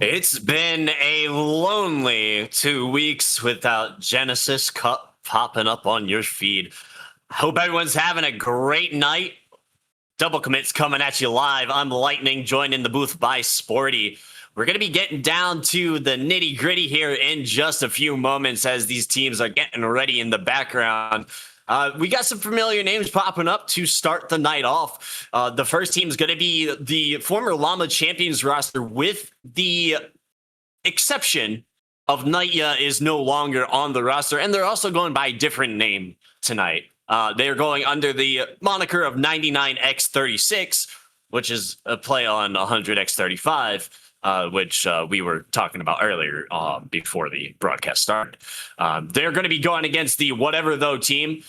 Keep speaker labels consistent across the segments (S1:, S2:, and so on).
S1: It's been a lonely 2 weeks without Genesis Cup popping up on your feed. Hope everyone's having a great night. Double Commits coming at you live. I'm Lightning, joined in the booth by Sporty. We're going to be getting down to the nitty gritty here in just a few moments as these teams are getting ready in the background. We got some familiar names popping up to start the night off. The first team is going to be the former Llama Champions roster, with the exception of Nightya is no longer on the roster, and they're also going by a different name tonight. They're going under the moniker of 99x36, which is a play on 100x35. Which we were talking about earlier before the broadcast started. They're going to be going against the Whatever Though team,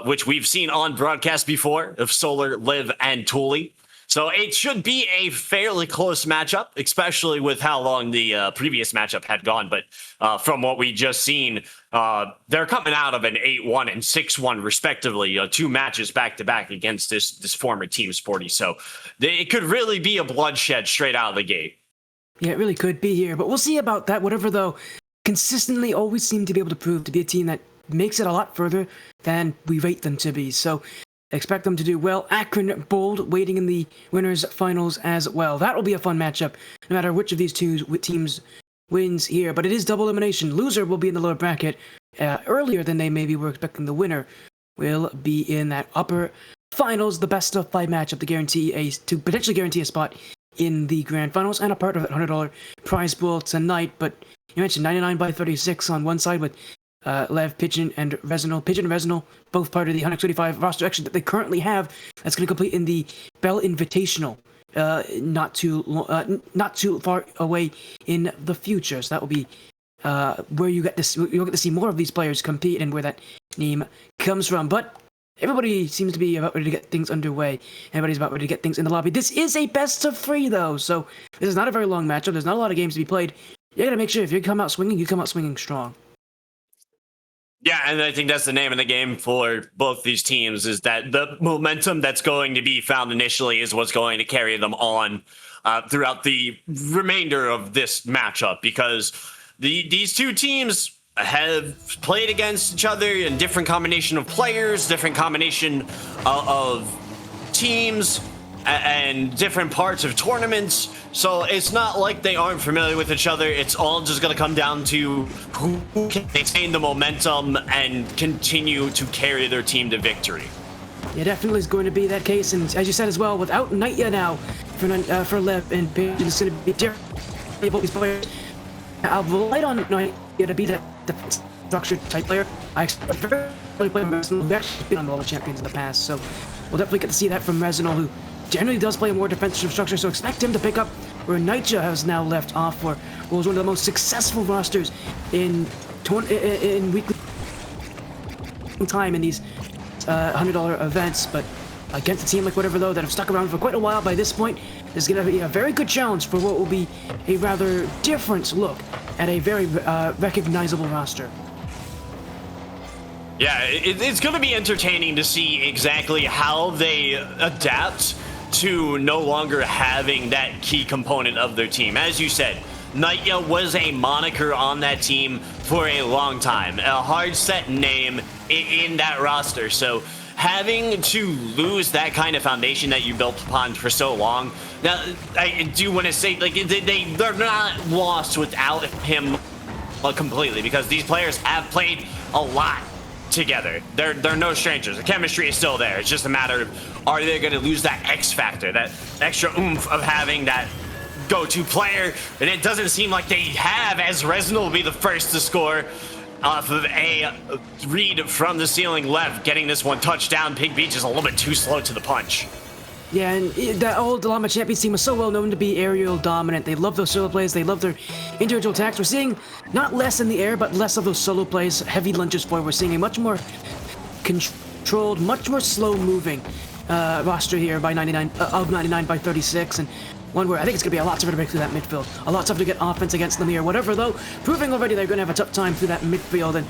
S1: which we've seen on broadcast before, of Solar, Liv, and Thule. So it should be a fairly close matchup, especially with how long the previous matchup had gone. But from what we just seen, they're coming out of an 8-1 and 6-1 respectively, two matches back-to-back against this former team, Sporty. So it could really be a bloodshed straight out of the gate.
S2: Yeah, it really could be here, but we'll see about that. Whatever Though consistently always seem to be able to prove to be a team that makes it a lot further than we rate them to be. So expect them to do well. Akron Bold waiting in the winners finals as well. That will be a fun matchup, no matter which of these two teams wins here. But it is double elimination. Loser will be in the lower bracket earlier than they maybe were expecting. The winner will be in that upper finals, the best of 5 matchup to potentially guarantee a spot in the grand finals and a part of that $100 prize pool tonight. But you mentioned 99x36 on one side with Lev, Pigeon, and Resinal. Pigeon and Resinal, both part of the 125 roster action that they currently have. That's going to complete in the Bell Invitational, not too far away in the future. So that will be where you'll get to see more of these players compete and where that name comes from. But everybody seems to be about ready to get things underway. Everybody's about ready to get things in the lobby. This is a best of 3, though, so this is not a very long matchup. There's not a lot of games to be played. You gotta make sure if you come out swinging, you come out swinging strong.
S1: Yeah, and I think that's the name of the game for both these teams, is that the momentum that's going to be found initially is what's going to carry them on throughout the remainder of this matchup, because these two teams have played against each other in different combination of players, different combination of teams, and different parts of tournaments. So it's not like they aren't familiar with each other. It's all just going to come down to who can maintain the momentum and continue to carry their team to victory.
S2: Yeah, definitely is going to be that case. And as you said as well, without Nightya now for Lev and Pigeon, it's going to be different. These players, I'll rely on Nightya to be that structured type player. I expect very play Resinal, who actually been on the World Champions in the past, so we'll definitely get to see that from Resinal, who generally does play a more defensive structure, so expect him to pick up where Nightya has now left off for what was one of the most successful rosters in weekly time in these $100 events. But against a team like Whatever Though that have stuck around for quite a while, by this point, there's going to be a very good challenge for what will be a rather different look at a very recognizable roster.
S1: Yeah, it's going to be entertaining to see exactly how they adapt to no longer having that key component of their team. As you said, Nightya was a moniker on that team for a long time, a hard set name in that roster. So having to lose that kind of foundation that you built upon for so long, now I do want to say, like, they're not lost without him completely, because these players have played a lot together. They're no strangers. The chemistry is still there. It's just a matter of, are they going to lose that X factor, that extra oomph of having that go-to player? And it doesn't seem like they have, as Resinal will be the first to score off of a read from the ceiling. Lev getting this one touchdown. Pig Beach is a little bit too slow to the punch.
S2: Yeah, and that old Llama Champions team was so well known to be aerial dominant. They love those solo plays. They love their individual attacks. We're seeing not less in the air, but less of those solo plays, heavy lunges forward. We're seeing a much more controlled, much more slow-moving roster here by 99x36, and one where I think it's going to be a lot tougher to break through that midfield. A lot tougher to get offense against them here. Whatever Though, proving already they're going to have a tough time through that midfield, and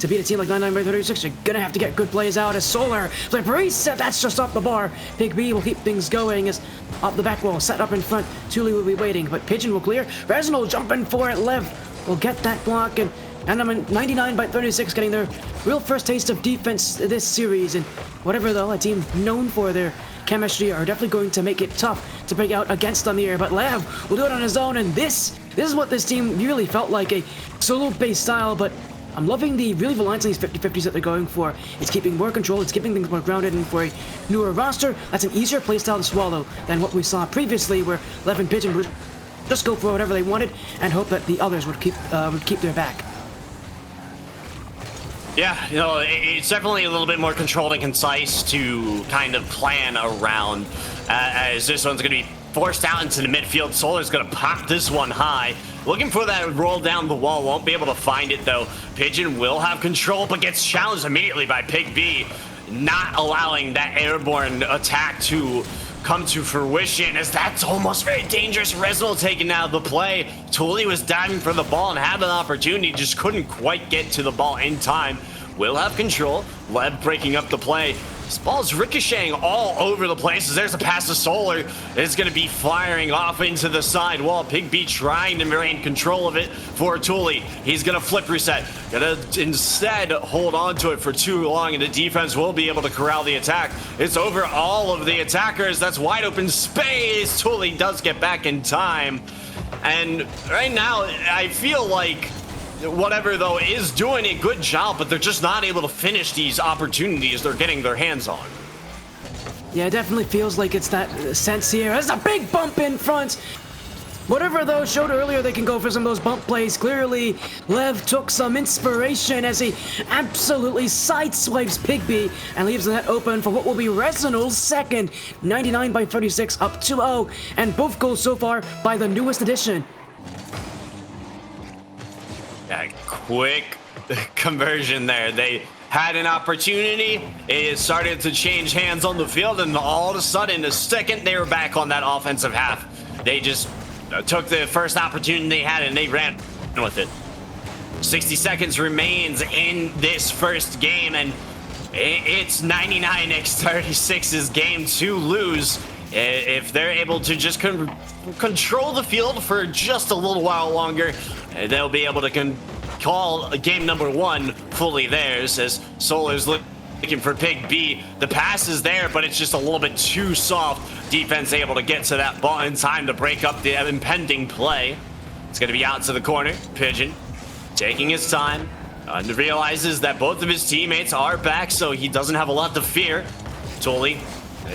S2: to beat a team like 99 by 36, you're gonna have to get good plays out as Solar. Barista, that's just off the bar. Big B will keep things going as off the back wall, set up in front. Thule will be waiting, but Pigeon will clear. Reznol jumping for it. Lev will get that block, and I'm in 99 by 36 getting their real first taste of defense this series. And whatever, though, a team known for their chemistry are definitely going to make it tough to break out against on the air. But Lev will do it on his own, and this is what this team really felt like, a solo-based style, but I'm loving the really reliance on these 50-50s that they're going for. It's keeping more control, it's keeping things more grounded, and for a newer roster, that's an easier playstyle to swallow than what we saw previously, where Lev and Pigeon would just go for whatever they wanted and hope that the others would keep their back.
S1: Yeah, it's definitely a little bit more controlled and concise to kind of plan around, as this one's going to be forced out into the midfield. Solar's going to pop this one high. Looking for that roll down the wall. Won't be able to find it, though. Pigeon will have control, but gets challenged immediately by Pig B, not allowing that airborne attack to come to fruition, as that's almost very dangerous. Reznol taken out of the play. Thule was diving for the ball and had an opportunity, just couldn't quite get to the ball in time. Will have control. Lev breaking up the play. This ball's ricocheting all over the place as there's a pass to Solar. It's going to be firing off into the side wall. Pig B trying to maintain control of it for Thule. He's going to flip reset. Going to instead hold on to it for too long, and the defense will be able to corral the attack. It's over all of the attackers. That's wide open space. Thule does get back in time. And right now, I feel like whatever, though, is doing a good job, but they're just not able to finish these opportunities they're getting their hands on.
S2: Yeah, it definitely feels like it's that sense here. There's a big bump in front. Whatever, though, showed earlier they can go for some of those bump plays. Clearly, Lev took some inspiration as he absolutely sideswipes Pig B and leaves the net open for what will be Reznol's second. 99 by 36, up 2-0, and both goals so far by the newest addition.
S1: That quick conversion there. They had an opportunity. It started to change hands on the field, and all of a sudden, the second they were back on that offensive half, they just took the first opportunity they had and they ran with it. 60 seconds remains in this first game, and it's 99x36's game to lose. If they're able to just control the field for just a little while longer, they'll be able to call game number one fully theirs, as Solar's looking for Pig B. The pass is there, but it's just a little bit too soft. Defense able to get to that ball in time to break up the impending play. It's going to be out to the corner. Pigeon taking his time and realizes that both of his teammates are back, so he doesn't have a lot to fear. Thule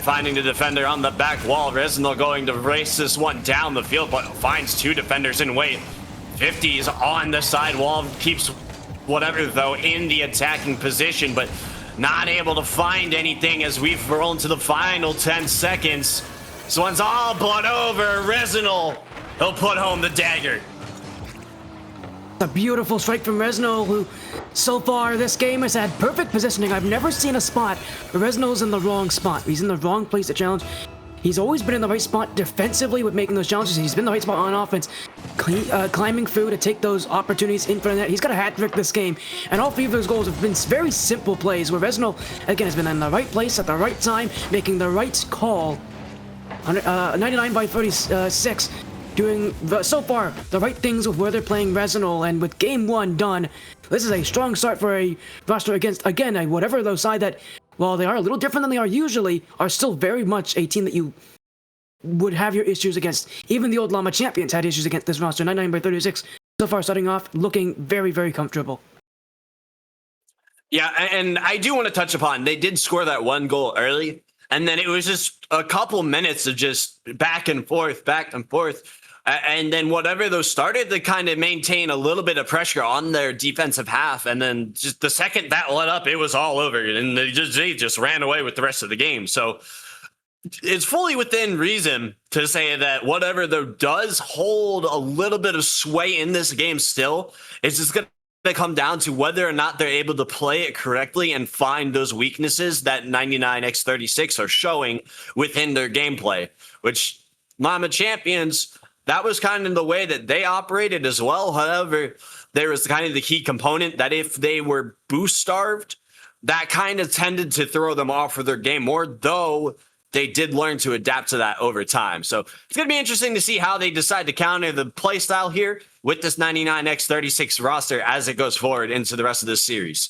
S1: finding the defender on the back wall. Reznol going to race this one down the field, but finds two defenders in wait. 50's on the side wall, keeps whatever, though, in the attacking position, but not able to find anything as we've rolled to the final 10 seconds. This one's all but over. Reznol, he'll put home the dagger.
S2: A beautiful strike from Reznol, who so far this game has had perfect positioning. I've never seen a spot where Reznol's in the wrong spot. He's in the wrong place to challenge. He's always been in the right spot defensively with making those challenges. He's been in the right spot on offense, climbing through to take those opportunities in front of that. He's got a hat trick this game, and all three of those goals have been very simple plays where Reznol, again, has been in the right place at the right time, making the right call. 99 by 36, doing so far the right things with where they're playing Reznol, and with game one done, this is a strong start for a roster against, again, whatever those side that, while they are a little different than they are usually, are still very much a team that you would have your issues against. Even the old Llama champions had issues against this roster. 99 by 36, so far starting off looking very, very comfortable.
S1: Yeah, and I do want to touch upon, they did score that one goal early, and then it was just a couple minutes of just back and forth. And then whatever those started to kind of maintain a little bit of pressure on their defensive half. And then just the second that let up, it was all over. And they just ran away with the rest of the game. So it's fully within reason to say that whatever though does hold a little bit of sway in this game still, it's just going to come down to whether or not they're able to play it correctly and find those weaknesses that 99x36 are showing within their gameplay, which Llama champions, that was kind of the way that they operated as well. However, there was kind of the key component that if they were boost starved, that kind of tended to throw them off for their game more, though they did learn to adapt to that over time. So it's going to be interesting to see how they decide to counter the play style here with this 99x36 roster as it goes forward into the rest of this series.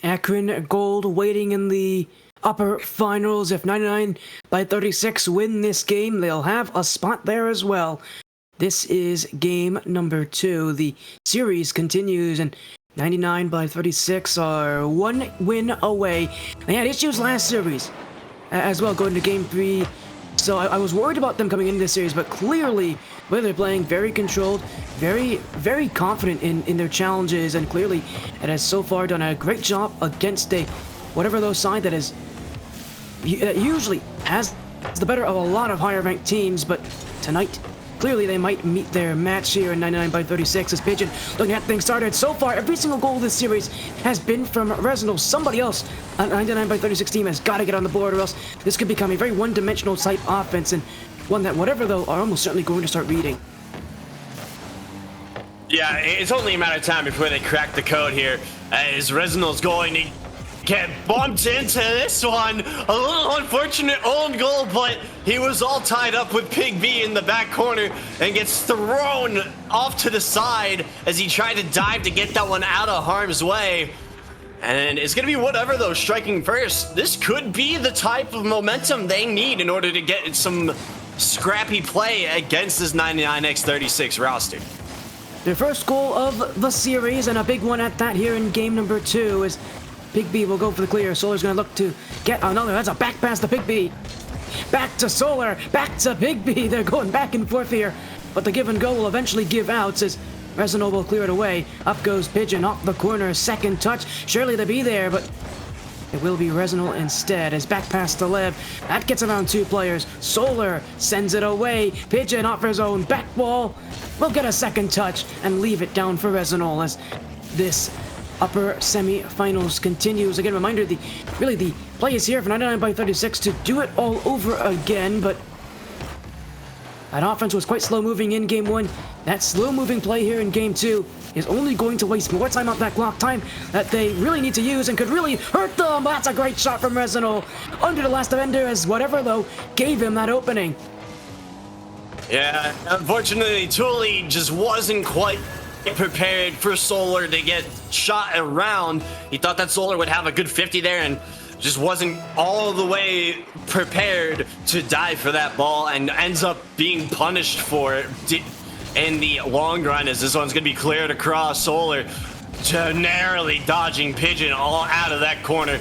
S2: Akron Gold waiting in the upper finals. If 99 by 36 win this game, they'll have a spot there as well. This is game number 2. The series continues, and 99 by 36 are 1 win away. They had issues last series as well going to game 3. So I was worried about them coming into this series, but clearly, where they're playing very controlled, very, very confident in their challenges, and clearly it has so far done a great job against a whatever those side that is usually has the better of a lot of higher ranked teams, but tonight clearly they might meet their match here in 99 by 36 as Pigeon looking at things started. So far, every single goal this series has been from Resinal. Somebody else on 99 by 36 team has got to get on the board, or else this could become a very one-dimensional type offense, and one that whatever though are almost certainly going to start reading.
S1: Yeah, it's only a matter of time before they crack the code here, as Resinal's going to get bumped into this one. A little unfortunate own goal, but he was all tied up with Pig B in the back corner and gets thrown off to the side as he tried to dive to get that one out of harm's way. And it's going to be whatever, though, striking first. This could be the type of momentum they need in order to get some scrappy play against this 99x36 roster.
S2: Their first goal of the series, and a big one at that here in game number 2, is Pig B will go for the clear. Solar's going to look to get another. That's a back pass to Pig B. Back to Solar. Back to Pig B. They're going back and forth here. But the give and go will eventually give out as Resinal will clear it away. Up goes Pigeon off the corner. Second touch. Surely they'll be there, but it will be Resinal instead. As back pass to Lev. That gets around 2 players. Solar sends it away. Pigeon off his own back wall. Will get a second touch and leave it down for Resinal as this upper semi-finals continues. Again, reminder, the play is here for 99 by 36 to do it all over again, but that offense was quite slow-moving in game 1. That slow-moving play here in game 2 is only going to waste more time off that clock, time that they really need to use and could really hurt them. That's a great shot from Resinal under the last defender, as whatever, though, gave him that opening.
S1: Yeah, unfortunately, Thule just wasn't quite prepared for Solar to get shot around. He thought that Solar would have a good 50 there and just wasn't all the way prepared to dive for that ball, and ends up being punished for it in the long run, as this one's going to be cleared across. Solar narrowly dodging Pigeon all out of that corner,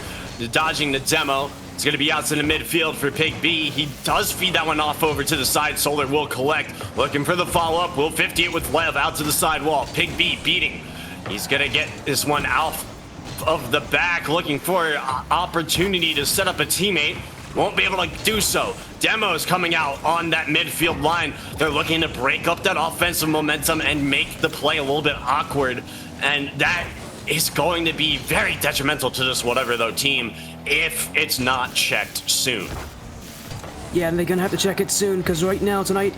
S1: dodging the demo. It's going to be out to the midfield for Pig B. He does feed that one off over to the side. Solar will collect. Looking for the follow-up. Will 50 it with Lev out to the side wall. Pig B beating. He's going to get this one out of the back. Looking for an opportunity to set up a teammate. Won't be able to do so. Demo's coming out on that midfield line. They're looking to break up that offensive momentum and make the play a little bit awkward. And that is going to be very detrimental to this whatever though team if it's not checked soon.
S2: Yeah, and they're gonna have to check it soon, because right now tonight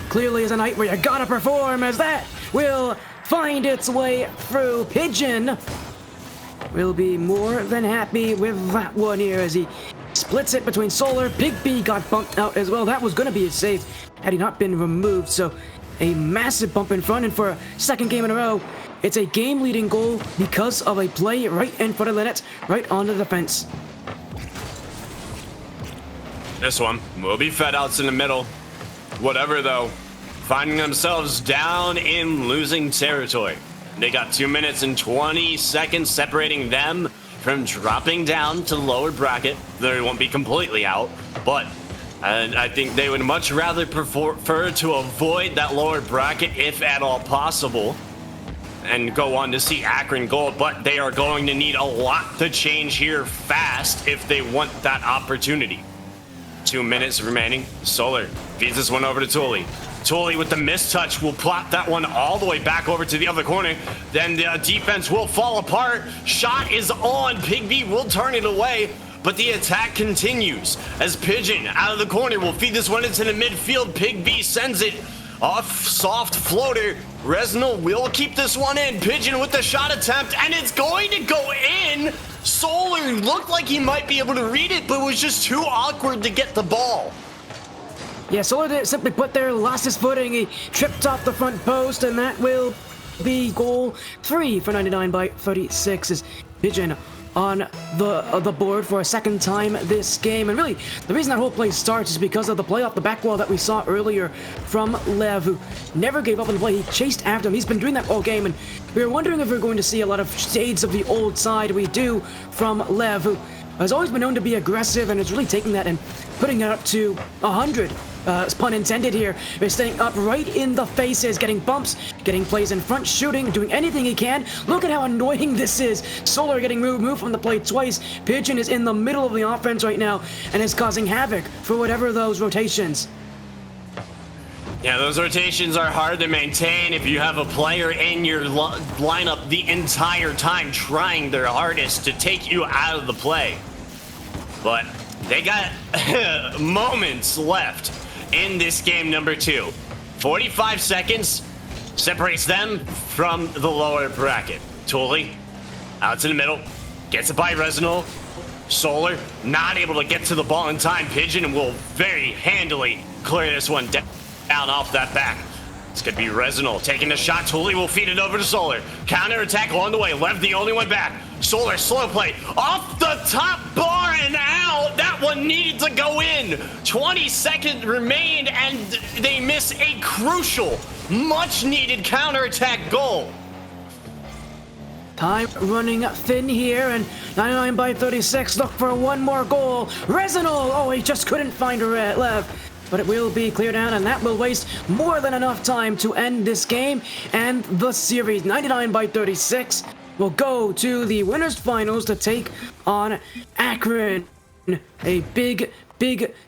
S2: clearly is a night where you gotta perform, as that will find its way through. Pigeon will be more than happy with that one here as he splits it between Solar. Pig B got bumped out as well. That was gonna be a save had he not been removed, so a massive bump in front, and for a second game in a row, it's a game-leading goal because of a play right in front of the net, right on the defense.
S1: This one will be fed out in the middle. Whatever though, finding themselves down in losing territory. They got 2 minutes and 20 seconds separating them from dropping down to the lower bracket. They won't be completely out, but I think they would much rather prefer to avoid that lower bracket if at all possible, and go on to see Akron Gold, but they are going to need a lot to change here fast if they want that opportunity. 2 minutes remaining. Solar feeds this one over to Thule. Thule with the mistouch will plot that one all the way back over to the other corner. Then the defense will fall apart. Shot is on. Pig B will turn it away, but the attack continues as Pigeon out of the corner will feed this one into the midfield. Pig B sends it Off soft floater. Reznor will keep this one in. Pigeon with the shot attempt, and it's going to go in. Solar looked like he might be able to read it, but was just too awkward to get the ball.
S2: Yeah, Solar did simply put there, lost his footing. He tripped off the front post, and that will be goal 3 for 99 by 36 as Pigeon on the board for a second time this game. And really, the reason that whole play starts is because of the play off the back wall that we saw earlier from Lev, who never gave up on the play. He chased after him. He's been doing that all game, and we were wondering if we are going to see a lot of shades of the old side we do from Lev, who has always been known to be aggressive and is really taking that and putting it up to 100. Pun intended here. They're staying up right in the faces, getting bumps, getting plays in front, shooting, doing anything he can. Look at how annoying this is. Solar getting moved from the play twice. Pigeon is in the middle of the offense right now and is causing havoc for whatever those rotations.
S1: Yeah, those rotations are hard to maintain if you have a player in your lineup the entire time trying their hardest to take you out of the play. But they got moments left in this game number 2. 45 seconds separates them from the lower bracket. Tooley out to the middle, gets it by Reznor. Solar not able to get to the ball in time. Pigeon will very handily clear this one down off that back. It's gonna be Reznor taking the shot. Tooley will feed it over to Solar. Counter attack along the way. Lev the only one back. Solar slow play off the top bar and out. That one needed to go in. 20 seconds remained and they miss a crucial, much needed counter attack goal.
S2: Time running thin here, and 99 by 36 look for one more goal. Reznor, oh, he just couldn't find Lev. But it will be cleared down, and that will waste more than enough time to end this game and the series. 99 by 36 will go to the winners finals to take on Akron. A big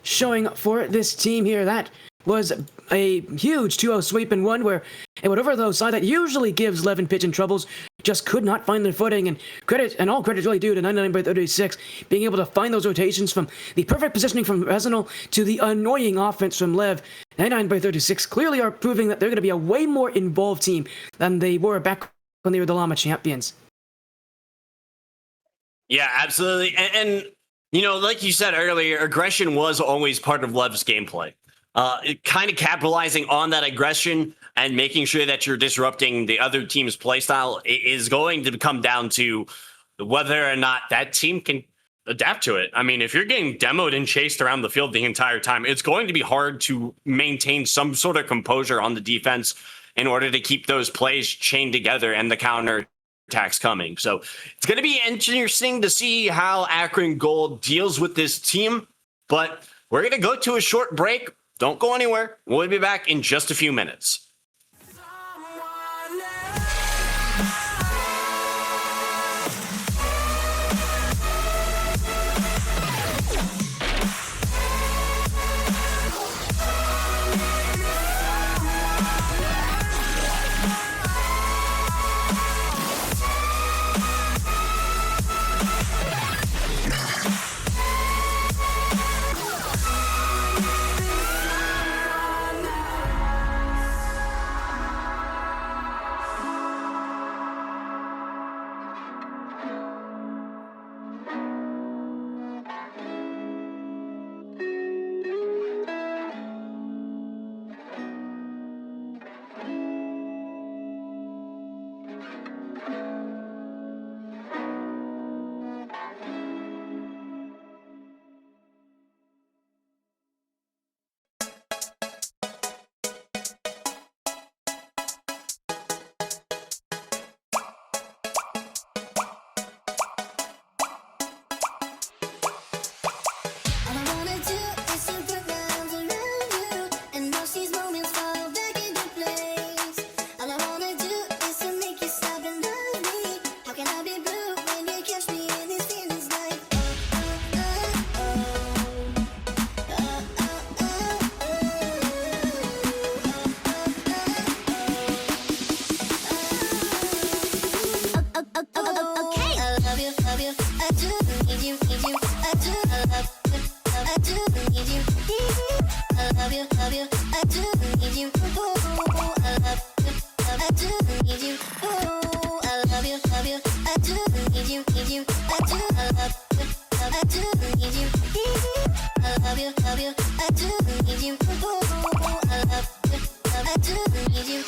S2: showing for this team here. That was a huge 2-0 sweep, and one where whatever those side that usually gives Lev and Pigeon troubles just could not find their footing, and all credit really due to 99 by 36 being able to find those rotations from the perfect positioning from Reznor to the annoying offense from Lev. 99 by 36 clearly are proving that they're going to be a way more involved team than they were back when they were the Llama champions.
S1: Yeah, absolutely. And you know, like you said earlier, aggression was always part of Lev's gameplay. Kind of capitalizing on that aggression and making sure that you're disrupting the other team's playstyle is going to come down to whether or not that team can adapt to it. I mean, if you're getting demoed and chased around the field the entire time, it's going to be hard to maintain some sort of composure on the defense in order to keep those plays chained together and the counter attacks coming. So it's going to be interesting to see how Akron Gold deals with this team, but we're going to go to a short break. Don't go anywhere. We'll be back in just a few minutes.
S3: All I wanna do is to make you stop. you, love you. I do need you. Oh, I love you. I do need you.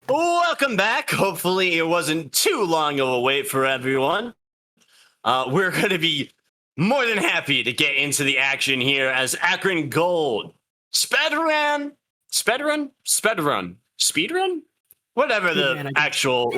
S1: Welcome back. Hopefully it wasn't too long of a wait for everyone. We're going to be more than happy to get into the action here as Akron Gold speedrun, whatever the
S2: Speedrun, I guess.
S1: actual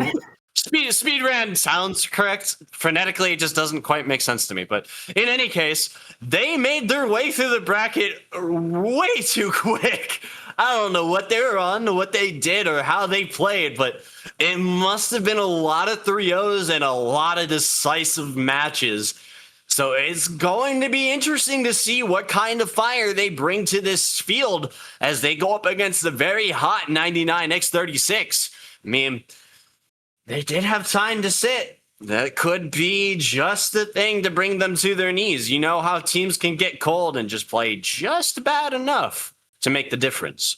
S1: speedrun sounds correct. Phonetically, it just doesn't quite make sense to me. But in any case, they made their way through the bracket way too quick. I don't know what they were on, what they did, or how they played, but it must have been a lot of 3-0s and a lot of decisive matches. So it's going to be interesting to see what kind of fire they bring to this field as they go up against the very hot 99x36. I mean, they did have time to sit. That could be just the thing to bring them to their knees. You know how teams can get cold and just play just bad enough to make the difference.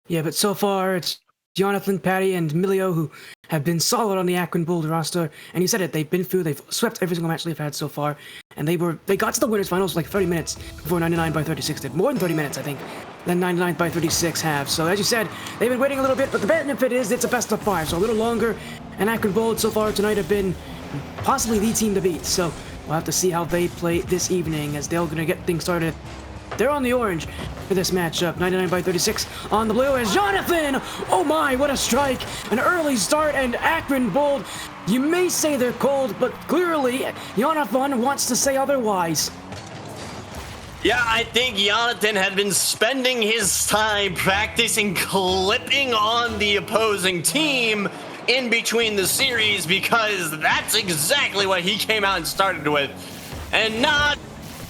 S2: Yeah, but so far it's Jonathan, Patty, and Milio who have been solid on the Akron Bold roster. And you said it, they've swept every single match they've had so far. And they got to the winners finals like 30 minutes before 99x36 did. More than 30 minutes, I think, than 99x36 have. So as you said, they've been waiting a little bit, but the benefit is it's a best of 5, so a little longer. And Akron Bold so far tonight have been possibly the team to beat. So we'll have to see how they play this evening as they're going to get things started. They're on the orange for this matchup. 99x36 on the blue as Jonathan! Oh my, what a strike! An early start, and Akron Bold You may say they're cold, but clearly Jonathan wants to say otherwise.
S1: Yeah, I think Jonathan had been spending his time practicing clipping on the opposing team in between the series, because that's exactly what he came out and started with. And not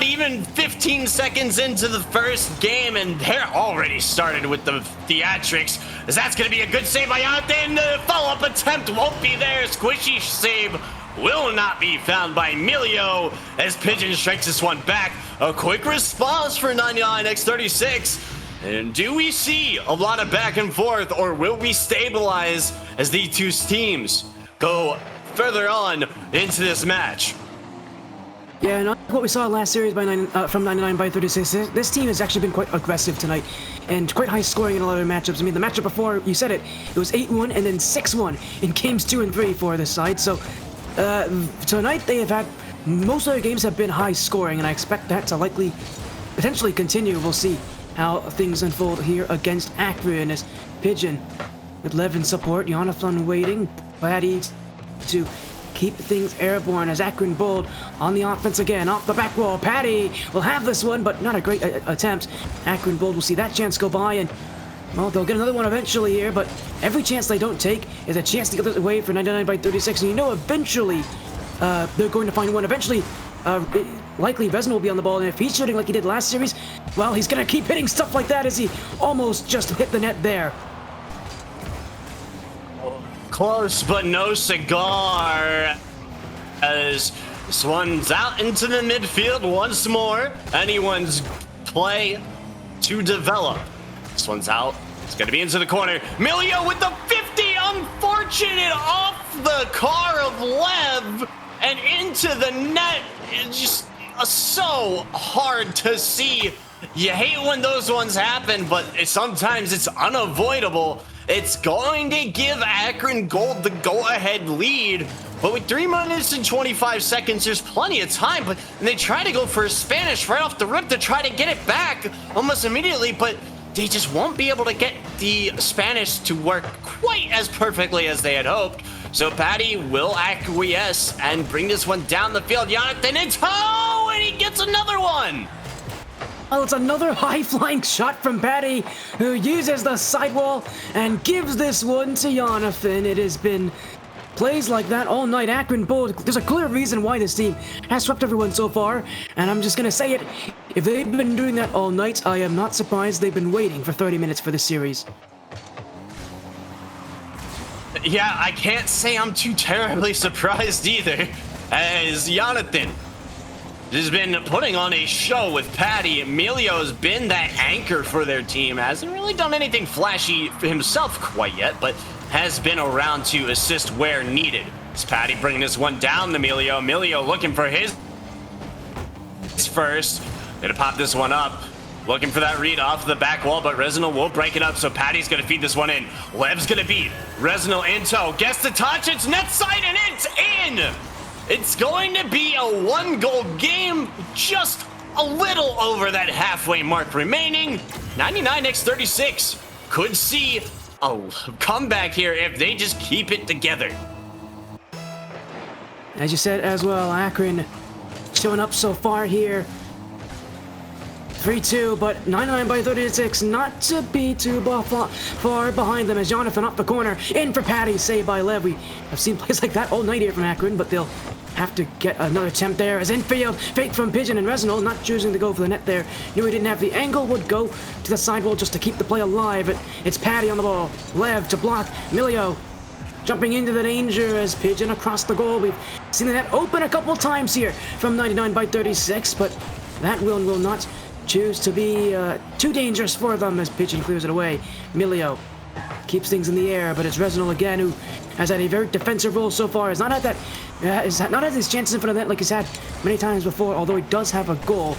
S1: even 15 seconds into the first game, and they're already started with the theatrics, as that's going to be a good save by Jonathan. The follow-up attempt won't be there. Squishy save will not be found by Emilio, as Pigeon strikes this one back. A quick response for 99x36. And do we see a lot of back and forth, or will we stabilize as these two teams go further on into this match?
S2: Yeah, not what we saw last series from 99 by 36. This team has actually been quite aggressive tonight and quite high scoring in a lot of matchups. I mean, the matchup before, you said it was 8-1 and then 6-1 in games 2 and 3 for this side. So tonight they have had, most of their games have been high scoring, and I expect that to likely potentially continue. We'll see how things unfold here against Akron, as Pigeon with Lev in support, Jonathan waiting, Patty to keep things airborne as Akron Bold on the offense again, off the back wall. Patty will have this one, but not a great attempt. Akron Bold will see that chance go by, and well, they'll get another one eventually here, but every chance they don't take is a chance to get it away for 99 by 36, and you know eventually they're going to find one. Eventually, likely Resno will be on the ball, and if he's shooting like he did last series, well, he's going to keep hitting stuff like that as he almost just hit the net there.
S1: Close, but no cigar, as this one's out into the midfield once more. Anyone's play to develop. This one's out. It's going to be into the corner. Milio with the 50, unfortunate, off the car of Lev and into the net. It's just so hard to see. You hate when those ones happen, but sometimes it's unavoidable. It's going to give Akron Gold the go-ahead lead, but with 3 minutes and 25 seconds, there's plenty of time. But and they try to go for a Spanish right off the rip to try to get it back almost immediately, but they just won't be able to get the Spanish to work quite as perfectly as they had hoped. So Patty will acquiesce and bring this one down the field. Jonathan in tow, and he gets another one.
S2: Oh, it's another high-flying shot from Patty, who uses the sidewall and gives this one to Jonathan. It has been plays like that all night. Akron Bold, there's a clear reason why this team has swept everyone so far, and I'm just going to say it. If they've been doing that all night, I am not surprised they've been waiting for 30 minutes for this series.
S1: Yeah, I can't say I'm too terribly surprised either, as Jonathan has been putting on a show with Patty. Emilio's been that anchor for their team. Hasn't really done anything flashy for himself quite yet, but has been around to assist where needed. It's Patty bringing this one down to Emilio. Emilio looking for his first. Gonna pop this one up. Looking for that read off the back wall, but Resno will break it up, so Patty's gonna feed this one in. Lev's gonna beat Resno in tow. Gets the touch, it's net side, and it's in! It's going to be a 1-goal game, just a little over that halfway mark remaining. 99x36 could see a comeback here if they just keep it together.
S2: As you said as well, Akron showing up so far here. 3-2, but 99 by 36, not to be too far behind them as Jonathan up the corner, in for Patty, saved by Lev. We have seen plays like that all night here from Akron, but they'll have to get another attempt there as infield, fake from Pigeon, and Resno not choosing to go for the net there. Knew he didn't have the angle, would go to the sidewall just to keep the play alive, but it's Patty on the ball. Lev to block, Emilio jumping into the danger as Pigeon across the goal. We've seen the net open a couple times here from 99 by 36, but that will not choose to be too dangerous for them as Pigeon clears it away. Emilio keeps things in the air, but it's Resno again, who has had a very defensive role so far. Has not had that, not had his chances in front of the net like he's had many times before. Although he does have a goal,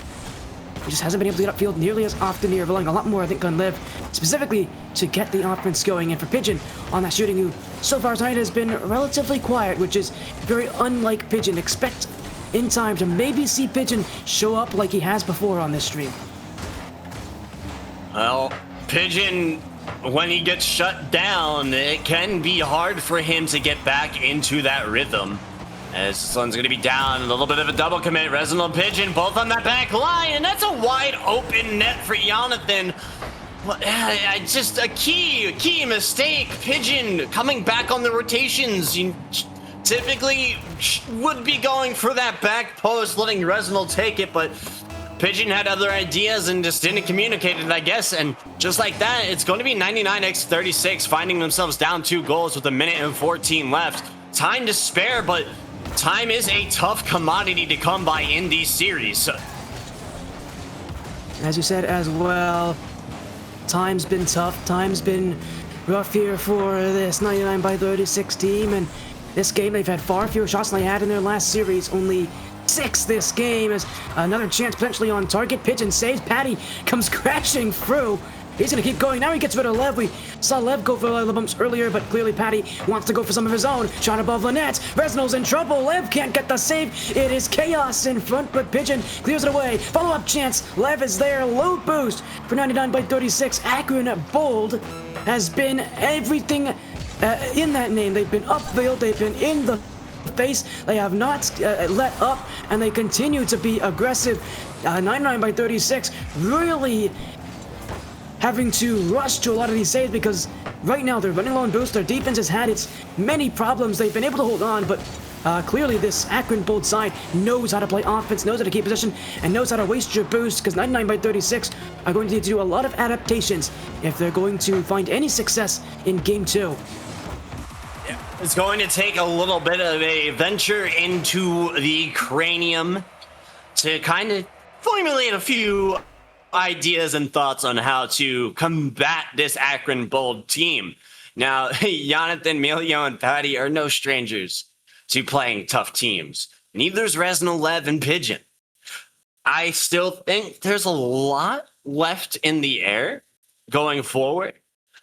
S2: he just hasn't been able to get upfield nearly as often here, relying a lot more, I think, on Lev specifically to get the offense going. And for Pigeon on that shooting, who so far tonight has been relatively quiet, which is very unlike Pigeon. Expect in time to maybe see Pigeon show up like he has before on this stream.
S1: Well, Pigeon when he gets shut down, it can be hard for him to get back into that rhythm. As this one's going to be down, a little bit of a double commit. Resinald Pigeon both on that back line, and that's a wide open net for Jonathan. Well, just a key mistake. Pigeon coming back on the rotations. You typically would be going for that back post, letting Resinald take it, but Pigeon had other ideas and just didn't communicate it, I guess. And just like that, it's going to be 99x36, finding themselves down 2 goals with 1:14 left. Time to spare, but time is a tough commodity to come by in these series.
S2: As you said as well, time's been tough. Time's been rough here for this 99x36 team. And this game, they've had far fewer shots than they had in their last series. Only 6 this game. As another chance potentially on target. Pigeon saves. Patty comes crashing through. He's going to keep going. Now he gets rid of Lev. We saw Lev go for the bumps earlier, but clearly Patty wants to go for some of his own. Shot above the net. Resinald's in trouble. Lev can't get the save. It is chaos in front, but Pigeon clears it away. Follow-up chance. Lev is there. Low boost for 99x36. Akron Bold has been everything in that name. They've been upfield. They've been in the face. They have not let up, and they continue to be aggressive. 99x36 really having to rush to a lot of these saves because right now they're running low on boost. Their defense has had its many problems. They've been able to hold on, but clearly this Akron Bold side knows how to play offense, knows how to keep position, and knows how to waste your boost, because 99x36 are going to need to do a lot of adaptations if they're going to find any success in Game 2.
S1: It's going to take a little bit of a venture into the cranium to kind of formulate a few ideas and thoughts on how to combat this Akron Bold team. Now, Jonathan, Melio, and Patty are no strangers to playing tough teams. Neither's Resinald, Lev, and Pigeon. I still think there's a lot left in the air going forward.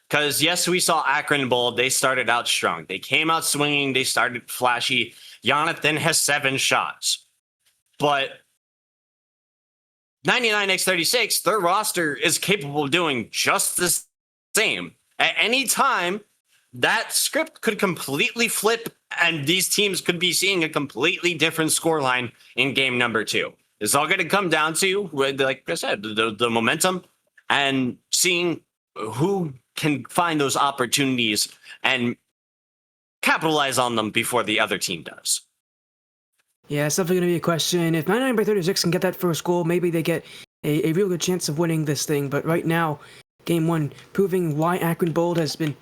S1: Because, yes, we saw Akron Bold. They started out strong. They came out swinging. They started flashy. Jonathan has 7 shots. But 99x36, their roster is capable of doing just the same. At any time, that script could completely flip, and these teams could be seeing a completely different scoreline in game number 2. It's all going to come down to, like I said, the momentum and seeing who can find those opportunities and capitalize on them before the other team does.
S2: Yeah, it's definitely going to be a question. If 99x36 can get that first goal, maybe they get a real good chance of winning this thing. But right now, Game 1, proving why Akron Bold has been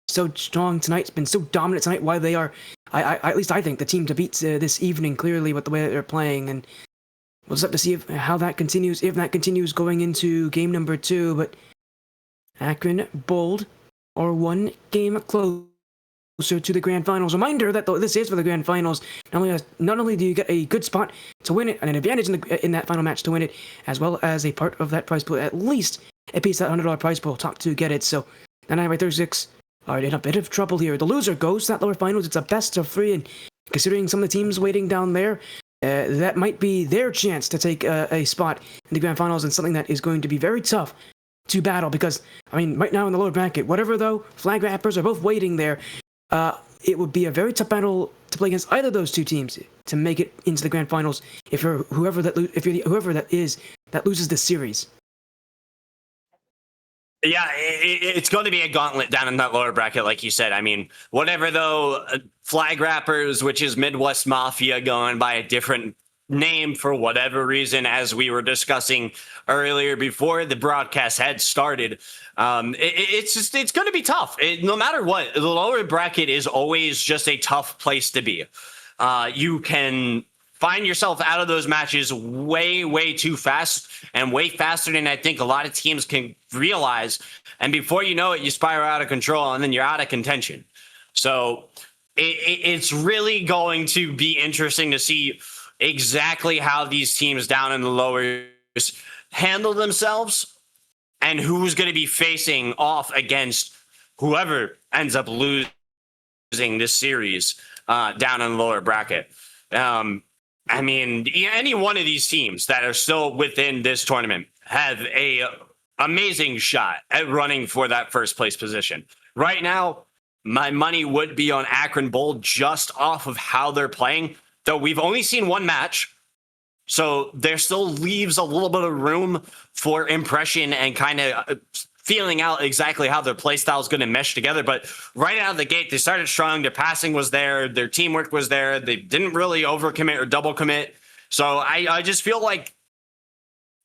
S2: so strong tonight, it's been so dominant tonight, why they are, at least I think, the team to beat this evening, clearly, with the way that they're playing. And we'll just have to see how that continues, if that continues going into game number 2. But Akron Bold are 1 game closer to the grand finals. Reminder that this is for the grand finals. Not only do you get a good spot to win it, and an advantage in that final match to win it, as well as a part of that prize pool, at least a piece of that $100 prize pool, top 2 get it. So 99x36 are in a bit of trouble here. The loser goes to that lower finals. It's a best of 3, and considering some of the teams waiting down there, that might be their chance to take a spot in the grand finals, and something that is going to be very tough to battle, because, I mean, right now in the lower bracket, whatever though, Flag Rappers are both waiting there. It would be a very tough battle to play against either of those 2 teams to make it into the grand finals if you're whoever that loses this series.
S1: Yeah, it's going to be a gauntlet down in that lower bracket, like you said. I mean, whatever though, Flag Rappers, which is Midwest Mafia, going by a different name for whatever reason, as we were discussing earlier before the broadcast had started. It's going to be tough. No matter what, the lower bracket is always just a tough place to be. You can find yourself out of those matches way too fast, and way faster than I think a lot of teams can realize. And before you know it, you spiral out of control, and then you're out of contention. So it's really going to be interesting to see exactly how these teams down in the lowers handle themselves, and who's going to be facing off against whoever ends up losing this series down in the lower bracket. I mean, any one of these teams that are still within this tournament have a amazing shot at running for that first place position. Right now, my money would be on Akron Bold just off of how they're playing, though we've only seen one match. So there still leaves a little bit of room for impression and kind of feeling out exactly how their play style is going to mesh together. But right out of the gate, they started strong. Their passing was there. Their teamwork was there. They didn't really overcommit or double commit. So I just feel like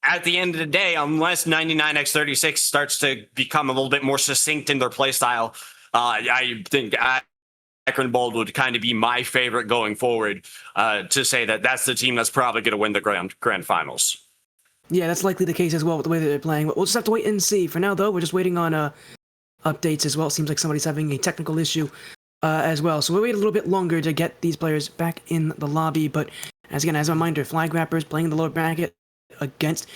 S1: at the end of the day, unless 99x36 starts to become a little bit more succinct in their play style, I think Akron Bold would kind of be my favorite going forward to say that that's the team that's probably going to win the grand finals.
S2: Yeah, that's likely the case as well with the way that they're playing. But we'll just have to wait and see. For now, though, we're just waiting on updates as well. It seems like somebody's having a technical issue as well. So we'll wait a little bit longer to get these players back in the lobby. But as a reminder, Flag Rappers playing the lower bracket against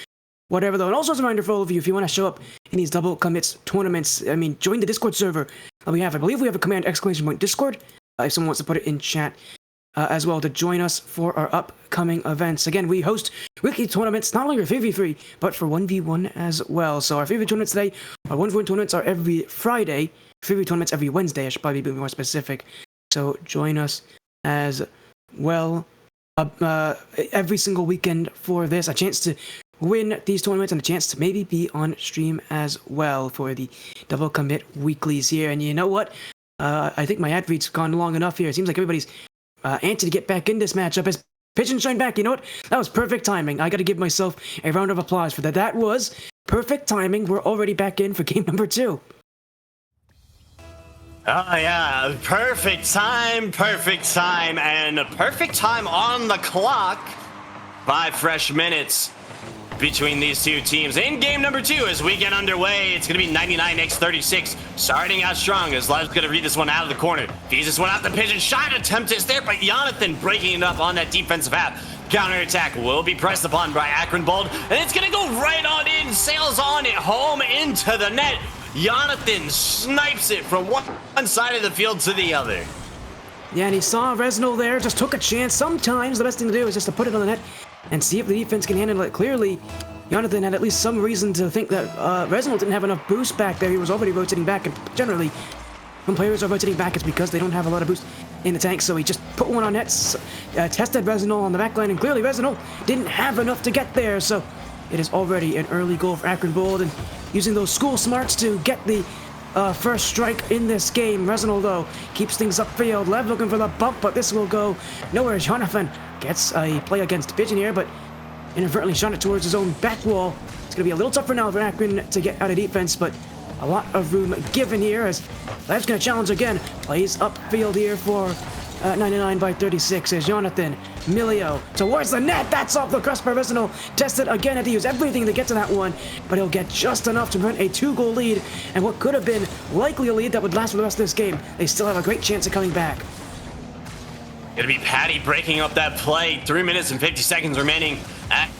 S2: whatever, though. And also as a reminder for all of you, if you want to show up in these double commits tournaments, join the Discord server we have. I believe we have a command !Discord, if someone wants to put it in chat as well, to join us for our upcoming events. Again, we host weekly tournaments, not only for 3v3, but for 1v1 as well. So our 3v tournaments today, our 1v1 tournaments are every Friday, 3v tournaments every Wednesday, I should probably be more specific. So join us as well every single weekend for this, a chance to win these tournaments and a chance to maybe be on stream as well for the double commit weeklies here. And you know what? I think my ad read's gone long enough here. It seems like everybody's antsy to get back in this matchup as Pigeon shine back. You know what? That was perfect timing. I got to give myself a round of applause for that. That was perfect timing. We're already back in for game number 2.
S1: Oh, yeah. Perfect time, and a perfect time on the clock. 5 fresh minutes between these two teams in game number 2 as we get underway. It's going to be 99x36 starting out strong as Lev's going to read this one out of the corner. Feeds this one out. The Pigeon shot attempt is there, but Jonathan breaking it up on that defensive half. Counterattack will be pressed upon by Akron Bold, and it's going to go right on in. Sails on it home into the net. Jonathan snipes it from one side of the field to the other.
S2: Yeah, and he saw Reznol there, just took a chance. Sometimes the best thing to do is just to put it on the net and see if the defense can handle it. Clearly, Jonathan had at least some reason to think that Reznol didn't have enough boost back there. He was already rotating back, and generally, when players are rotating back, it's because they don't have a lot of boost in the tank. So he just put one on nets, tested Reznol on the back line, and clearly Reznol didn't have enough to get there. So it is already an early goal for Akron Bold, and using those school smarts to get the first strike in this game. Reznol, though, keeps things upfield. Lev looking for the bump, but this will go nowhere. Jonathan gets a play against Pigeon here, but inadvertently shot it towards his own back wall. It's going to be a little tougher now for Akron to get out of defense, but a lot of room given here as Lev's going to challenge again. Plays upfield here for 99x36 as Jonathan Milio towards the net. That's off the crust by Reznol. Tested again, had to use everything to get to that one, but he'll get just enough to prevent a 2-goal lead, and what could have been likely a lead that would last for the rest of this game. They still have a great chance of coming back.
S1: Gonna be Patty breaking up that play. 3 minutes and 50 seconds remaining at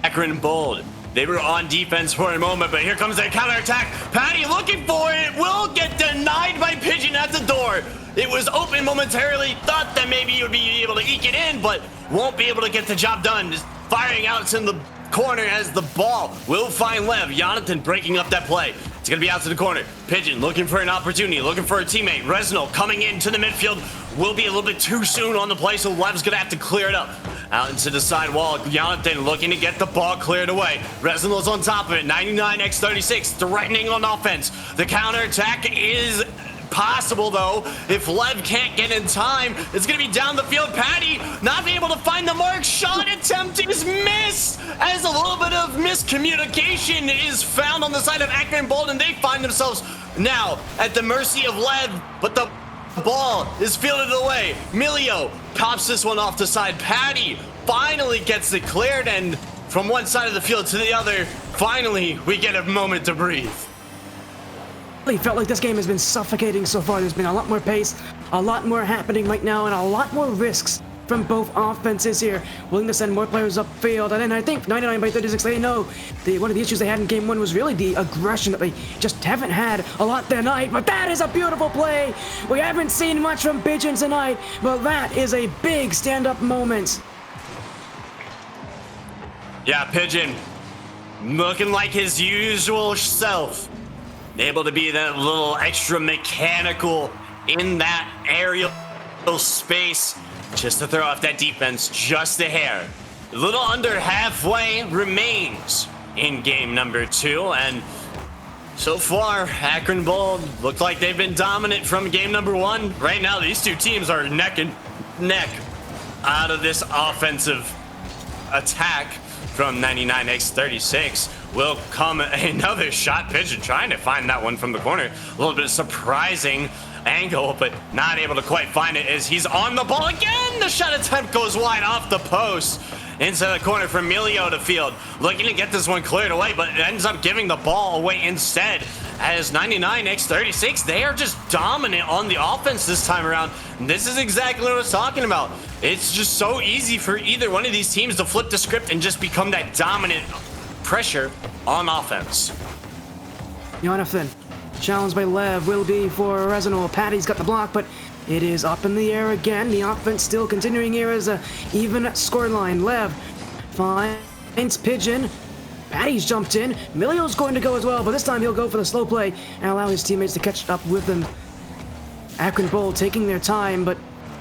S1: Akron Bold. They were on defense for a moment, but here comes their counterattack. Patty looking for it, will get denied by Pigeon at the door. It was open momentarily, thought that maybe he would be able to eke it in, but won't be able to get the job done. Just firing out in the corner as the ball will find Lev. Jonathan breaking up that play. It's going to be out to the corner. Pigeon looking for an opportunity, looking for a teammate. Reznol coming into the midfield. Will be a little bit too soon on the play, so Lev's going to have to clear it up. Out into the side wall. Jonathan looking to get the ball cleared away. Reznol's on top of it. 99x36 threatening on offense. The counterattack is possible, though. If Lev can't get in time, it's going to be down the field. Patty not being able to find the mark. Shot attempt is missed as a little bit of miscommunication is found on the side of Akron Bold, and they find themselves now at the mercy of Lev, but the ball is fielded away. Milio pops this one off the side. Patty finally gets it cleared, and from one side of the field to the other, finally we get a moment to breathe.
S2: Felt like this game has been suffocating so far. There's been a lot more pace, a lot more happening right now, and a lot more risks from both offenses here, willing to send more players upfield. And then I think 99x36, they know one of the issues they had in game 1 was really the aggression that they just haven't had a lot tonight. But that is a beautiful play. We haven't seen much from Pigeon tonight, but that is a big stand-up moment.
S1: Yeah, Pigeon looking like his usual self. Able to be that little extra mechanical in that aerial space just to throw off that defense just a hair. A little under halfway remains in game number 2, and so far, Akron Bold look like they've been dominant from game number 1. Right now, these two teams are neck and neck out of this offensive attack from 99x36. Will come another shot. Pigeon trying to find that one from the corner. A little bit of surprising angle, but not able to quite find it as he's on the ball again. The shot attempt goes wide off the post into the corner for Emilio to field. Looking to get this one cleared away, but ends up giving the ball away instead. As 99x36, they are just dominant on the offense this time around. And this is exactly what I was talking about. It's just so easy for either one of these teams to flip the script and just become that dominant pressure on offense.
S2: Jonathan, challenged by Lev, will be for Resinol. Patty's got the block, but it is up in the air again. The offense still continuing here as a even scoreline. Lev finds Pigeon. Patty's jumped in. Emilio's going to go as well, but this time he'll go for the slow play and allow his teammates to catch up with him. Akron Bold taking their time, but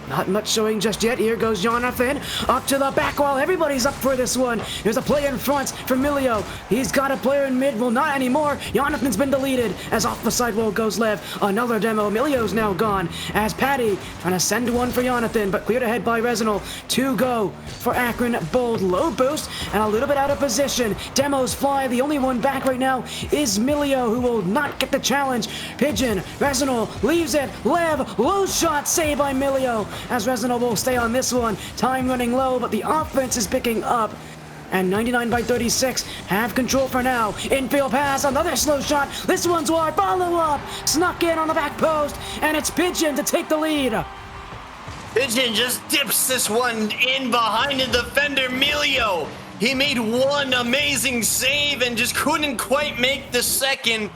S2: not much showing just yet. Here goes Jonathan up to the back wall. Everybody's up for this one. There's a player in front for Emilio. He's got a player in mid. Well, not anymore. Jonathan's been deleted as off the sidewall goes Lev. Another demo. Emilio's now gone as Patty trying to send one for Jonathan, but cleared ahead by Resinol. 2 go for Akron Bold. Low boost and a little bit out of position. Demos fly. The only one back right now is Emilio, who will not get the challenge. Pigeon, Resinol leaves it. Lev, low shot, saved by Emilio. As Resinol will stay on this one. Time running low, but the offense is picking up. And 99x36 have control for now. Infield pass, another slow shot. This one's wide. Follow up. Snuck in on the back post. And it's Pigeon to take the lead.
S1: Pigeon just dips this one in behind the defender, Emilio. He made one amazing save and just couldn't quite make the second.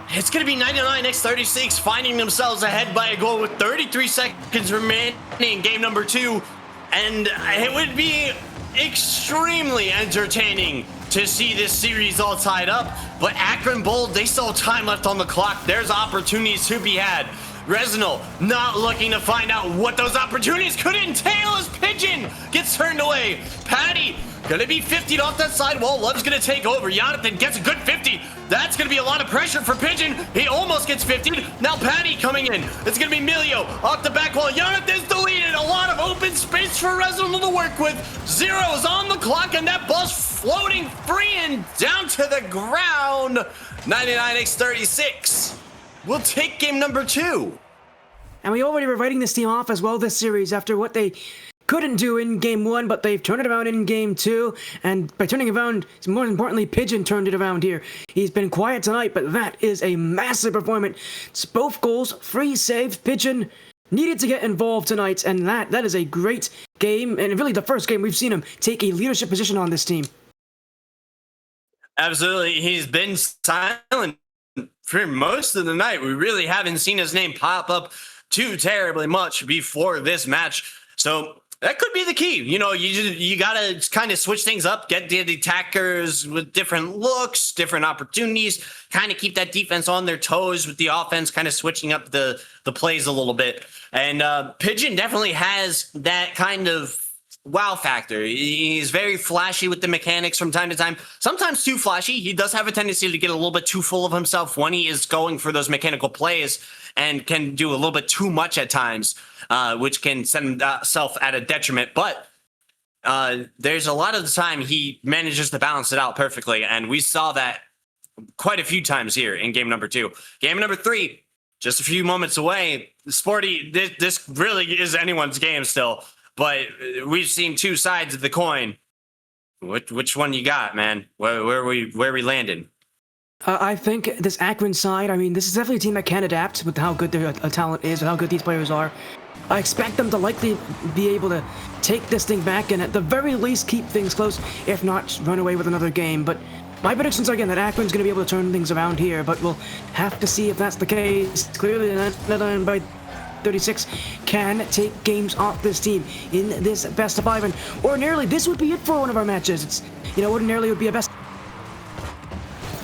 S1: It's going to be 99x36 finding themselves ahead by a goal with 33 seconds remaining in game number 2. And it would be extremely entertaining to see this series all tied up. But Akron Bold, they still have time left on the clock. There's opportunities to be had. Resinol not looking to find out what those opportunities could entail as Pigeon gets turned away. Patty gonna be 50'd off that sidewall. Love's gonna take over. Jonathan gets a good 50. That's gonna be a lot of pressure for Pigeon. He almost gets 50'd. Now Patty coming in. It's gonna be Emilio off the back wall. Jonathan's deleted. A lot of open space for Resinol to work with. 0's on the clock, and that ball's floating free and down to the ground. 99x36 will take game number 2.
S2: And we already were writing this team off as well this series after what they couldn't do in game 1, but they've turned it around in game 2. And by turning it around, more importantly, Pigeon turned it around here. He's been quiet tonight, but that is a massive performance. It's both goals, free saves. Pigeon needed to get involved tonight, and that is a great game, and really the first game we've seen him take a leadership position on this team.
S1: Absolutely. He's been silent for most of the night. We really haven't seen his name pop up too terribly much before this match. So that could be the key. You know, you got to kind of switch things up, get the attackers with different looks, different opportunities, kind of keep that defense on their toes with the offense, kind of switching up the plays a little bit. And Pigeon definitely has that kind of wow factor. He's very flashy with the mechanics from time to time, sometimes too flashy. He does have a tendency to get a little bit too full of himself when he is going for those mechanical plays and can do a little bit too much at times, which can send himself at a detriment. But there's a lot of the time he manages to balance it out perfectly, and we saw that quite a few times here in game number 2. Game number 3, just a few moments away. Sporty, this really is anyone's game still. But we've seen two sides of the coin. Which one you got, man? Where we landing?
S2: I think this Akron side, I mean, this is definitely a team that can adapt with how good their talent is and how good these players are. I expect them to likely be able to take this thing back and at the very least keep things close, if not run away with another game. But my predictions are, again, that Akron's going to be able to turn things around here, but we'll have to see if that's the case. Clearly, not by 36 can take games off this team in this best of 5, and ordinarily this would be it for one of our matches. It's, you know, ordinarily it would be a best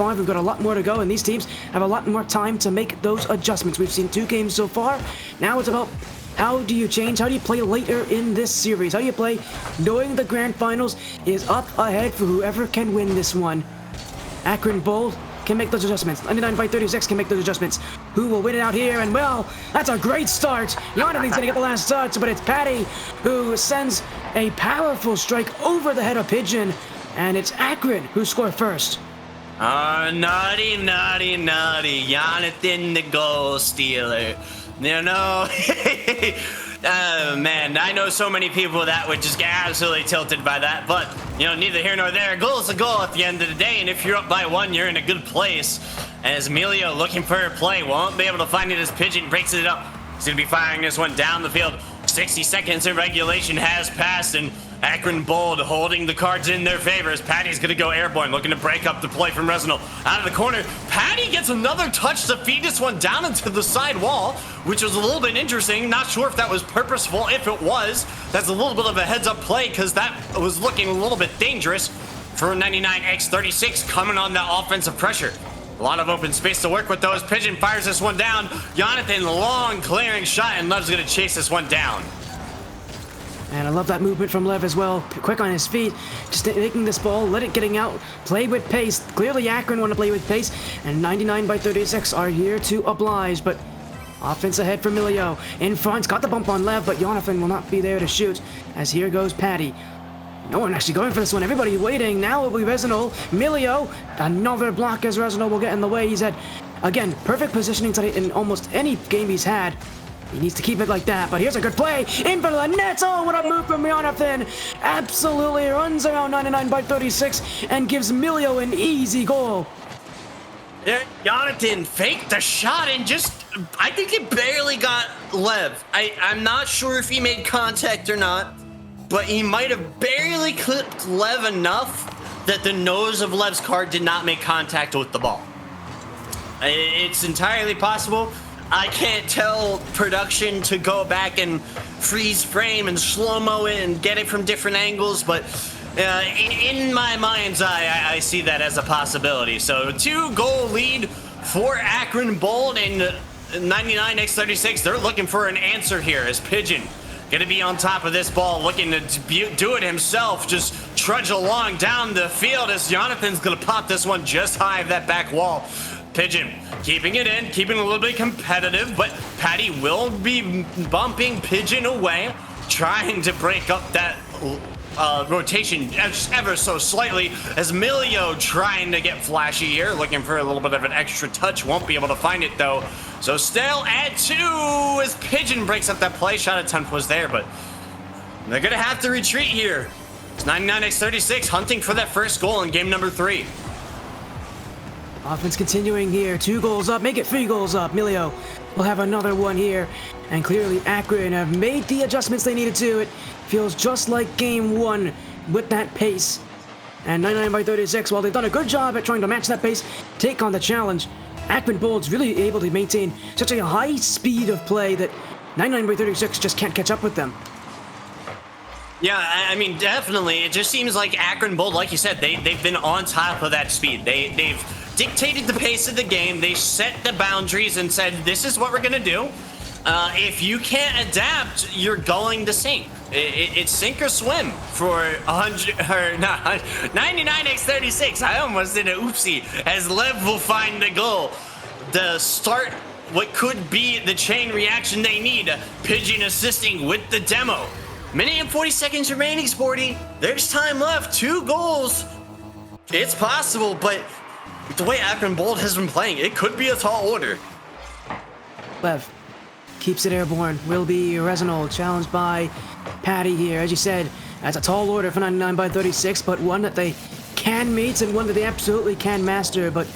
S2: 5. We've got a lot more to go, and these teams have a lot more time to make those adjustments. We've seen 2 games so far. Now it's about how do you change? How do you play later in this series? How do you play knowing the grand finals is up ahead for whoever can win this one? Akron Bold can make those adjustments. 99 by 36 can make those adjustments. Who will win it out here? And well, that's a great start. Jonathan's gonna get the last touch, but it's Patty who sends a powerful strike over the head of Pigeon. And it's Akron who scored first.
S1: Naughty, naughty, naughty. Jonathan the goal stealer. You know, oh man, I know so many people that would just get absolutely tilted by that, but, you know, neither here nor there. Goal's a goal at the end of the day, and if you're up by 1, you're in a good place. As Emilio, looking for a play, won't be able to find it as Pigeon breaks it up. He's going to be firing this one down the field. 60 seconds in regulation has passed, and Akron Bold holding the cards in their favor as Patty's going to go airborne, looking to break up the play from Resinal. Out of the corner, Patty gets another touch to feed this one down into the side wall, which was a little bit interesting. Not sure if that was purposeful. If it was, that's a little bit of a heads-up play because that was looking a little bit dangerous for 99x36 coming on that offensive pressure. A lot of open space to work with though as Pigeon fires this one down. Jonathan, long clearing shot, and Lev's going to chase this one down.
S2: And I love that movement from Lev as well. Quick on his feet, just taking this ball, let it getting out, play with pace. Clearly Akron want to play with pace, and 99 by 36 are here to oblige, but offense ahead for Milio. In front, got the bump on Lev, but Jonathan will not be there to shoot, as here goes Patty. No one actually going for this one. Everybody waiting. Now it will be Resinol. Milio, another block as Resinol will get in the way. He's had, again, perfect positioning today in almost any game he's had. He needs to keep it like that, but here's a good play. In front of the net. Oh, what a move from Jonathan. Absolutely runs around 99 by 36 and gives Milio an easy goal.
S1: Yeah, Jonathan faked the shot and just, I think it barely got Lev. I'm not sure if he made contact or not, but he might have barely clipped Lev enough that the nose of Lev's card did not make contact with the ball. It's entirely possible. I can't tell production to go back and freeze frame and slow-mo it and get it from different angles, but in my mind's eye, I see that as a possibility. So 2-goal lead for Akron Bold and 99x36. They're looking for an answer here as Pigeon gonna be on top of this ball, looking to do it himself, just trudge along down the field as Jonathan's gonna pop this one just high of that back wall. Pigeon keeping it in, keeping it a little bit competitive, but Patty will be bumping Pigeon away, trying to break up that rotation ever so slightly as Milio trying to get flashy here, looking for a little bit of an extra touch, won't be able to find it though. So still at 2 as Pigeon breaks up that play. Shot attempt was there, but they're gonna have to retreat here. It's 99x36 hunting for that first goal in game number 3.
S2: Offense continuing here. 2 goals up. Make it 3 goals up. Milio will have another one here. And clearly Akron have made the adjustments they needed to. It feels just like game 1 with that pace. And 99 by 36, while they've done a good job at trying to match that pace, take on the challenge, Akron Bold's really able to maintain such a high speed of play that 99 by 36 just can't catch up with them.
S1: Yeah, I mean, definitely. It just seems like Akron Bold, like you said, they've been on top of that speed. They've dictated the pace of the game. They set the boundaries and said, this is what we're going to do. If you can't adapt, you're going to sink. It's sink or swim for 99x36. I almost did an oopsie as Lev will find the goal. The start, what could be the chain reaction they need. Pigeon assisting with the demo. Minute and 40 seconds remaining, Sporty. There's time left. 2 goals. It's possible, but the way Akron Bold has been playing, it could be a tall order.
S2: Lev keeps it airborne. Will be Resinol challenged by Patty here. As you said, that's a tall order for 99 by 36, but one that they can meet and one that they absolutely can master. But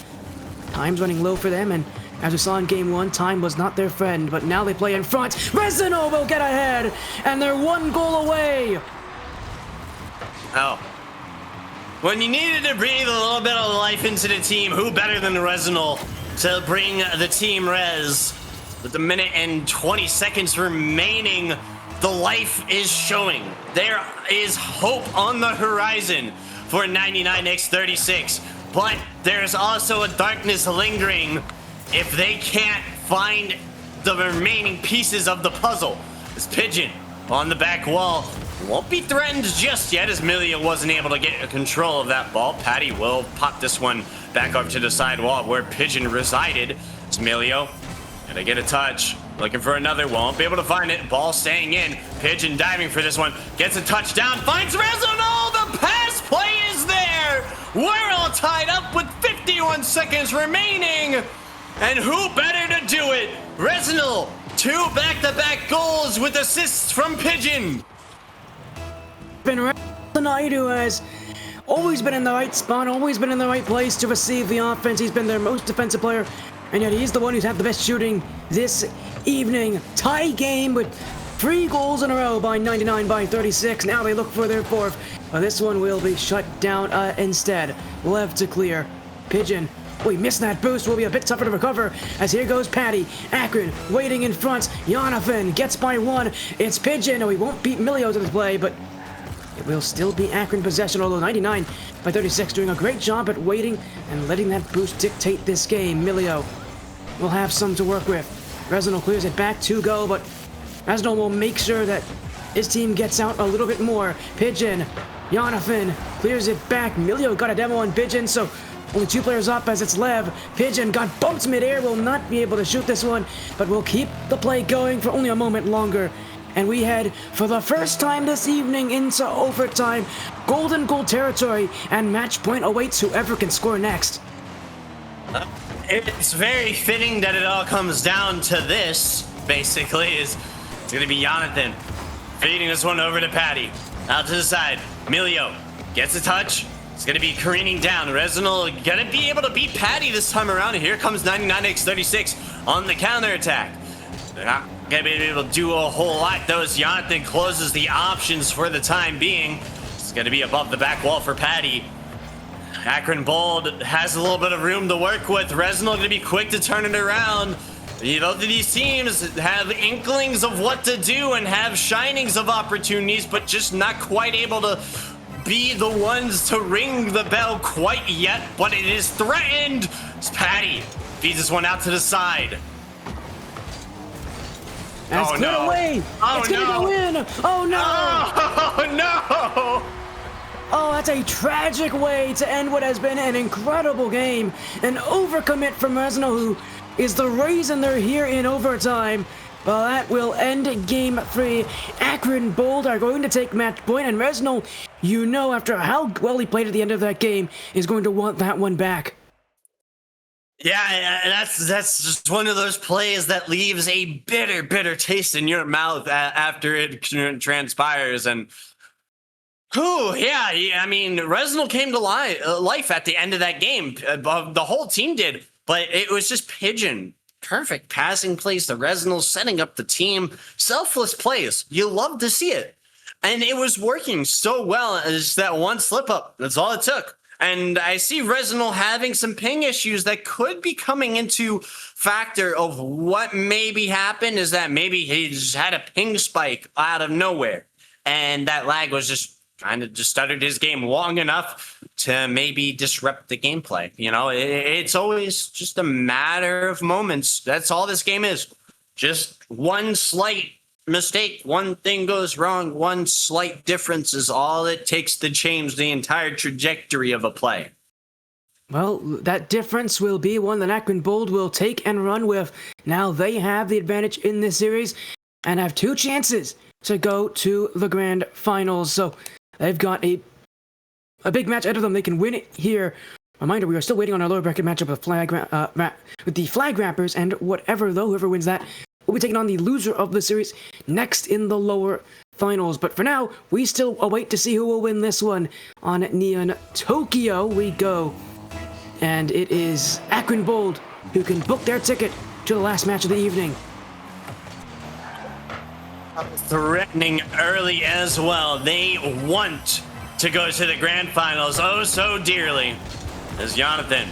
S2: time's running low for them, and as we saw in game 1, time was not their friend. But now they play in front. Resinol will get ahead, and they're 1 goal away.
S1: Oh. When you needed to breathe a little bit of life into the team, who better than Resinol to bring the team res? With the minute and 20 seconds remaining, the life is showing. There is hope on the horizon for 99x36. but there's also a darkness lingering if they can't find the remaining pieces of the puzzle. This Pigeon on the back wall won't be threatened just yet, as Milio wasn't able to get control of that ball. Patty will pop this one back up to the side wall where Pigeon resided. It's Milio gonna get a touch, looking for another, won't be able to find it. Ball staying in, Pigeon diving for this one, gets a touchdown, finds Reznol. The pass play is there. We're all tied up with 51 seconds remaining, and who better to do it? Reznol, 2 back-to-back goals with assists from Pigeon.
S2: Been tonight, who has always been in the right spot, always been in the right place to receive the offense. He's been their most defensive player, and yet he's the one who's had the best shooting this evening. Tie game with 3 goals in a row by 99 by 36. Now they look for their 4th, but this one will be shut down instead. Lev to clear. Pigeon. We missed that boost, will be a bit tougher to recover, as here goes Patty. Akron waiting in front. Jonathan gets by 1. It's Pigeon. Oh, he won't beat Milio to the play, but it will still be Akron possession, although 99 by 36 doing a great job at waiting and letting that boost dictate this game. Milio will have some to work with. Reznol clears it back to go, but Reznol will make sure that his team gets out a little bit more. Pigeon. Jonathan clears it back. Milio got a demo on Pigeon, so only 2 players up as it's Lev. Pigeon got bumped midair, will not be able to shoot this one, but will keep the play going for only a moment longer. And we head, for the first time this evening, into overtime. Golden goal territory, and match point awaits whoever can score next.
S1: It's very fitting that it all comes down to this, basically, it's going to be Jonathan feeding this one over to Patty. Out to the side, Milio gets a touch. It's going to be careening down. Reznol going to be able to beat Patty this time around, and here comes 99x36 on the counterattack. They're not going to be able to do a whole lot, though, as Jonathan closes the options for the time being. It's going to be above the back wall for Patty. Akron Bold has a little bit of room to work with. Reznol going to be quick to turn it around. Both of these teams have inklings of what to do and have shinings of opportunities, but just not quite able to be the ones to ring the bell quite yet, but it is threatened. It's Patty feeds this one out to the side.
S2: That's cleared away.
S1: Oh,
S2: it's gonna go in. Oh no!
S1: Oh no!
S2: Oh, that's a tragic way to end what has been an incredible game. An overcommit from Reznol, who is the reason they're here in overtime. Well, that will end game 3. Akron Bold are going to take match point, and Reznol, you know, after how well he played at the end of that game, is going to want that one back.
S1: Yeah, that's just one of those plays that leaves a bitter taste in your mouth after it transpires. And I mean, Reznol came to life at the end of that game. The whole team did, but it was just Pigeon. Perfect passing plays to Reznol, setting up the team. Selfless plays. You love to see it. And it was working so well as that one slip up. That's all it took. And I see Reznol having some ping issues that could be coming into factor of what maybe happened is that maybe he just had a ping spike out of nowhere. And that lag was just kind of just stuttered his game long enough to maybe disrupt the gameplay. You know, it's always just a matter of moments. That's all this game is. Just one slight mistake, one thing goes wrong, one slight difference is all it takes to change the entire trajectory of a play.
S2: Well, that difference will be one that Akron Bold will take and run with. Now they have the advantage in this series and have 2 chances to go to the grand finals. So they've got a big match ahead of them. They can win it here. Reminder, we are still waiting on our lower bracket matchup with the Flag Rappers, and whoever wins that will be taking on the loser of the series next in the lower finals. But for now, we still await to see who will win this one. On Neon Tokyo we go. And it is Akron Bold who can book their ticket to the last match of the evening.
S1: Threatening early as well. They want to go to the grand finals oh so dearly. As Jonathan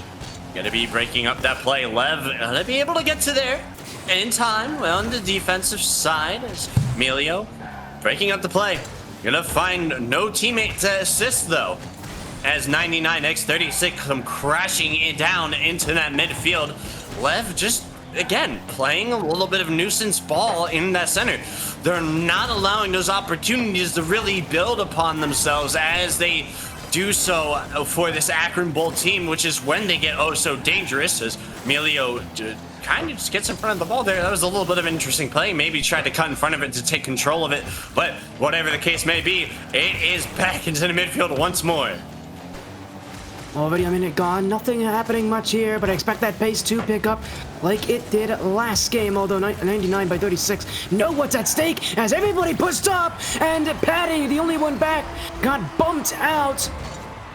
S1: going to be breaking up that play. Lev going to be able to get to there in time on the defensive side. As Milio breaking up the play. Going to find no teammate to assist though. as 99x36 come crashing down into that midfield. Lev just, again, playing a little bit of nuisance ball in that center. They're not allowing those opportunities to really build upon themselves as they do so for this Akron Bold team, which is when they get oh so dangerous, as Emilio kind of just gets in front of the ball there. That was a little bit of an interesting play. Maybe tried to cut in front of it to take control of it, but whatever the case may be, it is back into the midfield once more.
S2: Already a minute gone, nothing happening much here, but I expect that pace to pick up like it did last game, although 99x36 know what's at stake as everybody pushed up, and Patty, the only one back, got bumped out.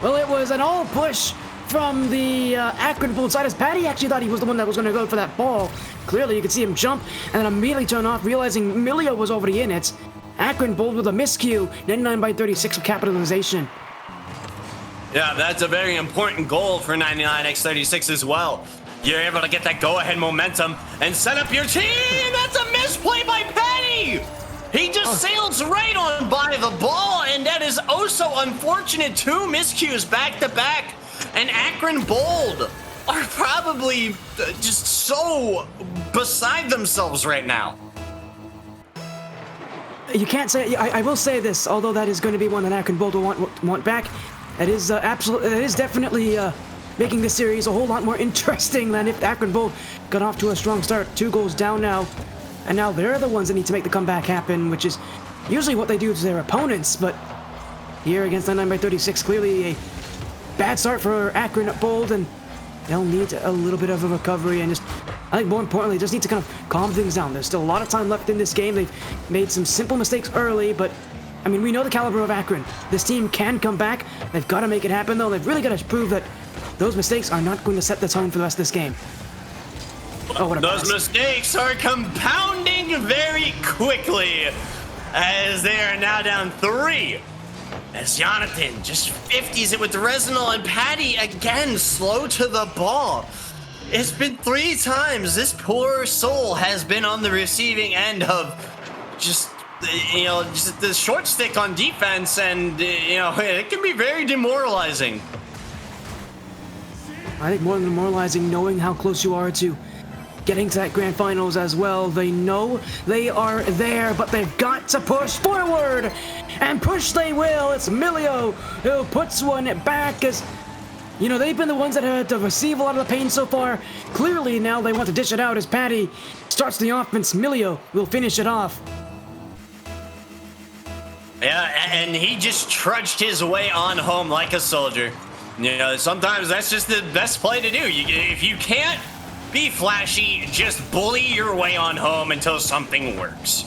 S2: Well, it was an all push from the Akron Bold side as Patty actually thought he was the one that was going to go for that ball. Clearly, you could see him jump and then immediately turn off, realizing Milio was already in it. Akron Bold with a miscue, 99x36 with capitalization.
S1: Yeah, that's a very important goal for 99x36 as well. You're able to get that go-ahead momentum and set up your team. That's a misplay by Patty. He just sails right on by the ball, and that is oh so unfortunate. Two miscues back to back, and Akron Bold are probably just so beside themselves right now.
S2: You can't say. I will say this, although that is going to be one that Akron Bold will want back. That is absolutely. That is definitely making the series a whole lot more interesting than if Akron Bold got off to a strong start. 2 goals down now, and now they're the ones that need to make the comeback happen, which is usually what they do to their opponents. But here against 99x36, clearly a bad start for Akron Bold, and they'll need a little bit of a recovery, and just, I think more importantly, just need to kind of calm things down. There's still a lot of time left in this game. They've made some simple mistakes early, but I mean, we know the caliber of Akron. This team can come back. They've got to make it happen, though. They've really got to prove that those mistakes are not going to set the tone for the rest of this game. Oh, what a
S1: Those
S2: pass.
S1: mistakes are compounding very quickly as they are now down 3. As Jonathan just 50s it with Resinal, and Patty again slow to the ball. It's been 3 times this poor soul has been on the receiving end of just, you know, just the short stick on defense, and you know, it can be very demoralizing.
S2: I think more than demoralizing, knowing how close you are to getting to that grand finals as well. They know they are there, but they've got to push forward, and push they will. It's Milio who puts one back, as you know, they've been the ones that had to receive a lot of the pain so far. Clearly now they want to dish it out as Patty starts the offense. Milio will finish it off.
S1: Yeah, and he just trudged his way on home like a soldier. You know, sometimes that's just the best play to do. If you can't be flashy, just bully your way on home until something works.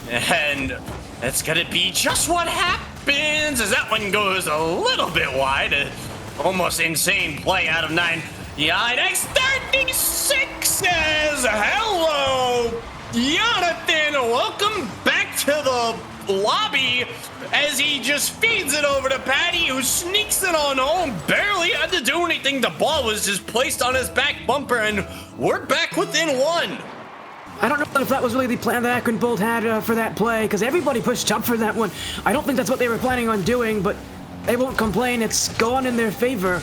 S1: And that's gonna be just what happens as that one goes a little bit wide. Almost insane play out of 99x36 says, hello, Jonathan, welcome back to the lobby, as he just feeds it over to Patty, who sneaks it on home. Barely had to do anything. The ball was just placed on his back bumper, and we're back within 1.
S2: I don't know if that was really the plan that Akron Bold had for that play, because everybody pushed up for that one. I don't think that's what they were planning on doing, but they won't complain. It's gone in their favor,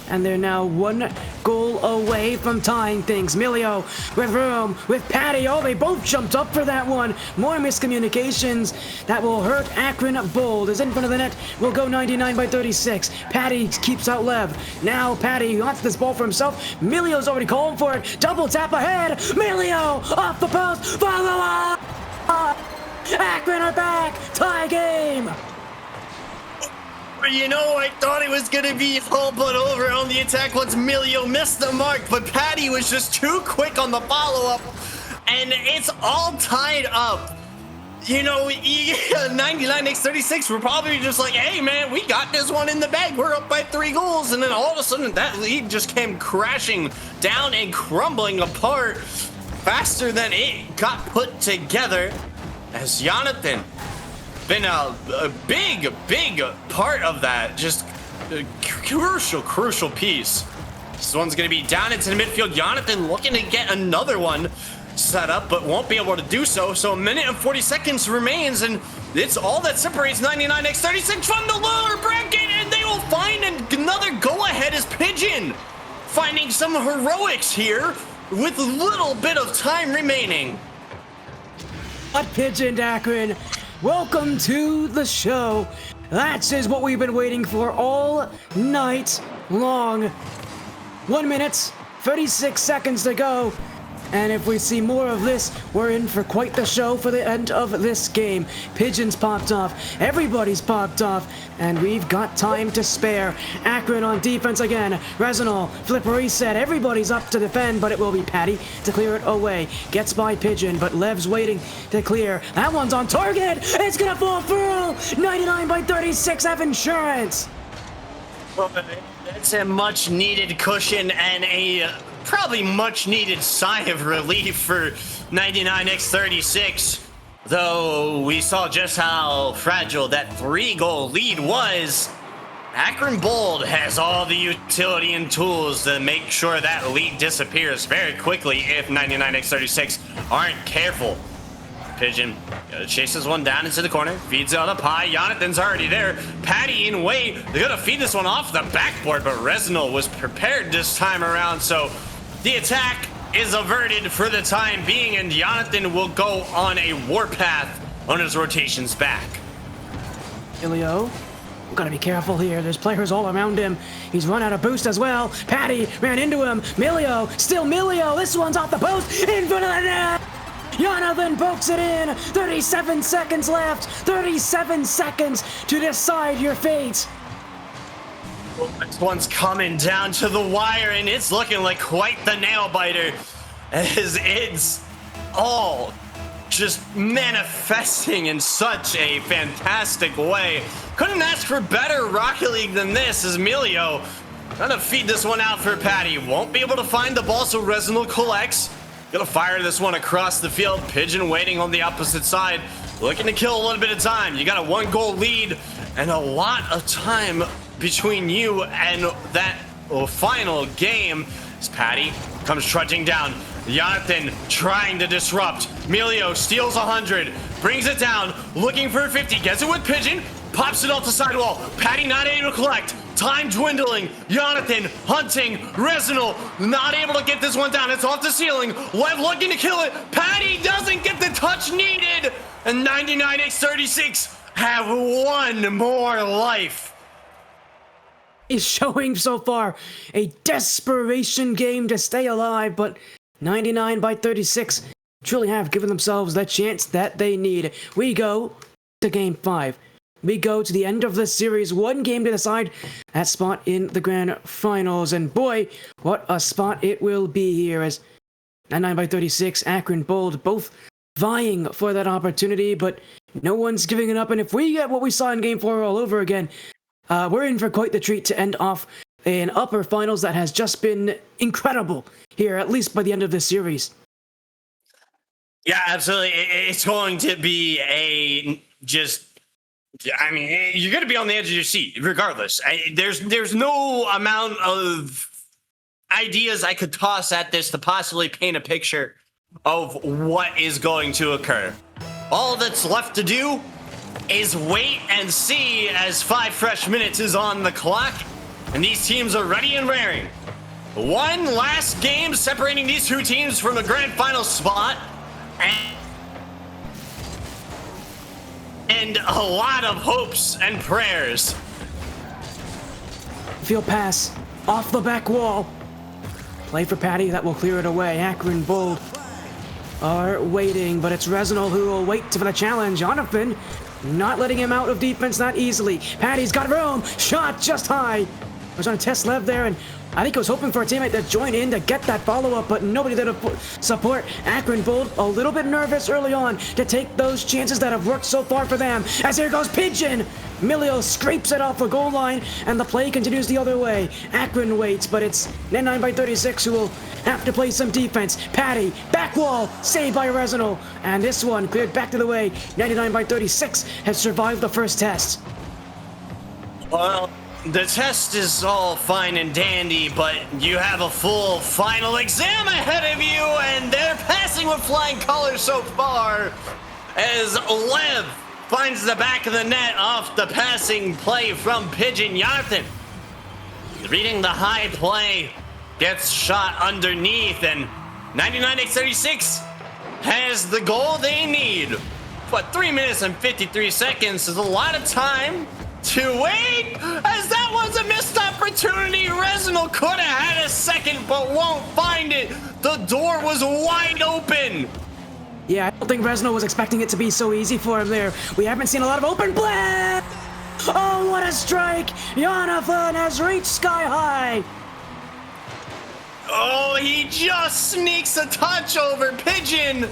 S2: and they're now 1 goal away from tying things. Milio with room, with Patty. Oh, they both jumped up for that one. More miscommunications that will hurt Akron Bold. Is in front of the net. Will go 99x36. Patty keeps out Lev. Now Patty wants this ball for himself. Milio's already calling for it. Double tap ahead. Milio off the post. Follow up. Akron are back. Tie game.
S1: You know, I thought it was gonna be all but over on the attack once Milio missed the mark, but Patty was just too quick on the follow-up, and it's all tied up. You know, 99x36 were probably just like, hey man, we got this one in the bag, we're up by 3 goals, and then all of a sudden that lead just came crashing down and crumbling apart faster than it got put together, as Jonathan been a big part of that. Just a crucial piece. This one's gonna be down into the midfield. Jonathan looking to get another one. set up, but won't be able to do so. So a minute and 40 seconds remains, and it's all that separates 99x36 from the lower bracket, and they will find another go-ahead as Pigeon, finding some heroics here with a little bit of time remaining.
S2: But Pigeon Akron, welcome to the show. That is what we've been waiting for all night long. 1 minute, 36 seconds to go. And if we see more of this, we're in for quite the show for the end of this game. Pigeon's popped off, everybody's popped off, and we've got time to spare. Akron on defense again. Resinol, flip reset, everybody's up to defend, but it will be Patty to clear it away. Gets by Pigeon, but Lev's waiting to clear. That one's on target! It's gonna fall through! 99x36 have insurance!
S1: Well, that's a much needed cushion and a probably much needed sigh of relief for 99x36. Though we saw just how fragile that 3-goal lead was, Akron Bold has all the utility and tools to make sure that lead disappears very quickly if 99x36 aren't careful. Pigeon chases one down into the corner, feeds it on up high. Jonathan's already there. Patty in way. They're gonna feed this one off the backboard, but Resinol was prepared this time around, so the attack is averted for the time being, and Jonathan will go on a warpath on his rotations back.
S2: Ilio, we've got to be careful here. There's players all around him. He's run out of boost as well. Patty ran into him. Milio, still Milio. This one's off the post. In front of the net. Jonathan pokes it in. 37 seconds left. 37 seconds to decide your fate.
S1: This one's coming down to the wire, and it's looking like quite the nail biter, as it's all just manifesting in such a fantastic way. Couldn't ask for better Rocket League than this, as Milio gonna feed this one out for Patty. Won't be able to find the ball, so Resinol collects. Gonna fire this one across the field. Pigeon waiting on the opposite side, looking to kill a little bit of time. You got a 1-goal lead and a lot of time between you and that final game. As Patty comes trudging down. Jonathan trying to disrupt. Milio steals 100, brings it down, looking for a 50, gets it with Pigeon, pops it off the sidewall. Patty not able to collect. Time dwindling. Jonathan hunting. Resinol not able to get this one down. It's off the ceiling. Lev looking to kill it. Patty doesn't get the touch needed. And 99x36 have one more life.
S2: Is showing so far a desperation game to stay alive, but 99x36 truly have given themselves the chance that they need. We go to game 5. We go to the end of the series, one game to decide that spot in the grand finals, and boy, what a spot it will be here, as 99x36, Akron Bold, both vying for that opportunity, but no one's giving it up, and if we get what we saw in game 4 all over again, we're in for quite the treat to end off an upper finals that has just been incredible here, at least by the end of this series.
S1: Yeah, absolutely. It's going to be you're going to be on the edge of your seat regardless. There's no amount of ideas I could toss at this to possibly paint a picture of what is going to occur. All that's left to do is wait and see as 5 fresh minutes is on the clock, and these teams are ready and raring. One last game separating these two teams from the grand final spot, and a lot of hopes and prayers.
S2: Field pass off the back wall. Play for Patty, that will clear it away. Akron Bold are waiting, but it's Resinol who will wait for the challenge. Jonathan not letting him out of defense that easily. Patty's got room. Shot just high. I was on a test Lev there, and I think I was hoping for a teammate to join in to get that follow-up, but nobody there to support. Akron Bold a little bit nervous early on to take those chances that have worked so far for them. As here goes Pigeon. Milio scrapes it off the goal line, and the play continues the other way. Akron waits, but it's 99x36 who will have to play some defense. Patty, back wall, saved by Resinol. And this one cleared back to the way. 99x36 has survived the first test.
S1: Well, the test is all fine and dandy, but you have a full final exam ahead of you, and they're passing with flying colors so far as Lev finds the back of the net off the passing play from Pigeon. Jonathan, reading the high play, gets shot underneath, and 99x36 has the goal they need. But 3 minutes and 53 seconds is a lot of time to wait, as that was a missed opportunity. Resinal could have had a second, but won't find it. The door was wide open.
S2: Yeah, I don't think Reznor was expecting it to be so easy for him there. We haven't seen a lot of open play. Oh, what a strike! Jonathan has reached sky high.
S1: Oh, he just sneaks a touch over Pigeon.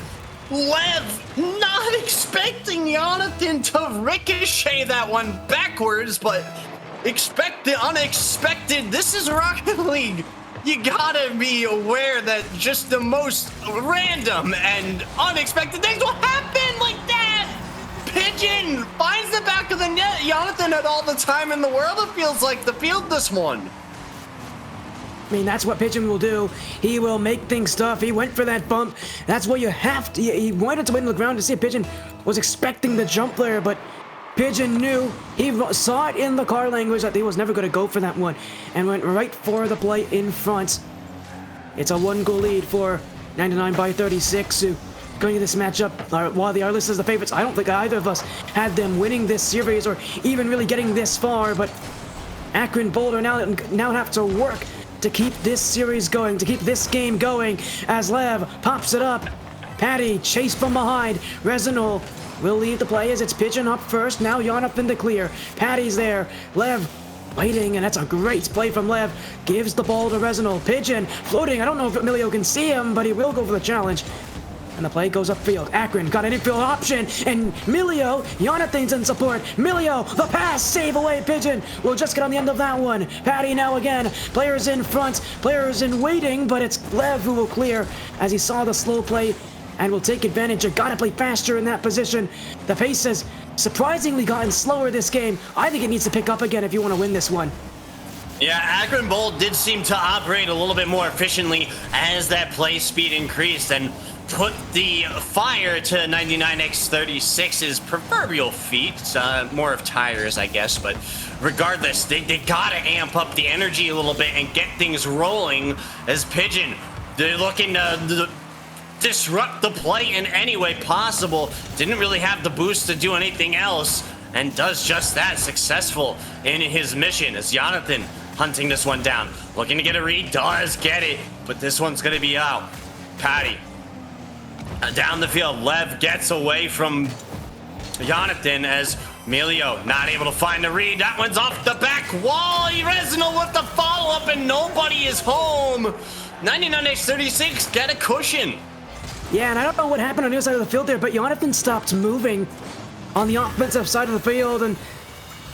S1: Lev not expecting Jonathan to ricochet that one backwards, but expect the unexpected. This is Rocket League. You gotta be aware that just the most random and unexpected things will happen like that. Pigeon finds the back of the net. Jonathan had all the time in the world, it feels like, to field this one.
S2: I mean, that's what Pigeon will do. He will make things tough. He went for that bump. That's what you have to. He wanted to win the ground to see if Pigeon was expecting the jump there, but Pigeon knew. He saw it in the car language that he was never going to go for that one and went right for the play in front. It's a 1-goal lead for 99x36, who going into this matchup, while they are listed as the favorites, I don't think either of us had them winning this series or even really getting this far, but Akron Boulder now have to work to keep this series going, to keep this game going, as Lev pops it up. Patty chased from behind. Resinol will leave the play as it's Pigeon up first. Now Jonathan to clear. Patty's there. Lev waiting, and that's a great play from Lev. Gives the ball to Resinol. Pigeon floating. I don't know if Emilio can see him, but he will go for the challenge. And the play goes upfield. Akron got an infield option, and Milio, Jonathan's in support. Milio, the pass, save away Pigeon. We'll just get on the end of that one. Patty now again. Players in front, players in waiting, but it's Lev who will clear as he saw the slow play and will take advantage. You gotta play faster in that position. The pace has surprisingly gotten slower this game. I think it needs to pick up again if you want to win this one.
S1: Yeah, Akron Bold did seem to operate a little bit more efficiently as that play speed increased and put the fire to 99x36's proverbial feet. More of tires, I guess, but regardless, they gotta amp up the energy a little bit and get things rolling as Pigeon, they're looking to disrupt the play in any way possible. Didn't really have the boost to do anything else, and does just that, successful in his mission as Jonathan hunting this one down. Looking to get a read, does get it, but this one's gonna be out. Patty down the field. Lev gets away from Jonathan as Emilio not able to find the read. That one's off the back wall. Resinal with the follow-up, and nobody is home. 99x36 get a cushion.
S2: Yeah, and I don't know what happened on the other side of the field there, but Jonathan stopped moving on the offensive side of the field, and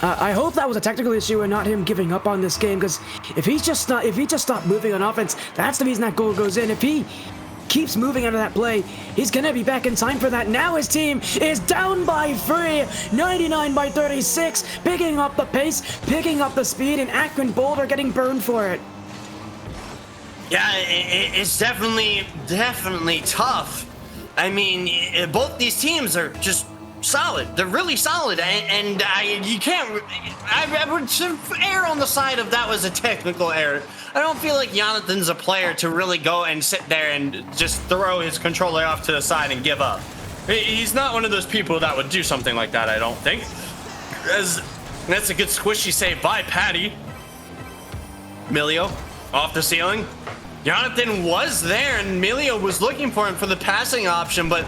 S2: I hope that was a technical issue and not him giving up on this game, because if he just stopped moving on offense, that's the reason that goal goes in. If he keeps moving out of that play, he's gonna be back in time for that. Now his team is down by 3, 99x36, picking up the pace, picking up the speed, and Akron Boulder getting burned for it.
S1: Yeah, it's definitely tough. I mean, both these teams are just solid. They're really solid, and you can't. I would err on the side of that was a technical error. I don't feel like Jonathan's a player to really go and sit there and just throw his controller off to the side and give up. He's not one of those people that would do something like that, I don't think. That's a good squishy save by Patty. Milio off the ceiling. Jonathan was there, and Milio was looking for him for the passing option, but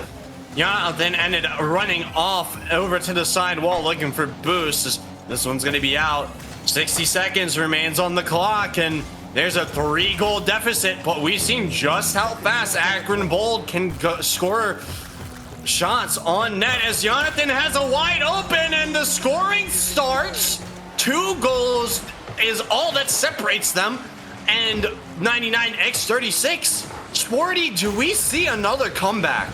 S1: Jonathan ended up running off over to the side wall looking for boosts. This one's going to be out. 60 seconds remains on the clock, and there's a 3-goal deficit, but we've seen just how fast Akron Bold can score shots on net as Jonathan has a wide open, and the scoring starts. 2 goals is all that separates them, and 99x36. Sporty, do we see another comeback?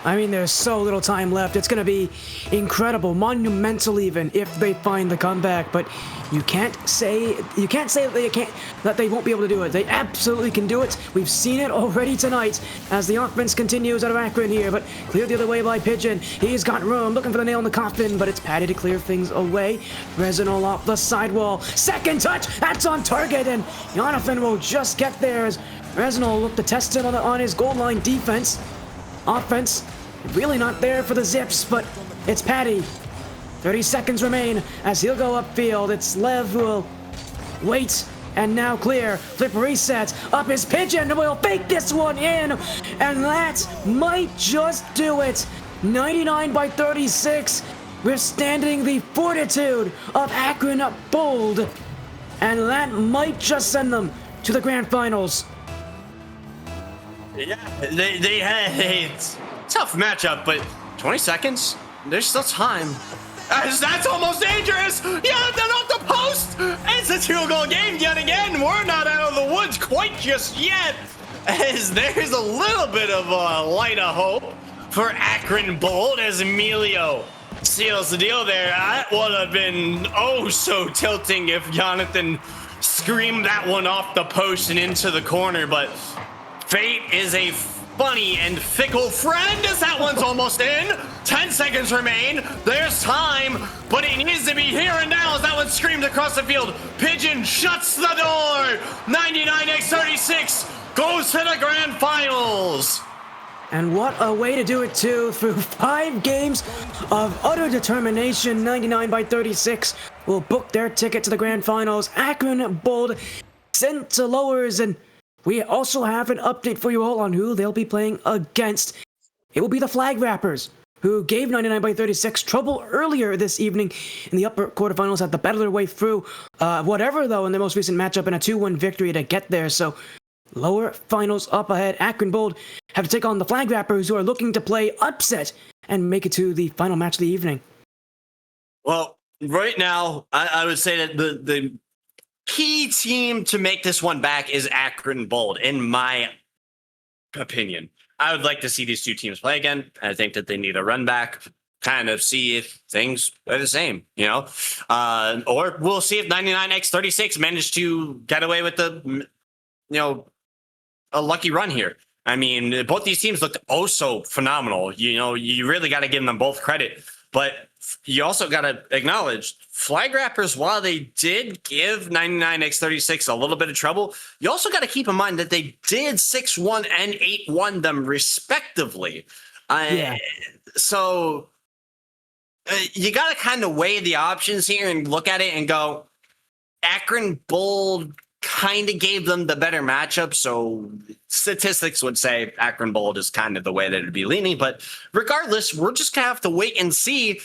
S2: I mean, there's so little time left. It's going to be incredible, monumental even, if they find the comeback. But you can't say that they won't be able to do it. They absolutely can do it. We've seen it already tonight as the offense continues out of Akron here, but cleared the other way by Pigeon. He's got room, looking for the nail in the coffin, but it's Patty to clear things away. Resinol off the sidewall. Second touch, that's on target, and Jonathan will just get there as Resinol looked to test it on his goal line defense. Offense, really not there for the Zips, but it's Patty. 30 seconds remain as he'll go upfield. It's Lev who will wait, and now clear. Flip reset, up his Pigeon, will fake this one in, and that might just do it. 99 by 36, withstanding the fortitude of Akron Bold, and that might just send them to the grand finals.
S1: Yeah, they had a tough matchup, but 20 seconds, there's still time. That's almost dangerous! Yeah, they're off the post! It's a 2-goal game yet again. We're not out of the woods quite just yet, as there's a little bit of a light of hope for Akron Bold as Emilio seals the deal there. That would have been oh so tilting if Jonathan screamed that one off the post and into the corner, but fate is a funny and fickle friend as that one's almost in. 10 seconds remain. There's time, but it needs to be here and now as that one screamed across the field. Pigeon shuts the door. 99x36 goes to the grand finals.
S2: And what a way to do it, too. Through 5 games of utter determination, 99 by 36 will book their ticket to the grand finals. Akron Bold sent to lowers, and we also have an update for you all on who they'll be playing against. It will be the Flag Rappers, who gave 99 by 36 trouble earlier this evening in the upper quarterfinals, had to battle their way through whatever, though, in their most recent matchup, in a 2-1 victory to get there. So lower finals up ahead. Akron Bold have to take on the Flag Rappers, who are looking to play upset and make it to the final match of the evening.
S1: Well, right now, I would say that the key team to make this one back is Akron Bold, in my opinion. I would like to see these two teams play again. I think that they need a run back, kind of see if things are the same, you know? Or we'll see if 99x36 managed to get away with a lucky run here. I mean, both these teams looked oh so phenomenal. You know, you really got to give them both credit. But you also got to acknowledge Flag Rappers, while they did give 99x36 a little bit of trouble, you also got to keep in mind that they did 6-1 and 8-1 them respectively. So you got to kind of weigh the options here and look at it and go, Akron Bold kind of gave them the better matchup. So statistics would say Akron Bold is kind of the way that it'd be leaning. But regardless, we're just going to have to wait and see.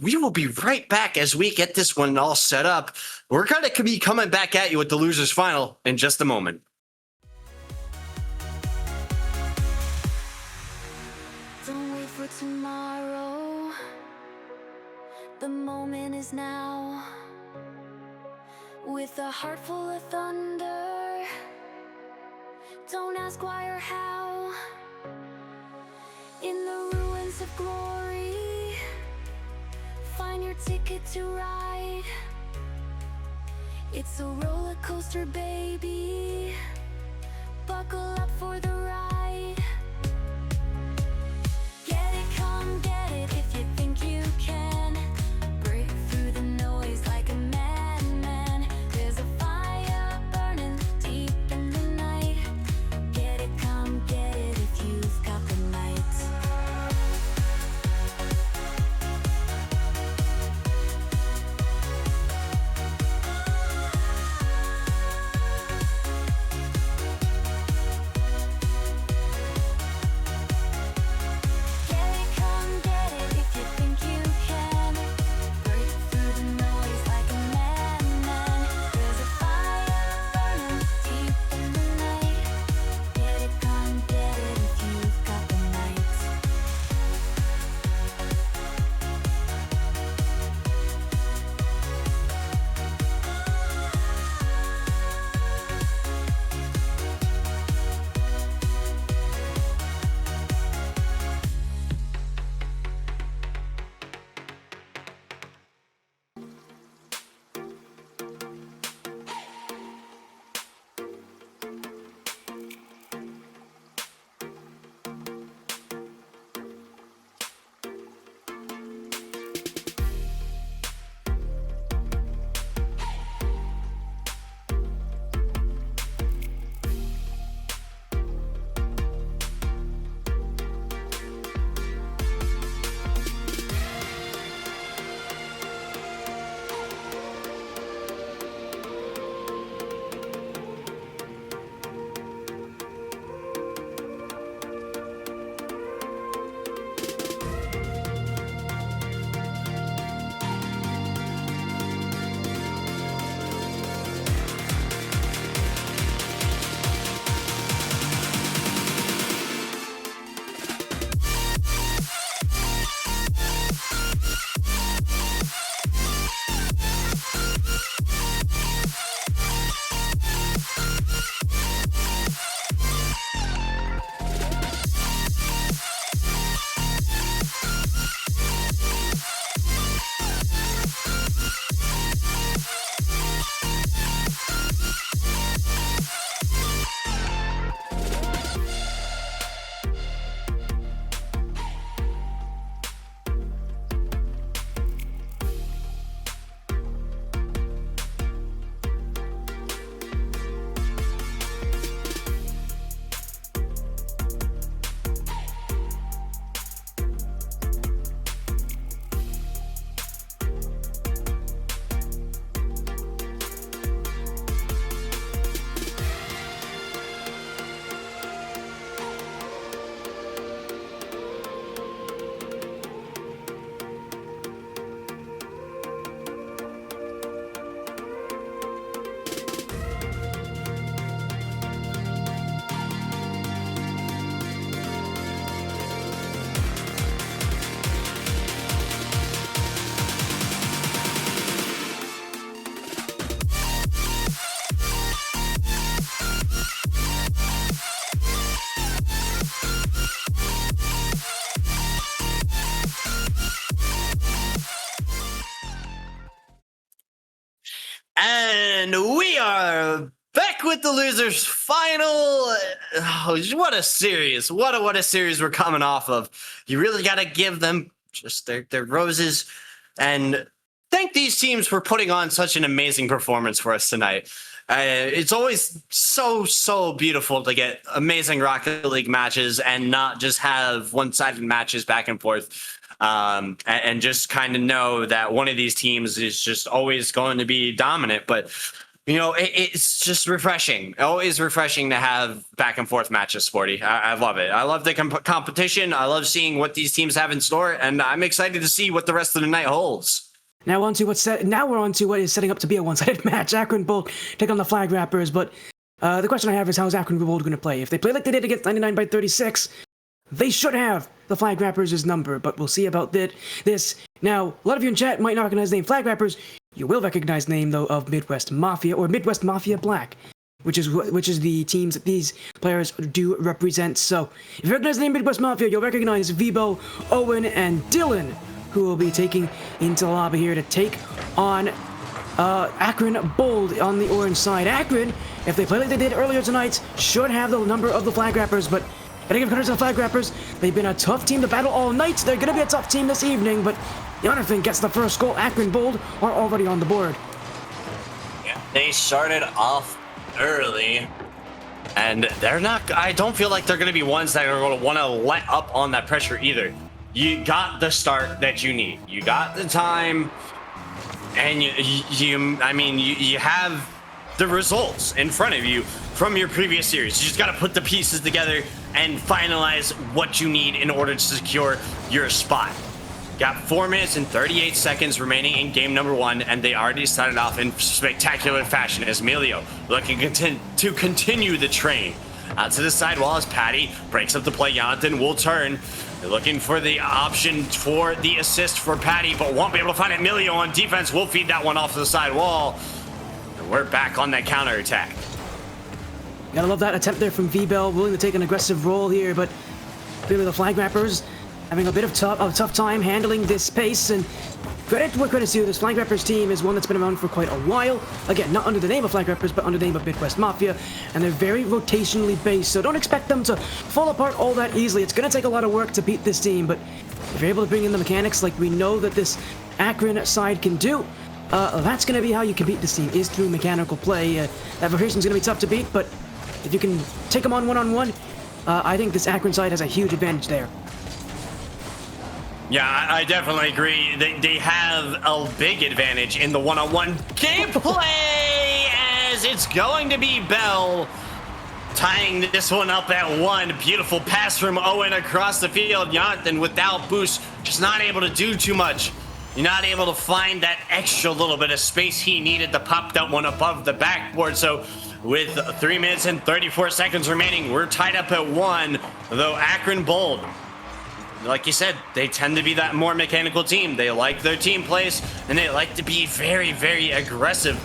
S1: We will be right back as we get this one all set up. We're going to be coming back at you with the losers final in just a moment.
S4: Don't wait for tomorrow. The moment is now. With a heart full of thunder, don't ask why or how. In the ruins of glory, find your ticket to ride. It's a roller coaster, baby. Buckle up for the ride. Get it, come get it if you think you can. Break through the noise like a madman. There's a fire burning deep in the night. Get it, come get it if you've got the night.
S1: And we are back with the losers final. Oh, what a series. What a series we're coming off of. You really got to give them just their roses and thank these teams for putting on such an amazing performance for us tonight. It's always so beautiful to get amazing Rocket League matches and not just have one-sided matches back and forth. And just kind of know that one of these teams is just always going to be dominant. But, you know, it's just refreshing. Always refreshing to have back and forth matches, Sporty. I love it. I love the competition. I love seeing what these teams have in store. And I'm excited to see what the rest of the night holds.
S2: Now we're on to what is setting up to be a one-sided match. Akron Bold take on the Flag Rappers, but the question I have is how is Akron Bold going to play? If they play like they did against 99 by 36, they should have the Flag Rappers' number, but we'll see about this. Now, a lot of you in chat might not recognize the name Flag Rappers. You will recognize the name, though, of Midwest Mafia, or Midwest Mafia Black, which is the teams that these players do represent. So, if you recognize the name Midwest Mafia, you'll recognize Vibo, Owen, and Dylan, who will be taking into the lobby here to take on Akron Bold on the orange side. Akron, if they play like they did earlier tonight, should have the number of the Flag Rappers, but gotta give credit to the Flag Rappers. They've been a tough team to battle all night. They're gonna be a tough team this evening, but Jonathan gets the first goal. Akron Bold are already on the board.
S1: Yeah, they started off early, and I don't feel like they're going to be ones that are going to want to let up on that pressure either. You got the start that you need. You got the time, and you have the results in front of you from your previous series. You just got to put the pieces together and finalize what you need in order to secure your spot. Got 4 minutes and 38 seconds remaining in game number 1, and they already started off in spectacular fashion as Emilio looking to continue the train. Out to the sidewall as Patty breaks up the play. Jonathan will turn. They're looking for the option for the assist for Patty, but won't be able to find it. Emilio on defense will feed that one off to the side wall. And we're back on that counterattack.
S2: Gotta love that attempt there from V-Bell, willing to take an aggressive role here, but clearly the Flag Rappers having a bit of tough time handling this pace, and credit where credit's due. This Flag Rappers team is one that's been around for quite a while. Again, not under the name of Flag Rappers, but under the name of Midwest Mafia, and they're very rotationally based, so don't expect them to fall apart all that easily. It's gonna take a lot of work to beat this team, but if you're able to bring in the mechanics like we know that this Akron side can do, that's gonna be how you can beat this team, is through mechanical play. That rotation's gonna be tough to beat, but if you can take them on one-on-one, I think this Akron side has a huge advantage there.
S1: Yeah, I definitely agree. They have a big advantage in the one-on-one gameplay, as it's going to be Bell tying this one up at 1. Beautiful pass from Owen across the field. Jonathan without boost, just not able to do too much. You're not able to find that extra little bit of space he needed to pop that one above the backboard. So with 3 minutes and 34 seconds remaining, we're tied up at 1, though Akron Bold, like you said, they tend to be that more mechanical team. They like their team plays, and they like to be very, very aggressive.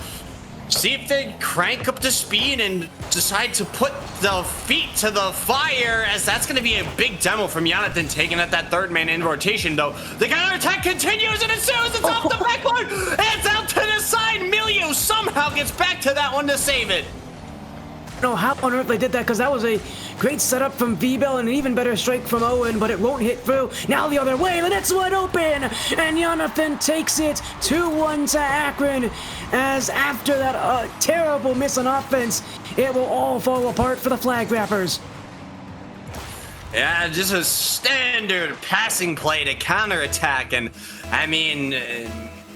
S1: See if they crank up the speed and decide to put the feet to the fire, as that's going to be a big demo from Jonathan taking at that third man in rotation, though. The counterattack continues, and as soon as it's off the backboard, it's out to the side. Milio somehow gets back to that one to save it.
S2: I don't know how on earth they did that, because that was a great setup from V-Bell and an even better strike from Owen, but it won't hit through. Now the other way, the net's wide open, and Jonathan takes it 2-1 to Akron, as after that terrible miss on offense, it will all fall apart for the Flag Rappers.
S1: Yeah, just a standard passing play to counterattack, and I mean,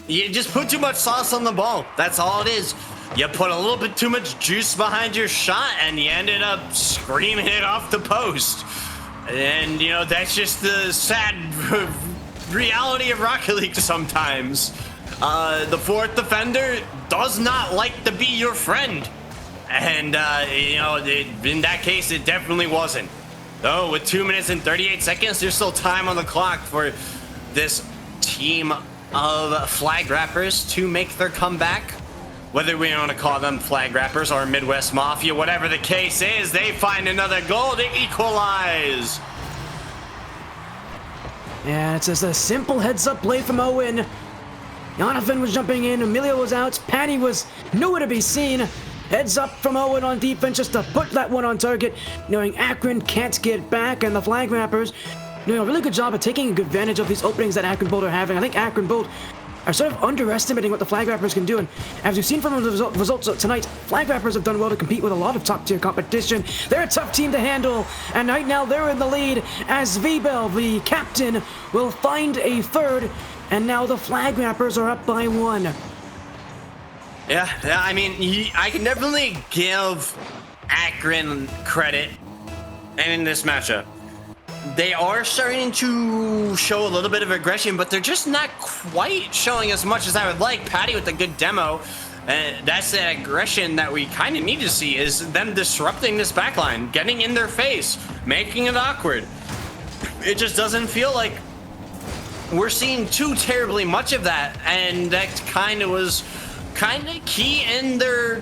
S1: you just put too much sauce on the ball. That's all it is. You put a little bit too much juice behind your shot, and you ended up screaming it off the post. And, you know, that's just the sad reality of Rocket League sometimes. The fourth defender does not like to be your friend. And, you know, in that case, it definitely wasn't. Though, with 2 minutes and 38 seconds, there's still time on the clock for this team of Flag Rappers to make their comeback. Whether we want to call them Flag Rappers or Midwest Mafia, whatever the case is, they find another goal to equalize.
S2: Yeah, it's just a simple heads-up play from Owen. Jonathan was jumping in, Emilio was out, Patty was nowhere to be seen. Heads up from Owen on defense just to put that one on target, knowing Akron can't get back, and the flag wrappers doing a really good job of taking advantage of these openings that Akron Bolt are having. I think Akron Bolt are sort of underestimating what the flag wrappers can do, and as we've seen from the results tonight, flag wrappers have done well to compete with a lot of top-tier competition. They're a tough team to handle, and right now they're in the lead as V-Bell, the captain, will find a third, and now the flag wrappers are up by 1.
S1: Yeah, I mean, I can definitely give Akron credit in this matchup. They are starting to show a little bit of aggression, but they're just not quite showing as much as I would like. Patty with a good demo. That's the aggression that we kind of need to see, is them disrupting this backline, getting in their face, making it awkward. It just doesn't feel like we're seeing too terribly much of that, and that kind of was key in their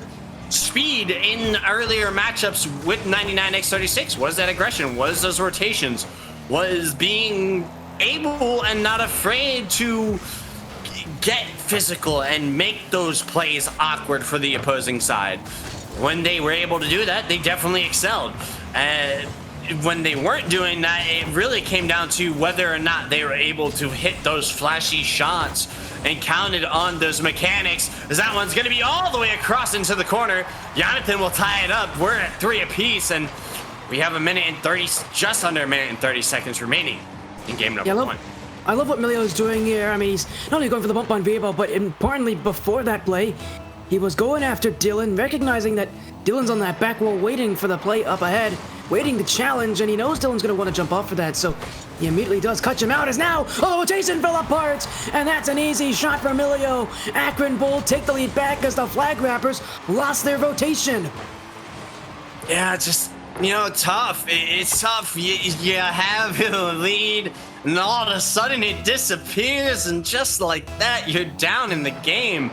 S1: speed in earlier matchups with 99x36. Was that aggression, was those rotations, was being able and not afraid to get physical and make those plays awkward for the opposing side. When they were able to do that, they definitely excelled. When they weren't doing that, it really came down to whether or not they were able to hit those flashy shots and counted on those mechanics, as that one's going to be all the way across into the corner. Jonathan will tie it up. We're at 3 apiece, and we have just under a minute and 30 seconds remaining in game number 1.
S2: I love what Emilio is doing here. I mean, he's not only going for the bump on V-Bell, but importantly, before that play, he was going after Dylan, recognizing that Dylan's on that back wall waiting for the play up ahead, waiting to challenge, and he knows Dylan's going to want to jump off for that, so he immediately does catch him out, as now the rotation fell apart, and that's an easy shot for Emilio. Akron Bolt take the lead back as the flag wrappers lost their rotation.
S1: Yeah, it's just, tough. It's tough. You have the lead, and all of a sudden it disappears, and just like that, you're down in the game.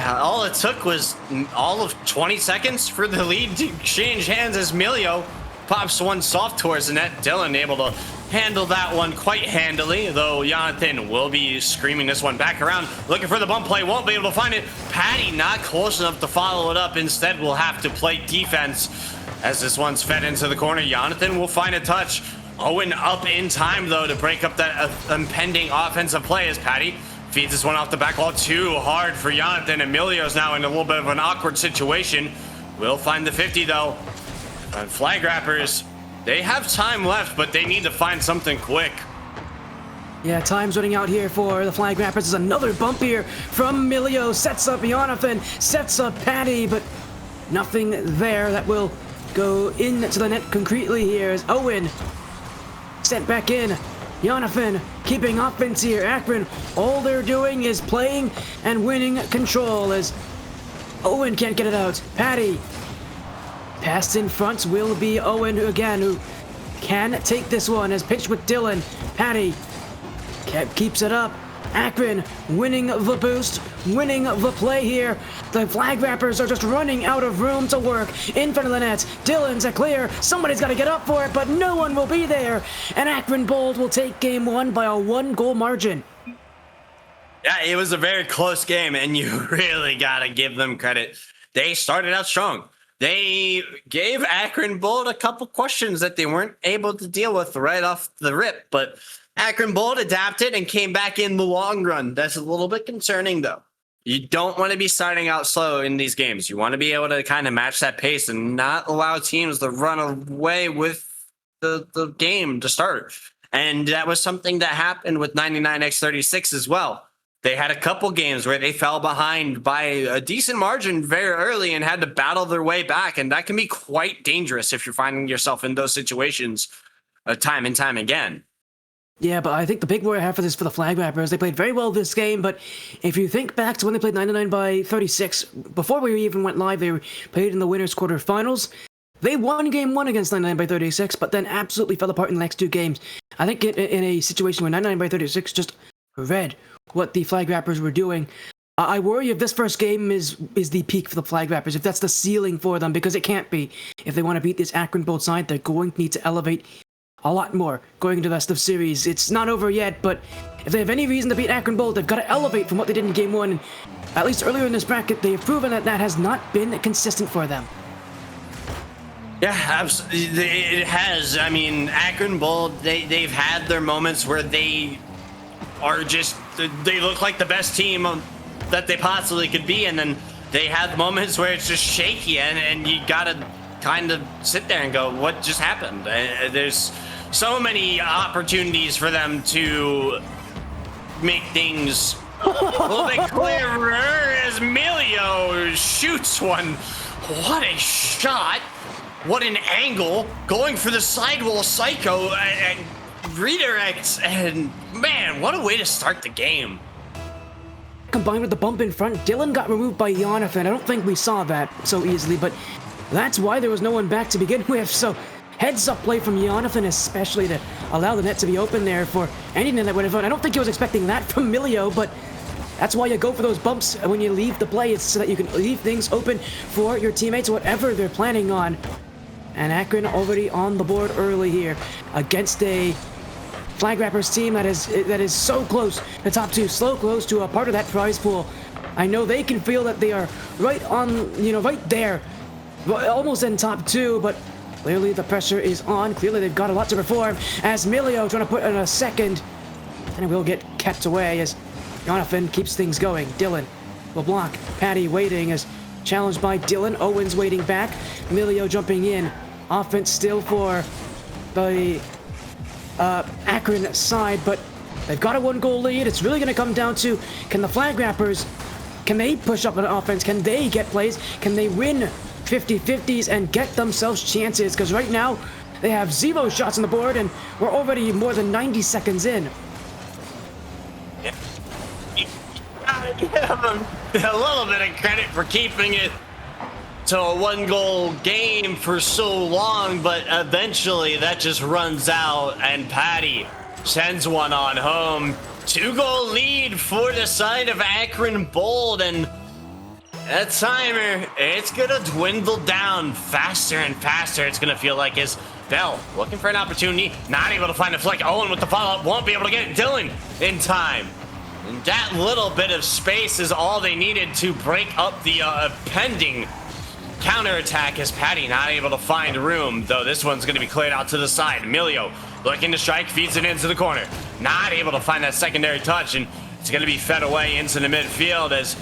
S1: All it took was all of 20 seconds for the lead to change hands as Emilio pops one soft towards the net. Dylan able to handle that one quite handily, though Jonathan will be screaming this one back around, looking for the bump play, won't be able to find it. Patty not close enough to follow it up. Instead, will have to play defense as this one's fed into the corner. Jonathan will find a touch. Owen up in time, though, to break up that impending offensive play as Patty feeds this one off the back wall. Too hard for Jonathan. Emilio's now in a little bit of an awkward situation. Will find the 50, though. And flag wrappers, they have time left, but they need to find something quick.
S2: Yeah, time's running out here for the flag wrappers. There's another bump here from Emilio. Sets up Jonathan, sets up Patty, but nothing there that will go into the net concretely here as Owen sent back in. Jonathan keeping offense here. Akron, all they're doing is playing and winning control as Owen can't get it out. Patty, passed in front will be Owen again, who can take this one as pitched with Dylan. Patty keeps it up. Akron winning the boost, winning the play here. The flag wrappers are just running out of room to work in front of the net. Dylan's a clear. Somebody's got to get up for it, but no one will be there. And Akron Bold will take game 1 by a 1-goal margin.
S1: Yeah, it was a very close game, and you really got to give them credit. They started out strong. They gave Akron Bold a couple questions that they weren't able to deal with right off the rip, but Akron Bold adapted and came back in the long run. That's a little bit concerning, though. You don't want to be starting out slow in these games. You want to be able to kind of match that pace and not allow teams to run away with the game to start. And that was something that happened with 99x36 as well. They had a couple games where they fell behind by a decent margin very early and had to battle their way back. And that can be quite dangerous if you're finding yourself in those situations time and time again.
S2: Yeah, but I think the big worry I have for this for the flag wrappers, they played very well this game, but if you think back to when they played 99x36, before we even went live, they played in the winners quarterfinals. They won game 1 against 99x36, but then absolutely fell apart in the next 2 games. I think in a situation where 99x36 just read what the flag wrappers were doing, I worry if this first game is the peak for the flag wrappers, if that's the ceiling for them, because it can't be. If they want to beat this Akron Bolt side, they're going to need to elevate a lot more going into the rest of the series. It's not over yet, but if they have any reason to beat Akron Bold, they've got to elevate from what they did in Game 1. And at least earlier in this bracket, they have proven that that has not been consistent for them.
S1: Yeah, absolutely. It has. I mean, Akron Bold, they've had their moments where they are just, they look like the best team that they possibly could be, and then they have moments where it's just shaky, and you gotta kind of sit there and go, what just happened? There's so many opportunities for them to make things a little bit clearer as Emilio shoots one. What a shot! What an angle! Going for the sidewall psycho and redirects, and man, what a way to start the game.
S2: Combined with the bump in front, Dylan got removed by Jonathan. I don't think we saw that so easily, but that's why there was no one back to begin with. So heads up play from Jonathan, especially to allow the net to be open there for anything that would have. I don't think he was expecting that from Emilio, but that's why you go for those bumps when you leave the play. It's so that you can leave things open for your teammates, whatever they're planning on. And Akron already on the board early here against a Flag Rappers team that is so close to top 2, so close to a part of that prize pool. I know they can feel that they are right on, right there, almost in top 2, but clearly the pressure is on. Clearly they've got a lot to perform as Emilio trying to put in a second, and it will get kept away as Jonathan keeps things going. Dylan will block. Patty waiting as challenged by Dylan. Owens waiting back. Emilio jumping in. Offense still for the Akron side, but they've got a 1-goal lead. It's really going to come down to, can the Flag Rappers, can they push up an offense? Can they get plays? Can they win 50-50s and get themselves chances? Because right now they have 0 shots on the board, and we're already more than 90 seconds in.
S1: I give them a little bit of credit for keeping it to a 1-goal game for so long, but eventually that just runs out, and Patty sends one on home. 2-goal lead for the side of Akron Bold, and that timer, it's gonna dwindle down faster and faster. It's gonna feel like as Bell looking for an opportunity, not able to find a flick. Owen with the follow-up, won't be able to get it. Dylan in time. And that little bit of space is all they needed to break up the pending counterattack, as Patty not able to find room, though this one's going to be cleared out to the side. Emilio looking to strike, feeds it into the corner. Not able to find that secondary touch, and it's going to be fed away into the midfield as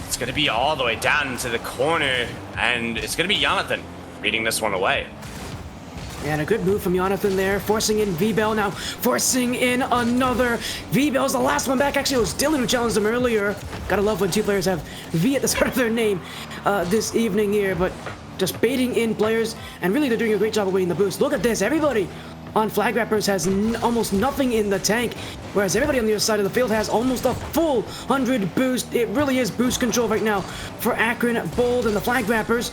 S1: it's going to be all the way down into the corner, and it's going to be Jonathan reading this one away.
S2: And a good move from Jonathan there, forcing in V-Bell now, forcing in another. V-Bell's the last one back. Actually, it was Dylan who challenged him earlier. Gotta love when 2 players have V at the start of their name this evening here, but just baiting in players, and really they're doing a great job of waiting the boost. Look at this, everybody on Flag Rappers has almost nothing in the tank, whereas everybody on the other side of the field has almost a full 100 boost. It really is boost control right now for Akron Bold, and the Flag Rappers,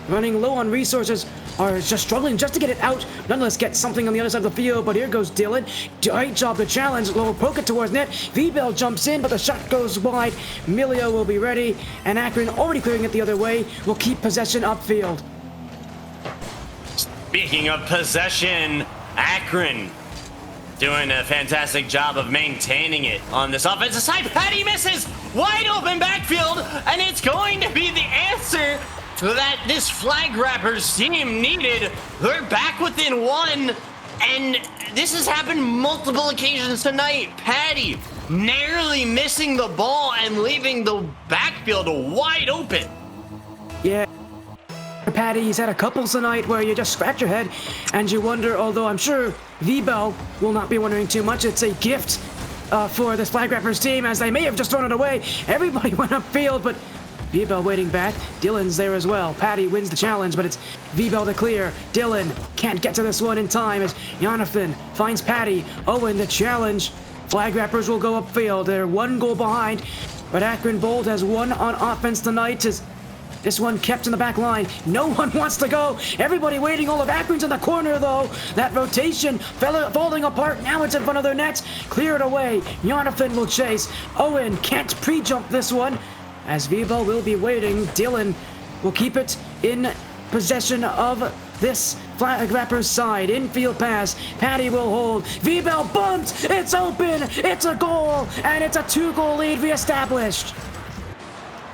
S2: running low on resources, are just struggling just to get it out. Nonetheless, get something on the other side of the field, but here goes Dylan. Great job to challenge. Low poke it towards net. V-Bell jumps in, but the shot goes wide. Emilio will be ready, and Akron, already clearing it the other way, will keep possession upfield.
S1: Speaking of possession, Akron doing a fantastic job of maintaining it on this offensive side. Patty misses! Wide open backfield, and it's going to be the answer that this Flag Rappers team needed. They're back within 1, and this has happened multiple occasions tonight. Patty narrowly missing the ball and leaving the backfield wide open.
S2: Yeah, Patty's had a couple tonight where you just scratch your head and you wonder, although I'm sure V-Bell will not be wondering too much. It's a gift for this Flag Rappers team, as they may have just thrown it away. Everybody went upfield, but V-Bell waiting back. Dylan's there as well. Patty wins the challenge, but it's V-Bell to clear. Dylan can't get to this one in time as Jonathan finds Patty. Owen the challenge. Flag Rappers will go upfield. They're 1 goal behind, but Akron Bold has 1 on offense tonight as this one kept in the back line. No one wants to go. Everybody waiting. All of Akron's in the corner, though. That rotation falling apart. Now it's in front of their nets. Clear it away. Jonathan will chase. Owen can't pre-jump this one, as V-Bell will be waiting. Dylan will keep it in possession of this Flag Rapper's side. Infield pass. Patty will hold. V-Bell bumped. It's open. It's a goal. And it's a 2-goal lead reestablished.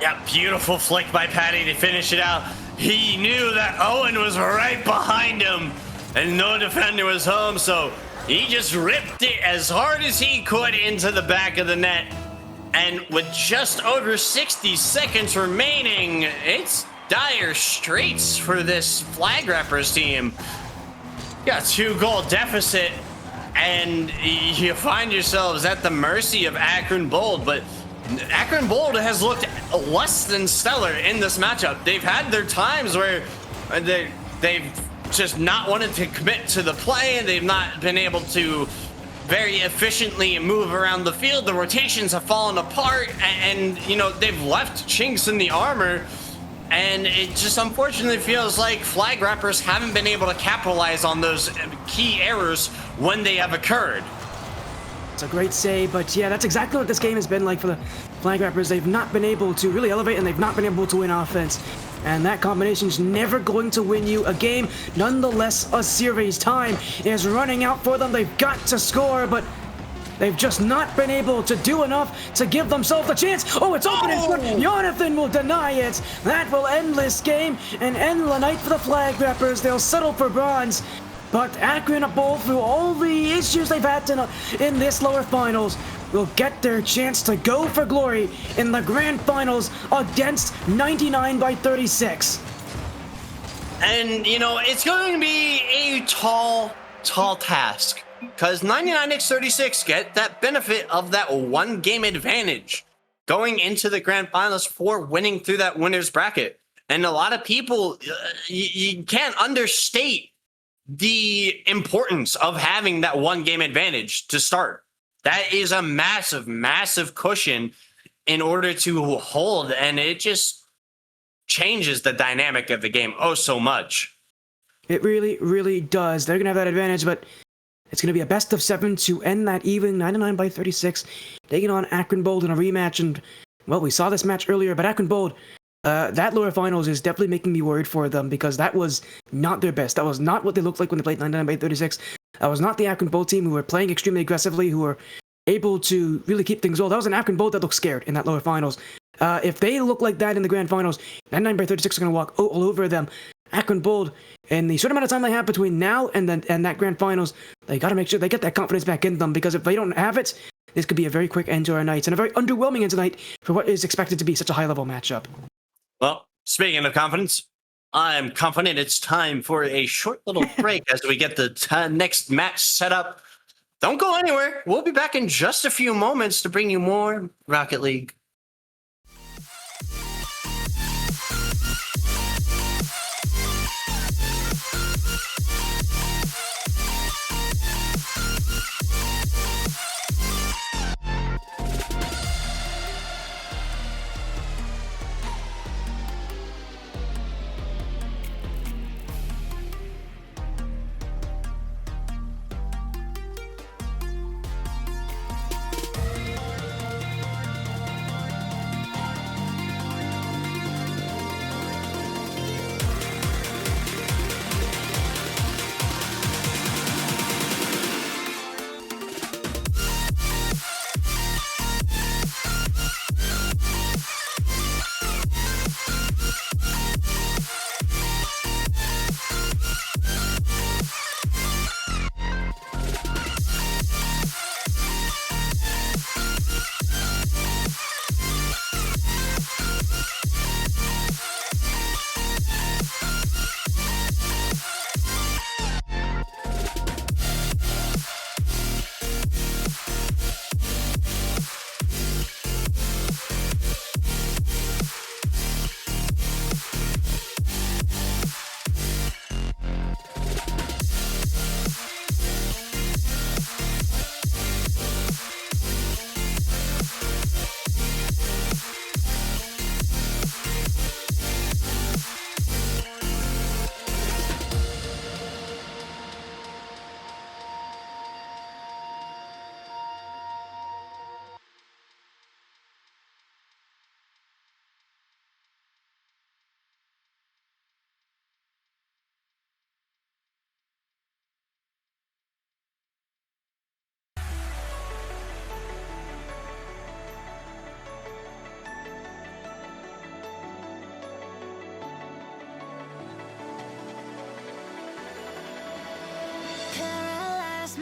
S1: Yeah, beautiful flick by Patty to finish it out. He knew that Owen was right behind him and no defender was home, so he just ripped it as hard as he could into the back of the net. And with just over 60 seconds remaining, it's dire straits for this Flag Rappers team. Got 2-goal deficit, and you find yourselves at the mercy of Akron Bold, but Akron Bold has looked less than stellar in this matchup. They've had their times where they've just not wanted to commit to the play, and they've not been able to very efficiently move around the field. The rotations have fallen apart, and you know, they've left chinks in the armor, and it just unfortunately feels like Flag Rappers haven't been able to capitalize on those key errors when they have occurred.
S2: It's a great save, but yeah, that's exactly what this game has been like for the Flag Rappers. They've not been able to really elevate, and they've not been able to win offense. And that combination is never going to win you a game. Nonetheless, a series. Time is running out for them. They've got to score, but they've just not been able to do enough to give themselves a chance. Oh, it's open in front. Jonathan will deny it. That will end this game and end the night for the Flag Rappers. They'll settle for bronze. But Akron Bold, through all the issues they've had in this lower finals, will get their chance to go for glory in the grand finals against 99 by 36.
S1: And, you know, it's going to be a tall task, because 99x36 get that benefit of that 1-game advantage going into the grand finals for winning through that winner's bracket. And a lot of people, you can't understate the importance of having that 1-game advantage to start. That is a massive cushion in order to hold, and it just changes the dynamic of the game oh so much.
S2: It really does. They're going to have that advantage, but it's going to be a best of 7 to end that evening, 99 by 36, taking on Akron Bold in a rematch. And, well, we saw this match earlier, but Akron Bold, that lower finals is definitely making me worried for them, because that was not their best. That was not what they looked like when they played 99 by 36. That was not the Akron Bold team who were playing extremely aggressively, who were able to really keep things rolled. That was an Akron Bold that looked scared in that lower finals. If they look like that in the grand finals, 99 by 36 are going to walk all over them. Akron Bold, in the short amount of time they have between now and that grand finals, they got to make sure they get that confidence back in them, because if they don't have it, this could be a very quick end to our nights, and a very underwhelming end to night for what is expected to be such a high-level matchup.
S1: Well, speaking of confidence, I'm confident it's time for a short little break as we get the next match set up. Don't go anywhere. We'll be back in just a few moments to bring you more Rocket League.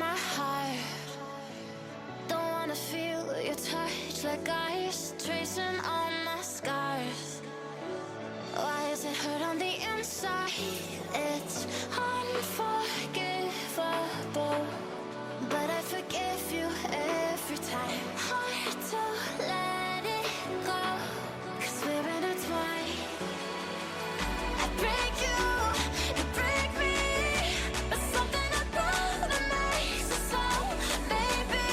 S4: my heart. Don't wanna feel your touch like ice, tracing all my scars. Why is it hurt on the inside? It's unforgivable, but I forgive you every time. Hard to let it go, 'cause we're intertwined. I break you, you break me, but something about it makes us so. Baby,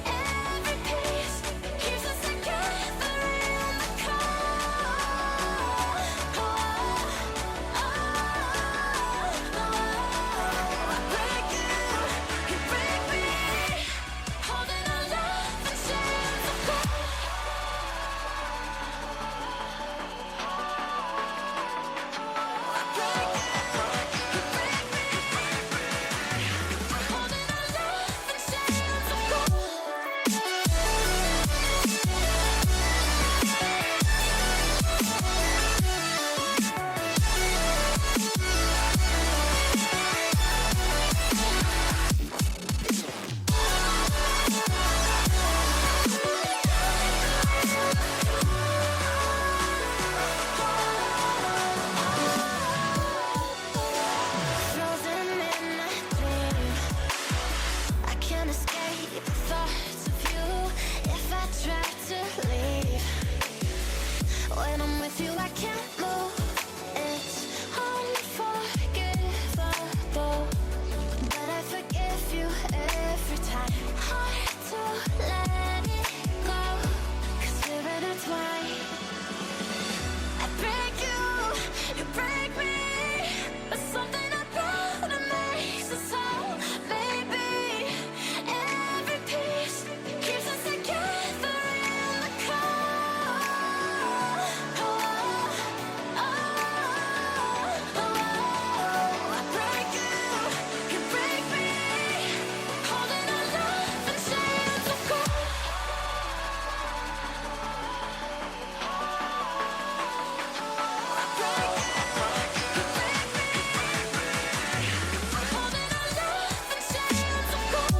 S4: every piece keeps us together in the cold. I break you, you break me, holding our love in chains of gold. I break you, you break me, holding our love in chains of gold. Frozen in my dream, I can't escape the thoughts of you. If I try to leave, when I'm with you I can't move. It's unforgivable, but I forgive you every time. Hard to let it go, 'cause we're intertwined. I break you, you break me, but something about it makes us whole. Baby, every piece keeps us together in the cold. I break you, you break me, holding our love in chains of gold. I break you, you break me, holding our love in chains of gold.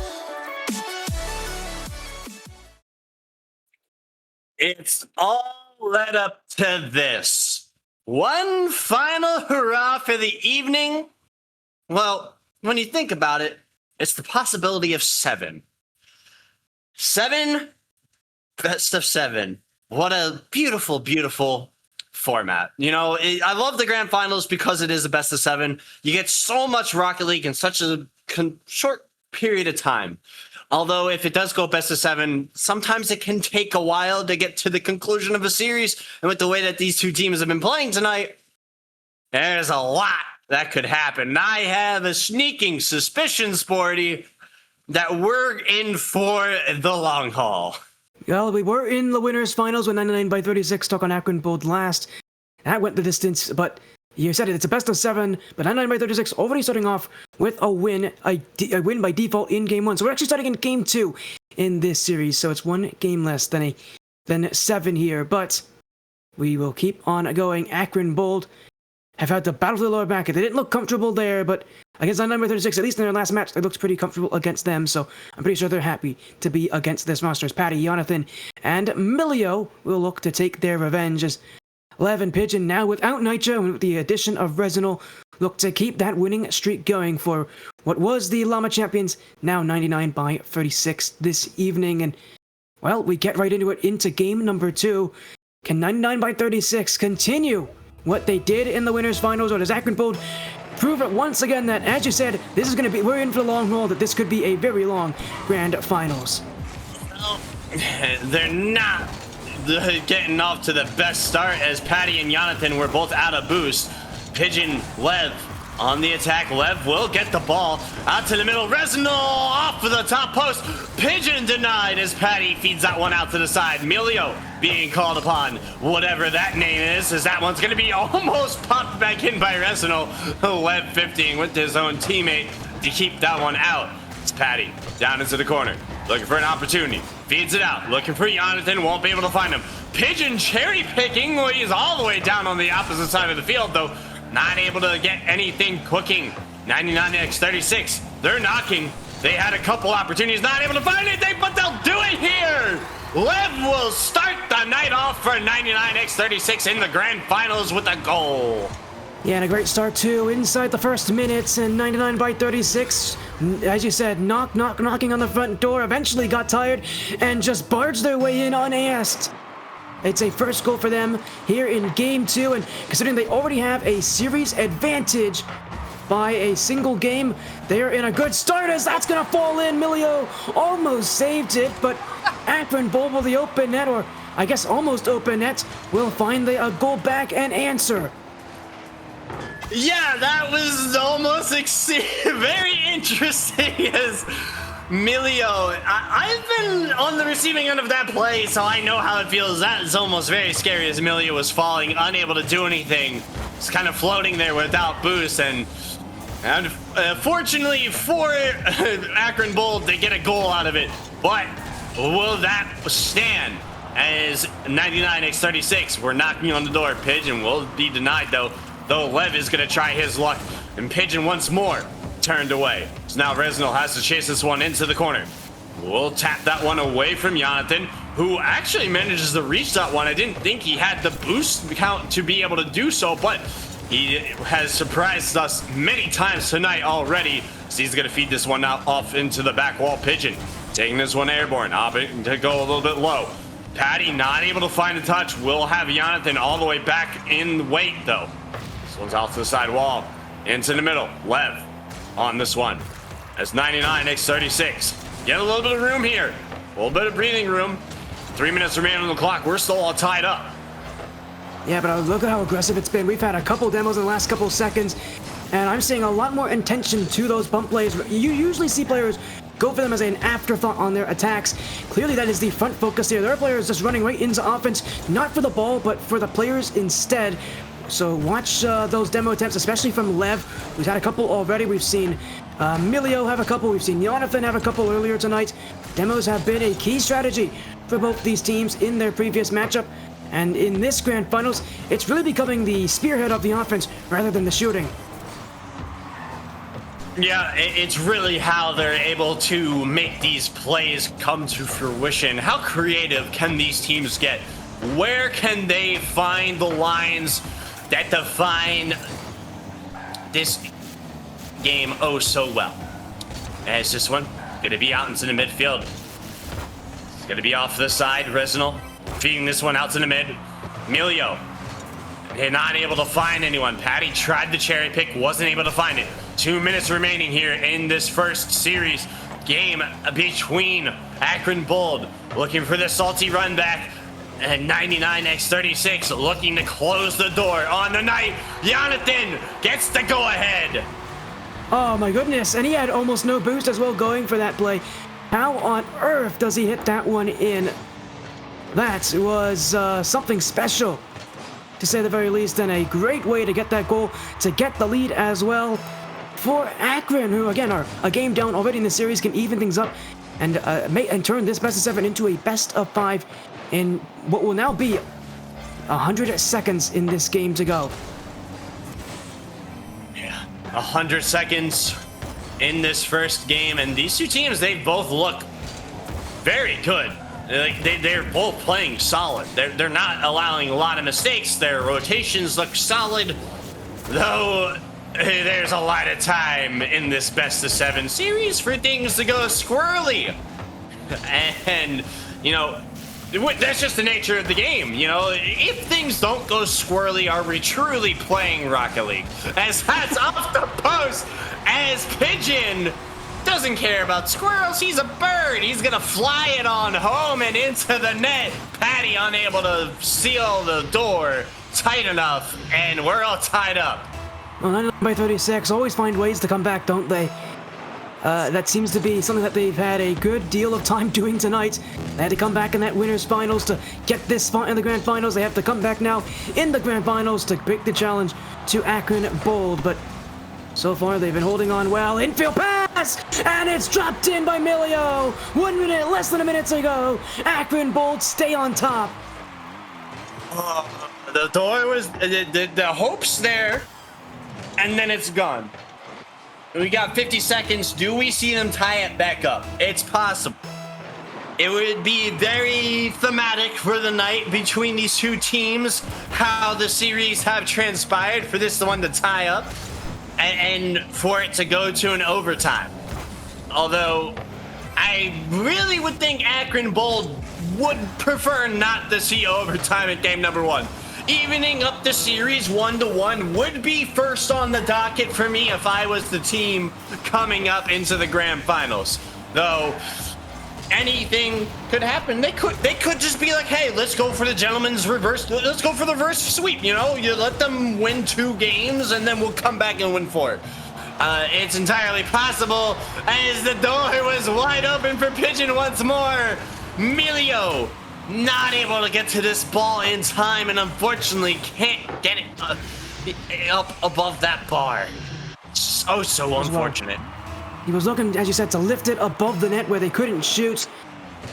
S1: It's all led up to this. One final hurrah for the evening. Well, when you think about it, it's the possibility of 7. 7, best of 7. What a beautiful, beautiful format. You know, I love the grand finals because it is a best of 7. You get so much Rocket League in such a short period of time. Although if it does go best of 7, sometimes it can take a while to get to the conclusion of a series. And with the way that these two teams have been playing tonight, there's a lot that could happen. And I have a sneaking suspicion, Sporty, that we're in for the long haul.
S2: Well, we were in the winners' finals when 99-36 took on Akron Bold last. That went the distance, but you said it, it's a best of 7, but 99-36 already starting off with a win, a win by default in Game 1. So we're actually starting in Game 2 in this series, so it's 1 game less than 7 here, but we will keep on going. Akron Bold have had to battle the lower bracket. They didn't look comfortable there, but against 99-36, at least in their last match, they looked pretty comfortable against them, so I'm pretty sure they're happy to be against this roster. Patty, Jonathan, and Milio will look to take their revenge as Lev and Pigeon, now without Nitro and with the addition of Resinal, look to keep that winning streak going for what was the Llama champions, now 99-36 this evening. And, well, we get right into it, into game number 2. Can 99-36 continue what they did in the winners' finals, or does Akron Bold prove it once again that, as you said, this is going to be, we're in for the long haul, that this could be a very long grand finals?
S1: Well, they're not getting off to the best start, as Patty and Jonathan were both out of boost. Pigeon, Lev on the attack. Lev will get the ball out to the middle. Resinal off for the top post. Pigeon denied as Patty feeds that one out to the side. Milio being called upon, whatever that name is, as that one's going to be almost popped back in by Resinal. Lev 50ing with his own teammate to keep that one out. It's Patty down into the corner, looking for an opportunity. Feeds it out, looking for Jonathan, won't be able to find him. Pigeon cherry picking, well, he's all the way down on the opposite side of the field, though not able to get anything cooking. 99-36, they're knocking. They had a couple opportunities, not able to find anything, but they'll do it here. Lev will start the night off for 99x36 in the grand finals with a goal.
S2: Yeah, and a great start too. Inside the first minutes, and 99 by 36, as you said, knocking on the front door. Eventually got tired and just barged their way in unasked. It's a first goal for them here in Game 2, and considering they already have a series advantage by a single game, they're in a good start as that's gonna fall in. Milio almost saved it, but Akron Bold with the open net, or I guess almost open net, will find a goal back and answer.
S1: Yeah, that was almost very interesting as Milio. I've been on the receiving end of that play, so I know how it feels. That is almost very scary as Milio was falling, unable to do anything. Just kind of floating there without boost, and fortunately for Akron Bold, they get a goal out of it. But will that stand? As 99x36, we're knocking on the door. Pigeon will be denied though Lev is going to try his luck, and Pigeon once more turned away. So now Reznal has to chase this one into the corner. We'll tap that one away from Jonathan, who actually manages to reach that one. I didn't think he had the boost count to be able to do so, but he has surprised us many times tonight already. So he's going to feed this one out off into the back wall. Pigeon taking this one airborne, opting to go a little bit low. Patty not able to find a touch. We'll have Jonathan all the way back in weight though. This one's out to the side wall, into the middle. Lev on this one as 99x36. Get a little bit of room here, a little bit of breathing room. 3 minutes remaining on the clock. We're still all tied up.
S2: Yeah, but look at how aggressive it's been. We've had a couple demos in the last couple seconds, and I'm seeing a lot more intention to those bump plays. You usually see players go for them as an afterthought on their attacks. Clearly that is the front focus here. There are players just running right into offense, not for the ball, but for the players instead. So watch those demo attempts, especially from Lev, who's had a couple already. We've seen Milio have a couple. We've seen Jonathan have a couple earlier tonight. Demos have been a key strategy for both these teams in their previous matchup. And in this grand finals, it's really becoming the spearhead of the offense rather than the shooting.
S1: Yeah, it's really how they're able to make these plays come to fruition. How creative can these teams get? Where can they find the lines that define this game oh so well? As this one gonna be out into the midfield. It's gonna be off the side. Reznal feeding this one out to the mid. Milio, they're not able to find anyone. Patty tried the cherry pick, wasn't able to find it. 2 minutes remaining here in this first series game between Akron Bold looking for the salty run back, and 99x36 looking to close the door on the night. Jonathan gets the go ahead.
S2: Oh my goodness, and he had almost no boost as well going for that play. How on earth does he hit that one in? That was something special, to say the very least, and a great way to get that goal, to get the lead as well. For Akron, who again are a game down already in the series, can even things up and turn this best of 7 into a best of 5 in what will now be 100 seconds in this game to go.
S1: Yeah, 100 seconds in this first game, and these two teams, they both look very good. They're both playing solid. They're not allowing a lot of mistakes. Their rotations look solid, though there's a lot of time in this best of 7 series for things to go squirrely. And, you know, that's just the nature of the game. You know, if things don't go squirrely, are we truly playing Rocket League? As that's off the post, as Pigeon doesn't care about squirrels. He's a bird. He's gonna fly it on home and into the net. Patty unable to seal the door tight enough, and we're all tied up.
S2: Well, 99 by 36 always find ways to come back, don't they? That seems to be something that they've had a good deal of time doing tonight. They had to come back in that winners finals to get this spot in the grand finals. They have to come back now in the grand finals to break the challenge to Akron Bold. But so far they've been holding on well. Infield pass, and it's dropped in by Milio. 1 minute, less than a minute to go. Akron Bold stay on top.
S1: The door was the hope's there, and then it's gone. We got 50 seconds. Do we see them tie it back up? It's possible. It would be very thematic for the night between these two teams, how the series have transpired for this one to tie up and for it to go to an overtime. Although I really would think Akron Bold would prefer not to see overtime at game number 1. Evening up the series 1-1 would be first on the docket for me if I was the team coming up into the grand finals. Though anything could happen. They could just be like, hey, let's go for the gentleman's reverse. Let's go for the reverse sweep. You know, you let them win 2 games and then we'll come back and win 4. It's entirely possible as the door was wide open for Pigeon once more. Milio not able to get to this ball in time and unfortunately can't get it up above that bar. So unfortunate.
S2: He was looking, as you said, to lift it above the net where they couldn't shoot,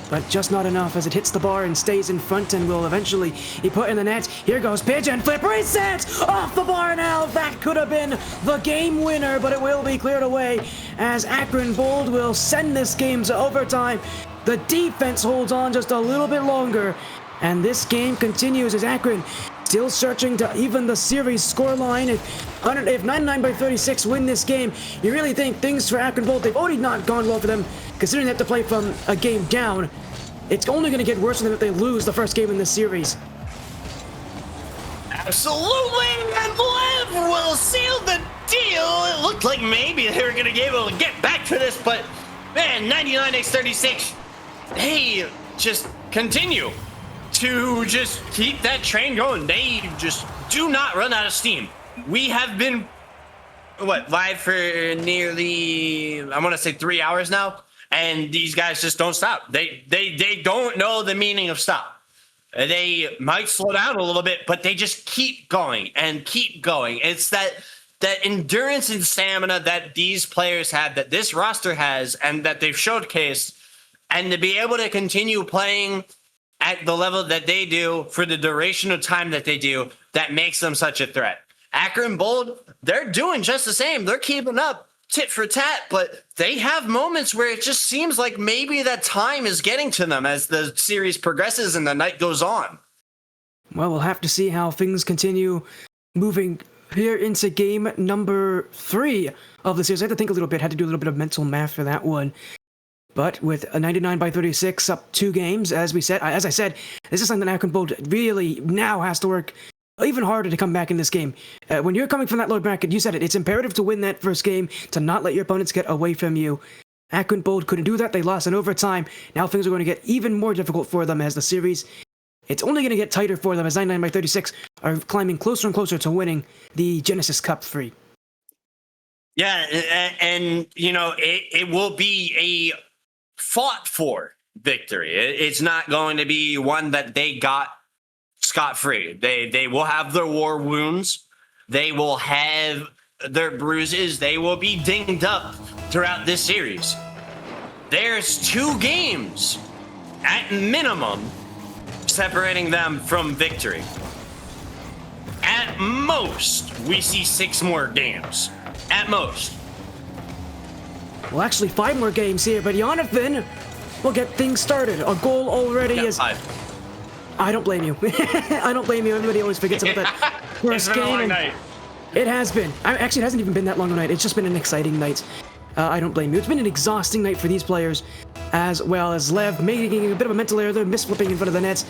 S2: but just not enough as it hits the bar and stays in front and will eventually be put in the net. Here goes Pigeon, flip reset off the bar now. That could have been the game winner, but it will be cleared away as Akron Bold will send this game to overtime. The defense holds on just a little bit longer, and this game continues as Akron still searching to even the series scoreline. If 99 by 36 win this game, you really think things for Akron Bold, they've already not gone well for them, considering they have to play from a game down. It's only going to get worse than if they lose the first game in this series.
S1: Absolutely, and Lev will seal the deal. It looked like maybe they were going to be able to get back to this, but man, 99x36, they just continue to just keep that train going. They just do not run out of steam. We have been, live for nearly, I want to say 3 hours now, and these guys just don't stop. They don't know the meaning of stop. They might slow down a little bit, but they just keep going and keep going. It's that endurance and stamina that these players have, that this roster has, and that they've showcased, and to be able to continue playing at the level that they do for the duration of time that they do, that makes them such a threat. Akron Bold, they're doing just the same. They're keeping up tit for tat, but they have moments where it just seems like maybe that time is getting to them as the series progresses and the night goes on.
S2: Well, we'll have to see how things continue moving here into game number 3 of the series. I had to think a little bit, had to do a little bit of mental math for that one. But with a 99 by 36 up 2 games, as I said, this is something that Akron Bold really now has to work even harder to come back in this game. When you're coming from that lower bracket, you said it, it's imperative to win that first game, to not let your opponents get away from you. Akron Bold couldn't do that. They lost in overtime. Now things are going to get even more difficult for them as the series, it's only going to get tighter for them as 99 by 36 are climbing closer and closer to winning the Genesis Cup 3.
S1: Yeah, and you know, it will be a fought for victory. It's not going to be one that they got scot-free. They will have their war wounds. They will have their bruises. They will be dinged up throughout this series. There's 2 games at minimum separating them from victory. At most, we see 6 more games. At most.
S2: Well, actually 5 more games here, but Jonathan will get things started. A goal already is...
S1: 5.
S2: I don't blame you. I don't blame you. Everybody always forgets about that first
S1: It's been a long
S2: game.
S1: night.
S2: It has been. Actually, it hasn't even been that long a night. It's just been an exciting night. I don't blame you. It's been an exhausting night for these players, as well as Lev making a bit of a mental error there, misflipping in front of the net,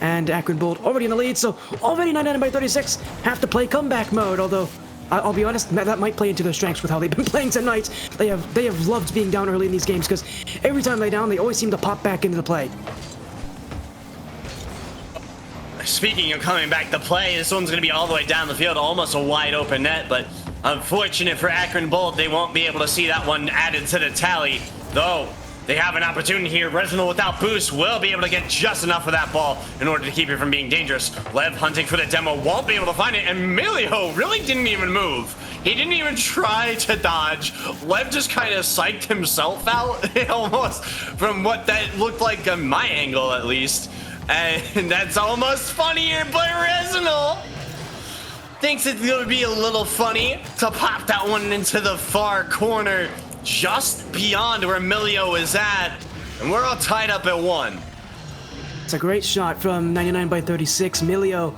S2: and Akron Bold already in the lead, so already 99 by 36 have to play comeback mode, although I'll be honest, that might play into their strengths with how they've been playing tonight. They have loved being down early in these games, because every time they're down, they always seem to pop back into the play.
S1: Speaking of coming back to play, this one's going to be all the way down the field, almost a wide open net, but unfortunate for Akron Bold, they won't be able to see that one added to the tally, though they have an opportunity here. Reginald without boost will be able to get just enough of that ball in order to keep it from being dangerous. Lev hunting for the demo, won't be able to find it, and Milio really didn't even move. He didn't even try to dodge. Lev just kind of psyched himself out, almost, from what that looked like on my angle at least. And that's almost funnier, but Reginald thinks it's going to be a little funny to pop that one into the far corner, just beyond where Emilio is at. And we're all tied up at 1.
S2: It's a great shot from 99 by 36. Milio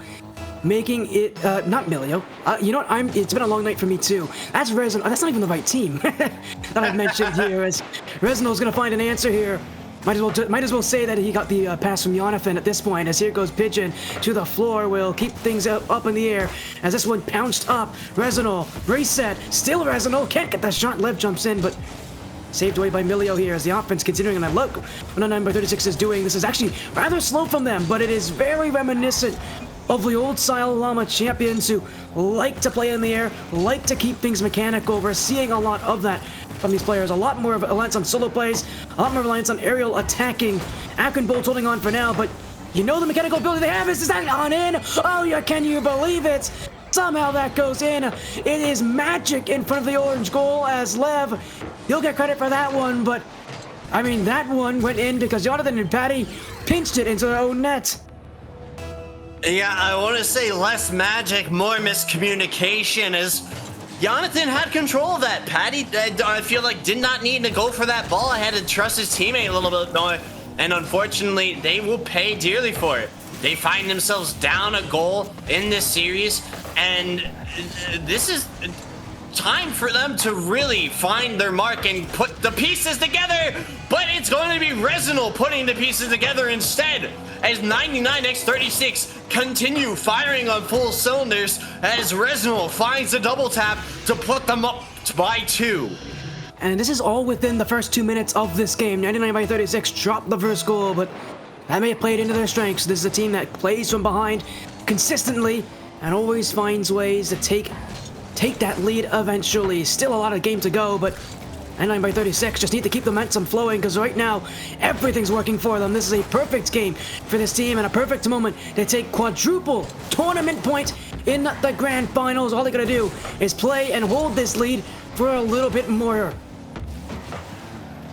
S2: making it, not Milio. You know what? It's been a long night for me too. That's Resin. That's not even the right team that I've mentioned here. As Resino's gonna find an answer here. Might as well say that he got the pass from Jonathan at this point. As here goes Pigeon to the floor. Will keep things up in the air. As this one pounced up. Resinol reset. Still Resinol can't get that shot. Lev jumps in, but saved away by Milio here as the offense continuing, and I look what 99 by 36 is doing. This is actually rather slow from them, but it is very reminiscent of the old style Llama champions who like to play in the air, like to keep things mechanical. We're seeing a lot of that from these players. A lot more of reliance on solo plays, a lot more reliance on aerial attacking. Akron Bolt holding on for now, but you know the mechanical ability they have is that on in? Oh yeah, can you believe it? Somehow that goes in. It is magic in front of the orange goal as Lev. You'll get credit for that one, but I mean, that one went in because Jonathan and Patty pinched it into their own net.
S1: Yeah, I want to say less magic, more miscommunication, as Jonathan had control of that. Patty, I feel like, did not need to go for that ball. I had to trust his teammate a little bit more, and unfortunately, they will pay dearly for it. They find themselves down a goal in this series, and this is time for them to really find their mark and put the pieces together, but it's going to be Resinol putting the pieces together instead, as 99x36 continue firing on full cylinders as Resinol finds a double tap to put them up by 2.
S2: And this is all within the first 2 minutes of this game. 99 by 36 dropped the first goal, but that may have played into their strengths. This is a team that plays from behind consistently and always finds ways to take that lead eventually. Still a lot of game to go, but 99 by 36 just need to keep the momentum flowing because right now everything's working for them. This is a perfect game for this team and a perfect moment to take quadruple tournament point in the grand finals. All they gotta do is play and hold this lead for a little bit more.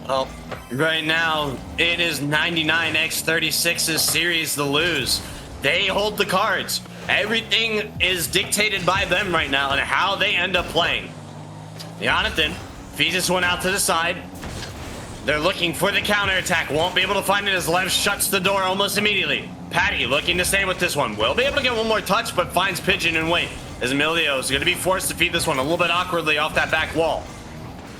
S1: Well, right now, it is 99x36's series to lose. They hold the cards. Everything is dictated by them right now and how they end up playing. Jonathan feeds this one out to the side. They're looking for the counterattack. Won't be able to find it as Lev shuts the door almost immediately. Patty looking to stay with this one. Will be able to get one more touch, but finds Pigeon and wait. As Emilio is going to be forced to feed this one a little bit awkwardly off that back wall.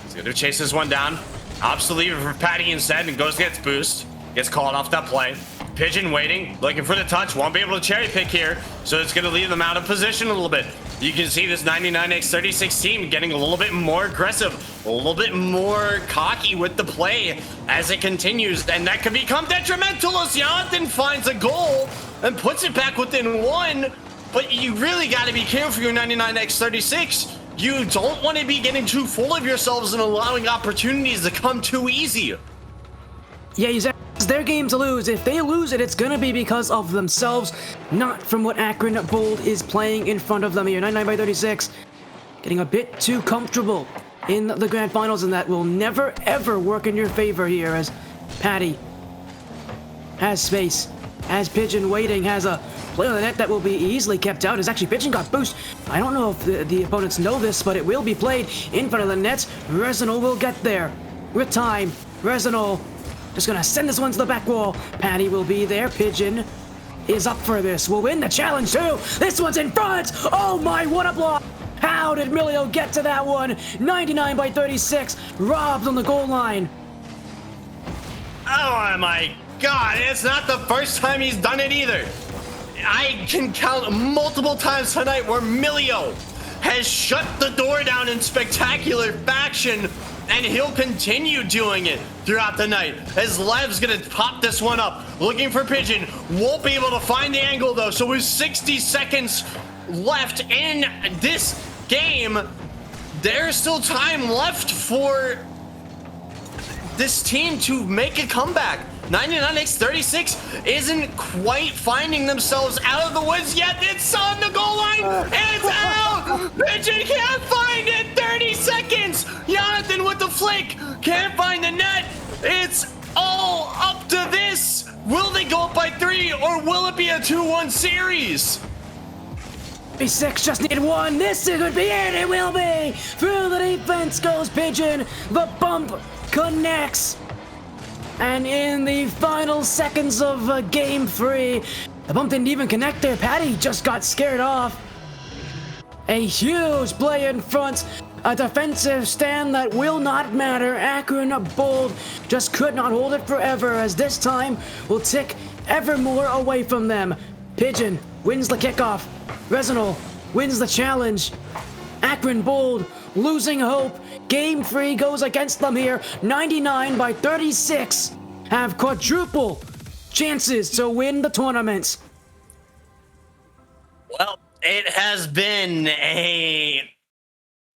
S1: He's going to chase this one down. Opts to leave it for Patty instead and goes gets boost. Gets called off that play. Pigeon waiting, looking for the touch. Won't be able to cherry pick here, so it's going to leave them out of position a little bit. You can see this 99x36 team getting a little bit more aggressive, a little bit more cocky with the play as it continues, and that can become detrimental as Jonathan finds a goal and puts it back within 1. But you really got to be careful, your 99x36. You don't want to be getting too full of yourselves and allowing opportunities to come too easy.
S2: Yeah, exactly. It's their game to lose. If they lose it, it's gonna be because of themselves, not from what Akron Bold is playing in front of them here. 99 by 36, getting a bit too comfortable in the grand finals, and that will never ever work in your favor here as Patty has space, as Pigeon waiting, has a play on the net that will be easily kept out. As actually Pigeon got boost. I don't know if the opponents know this, but it will be played in front of the net. Resinol will get there with time. Resinol just gonna send this one to the back wall. Patty will be there. Pigeon is up for this. Will win the challenge too. This one's in front. Oh my, what a block. How did Milio get to that one? 99 by 36. Robbed on the goal line.
S1: Oh my God, it's not the first time he's done it either. I can count multiple times tonight where Milio has shut the door down in spectacular fashion, and he'll continue doing it throughout the night as Lev's gonna pop this one up, looking for Pigeon. Won't be able to find the angle though, so with 60 seconds left in this game, there's still time left for this team to make a comeback. 99x36 isn't quite finding themselves out of the woods yet. It's on the goal line. It's out. Pigeon can't find it. 30 seconds. Jonathan with the flick. Can't find the net. It's all up to this. Will they go up by 3 or will it be a 2-1 series?
S2: 36 just needed one. This could be it. It will be. Through the defense goes Pigeon. The bump connects. And in the final seconds of game 3, the bump didn't even connect there. Patty just got scared off. A huge play in front. A defensive stand that will not matter. Akron Bold just could not hold it forever, as this time will tick ever more away from them. Pigeon wins the kickoff. Resinol wins the challenge. Akron Bold losing hope. Game 3 goes against them here. 99 by 36 have quadruple chances to win the tournament.
S1: Well, it has been a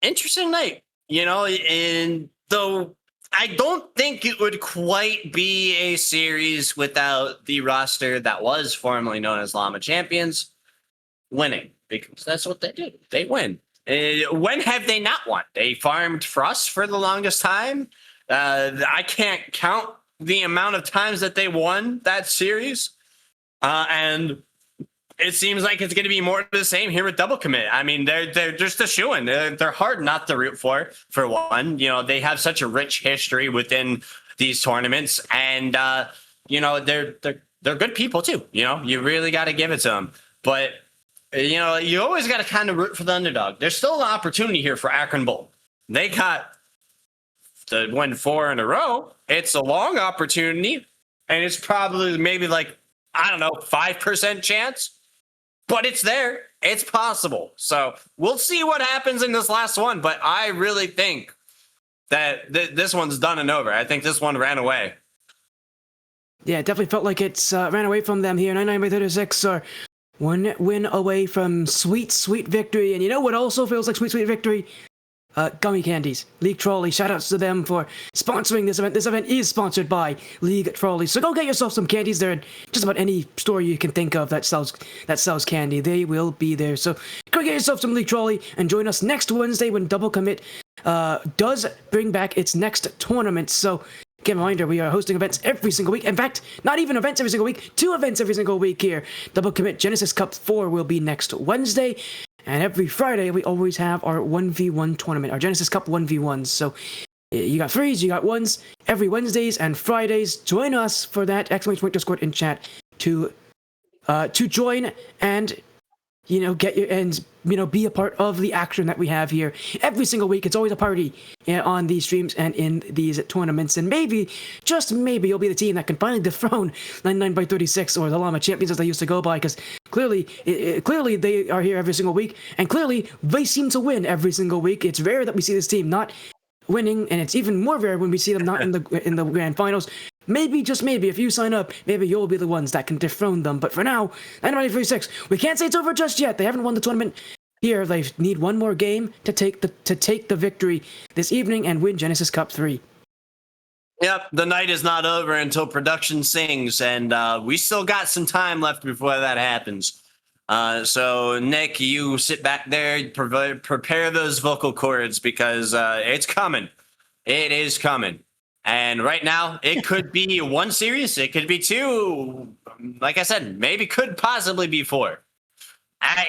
S1: interesting night, you know, and though I don't think it would quite be a series without the roster that was formerly known as Llama Champions winning, because that's what they do. They win. When have they not won? They farmed Frost for the longest time. I can't count the amount of times that they won that series. And it seems like it's going to be more of the same here with Double Commit. I mean, they're just a shoo-in. They're hard not to root for one. You know, they have such a rich history within these tournaments, and you know, they're good people too. You know, you really got to give it to them. But you know, you always got to kind of root for the underdog. There's still an opportunity here for Akron Bold. They got to win 4 in a row. It's a long opportunity, and it's probably maybe like, I don't know, 5% chance. But it's there. It's possible. So we'll see what happens in this last one. But I really think that this one's done and over. I think this one ran away.
S2: Yeah, it definitely felt like it's ran away from them here. 99 by 36 are one win away from sweet, sweet victory. And you know what also feels like sweet, sweet victory? Gummy Candies. League Trolley. Shoutouts to them for sponsoring this event. This event is sponsored by League Trolley. So go get yourself some candies. They're in just about any store you can think of that sells candy. They will be there. So go get yourself some League Trolley and join us next Wednesday when Double Commit does bring back its next tournament. So again, reminder, we are hosting events every single week. In fact, not even events every single week, 2 events every single week here. Double Commit Genesis Cup 4 will be next Wednesday. And every Friday, we always have our 1v1 tournament, our Genesis Cup 1v1s. So you got 3s, you got 1s, every Wednesdays and Fridays. Join us for that! Discord in chat to join and, you know, get your and, you know, be a part of the action that we have here every single week. It's always a party on these streams and in these tournaments. And maybe, just maybe, you'll be the team that can finally dethrone 99 by 36 or the Llama Champions as they used to go by, because clearly they are here every single week, and clearly they seem to win every single week. It's rare that we see this team not winning, and it's even more rare when we see them not in the grand finals. Maybe, just maybe, if you sign up, maybe you'll be the ones that can dethrone them. But for now, 99-36, we can't say it's over just yet. They haven't won the tournament here. They need one more game to take the victory this evening and win Genesis Cup 3.
S1: Yep, the night is not over until production sings, and we still got some time left before that happens. So, Nick, you sit back there, prepare those vocal cords, because it's coming. It is coming. And right now, it could be 1 series, it could be 2. Like I said, maybe could possibly be 4.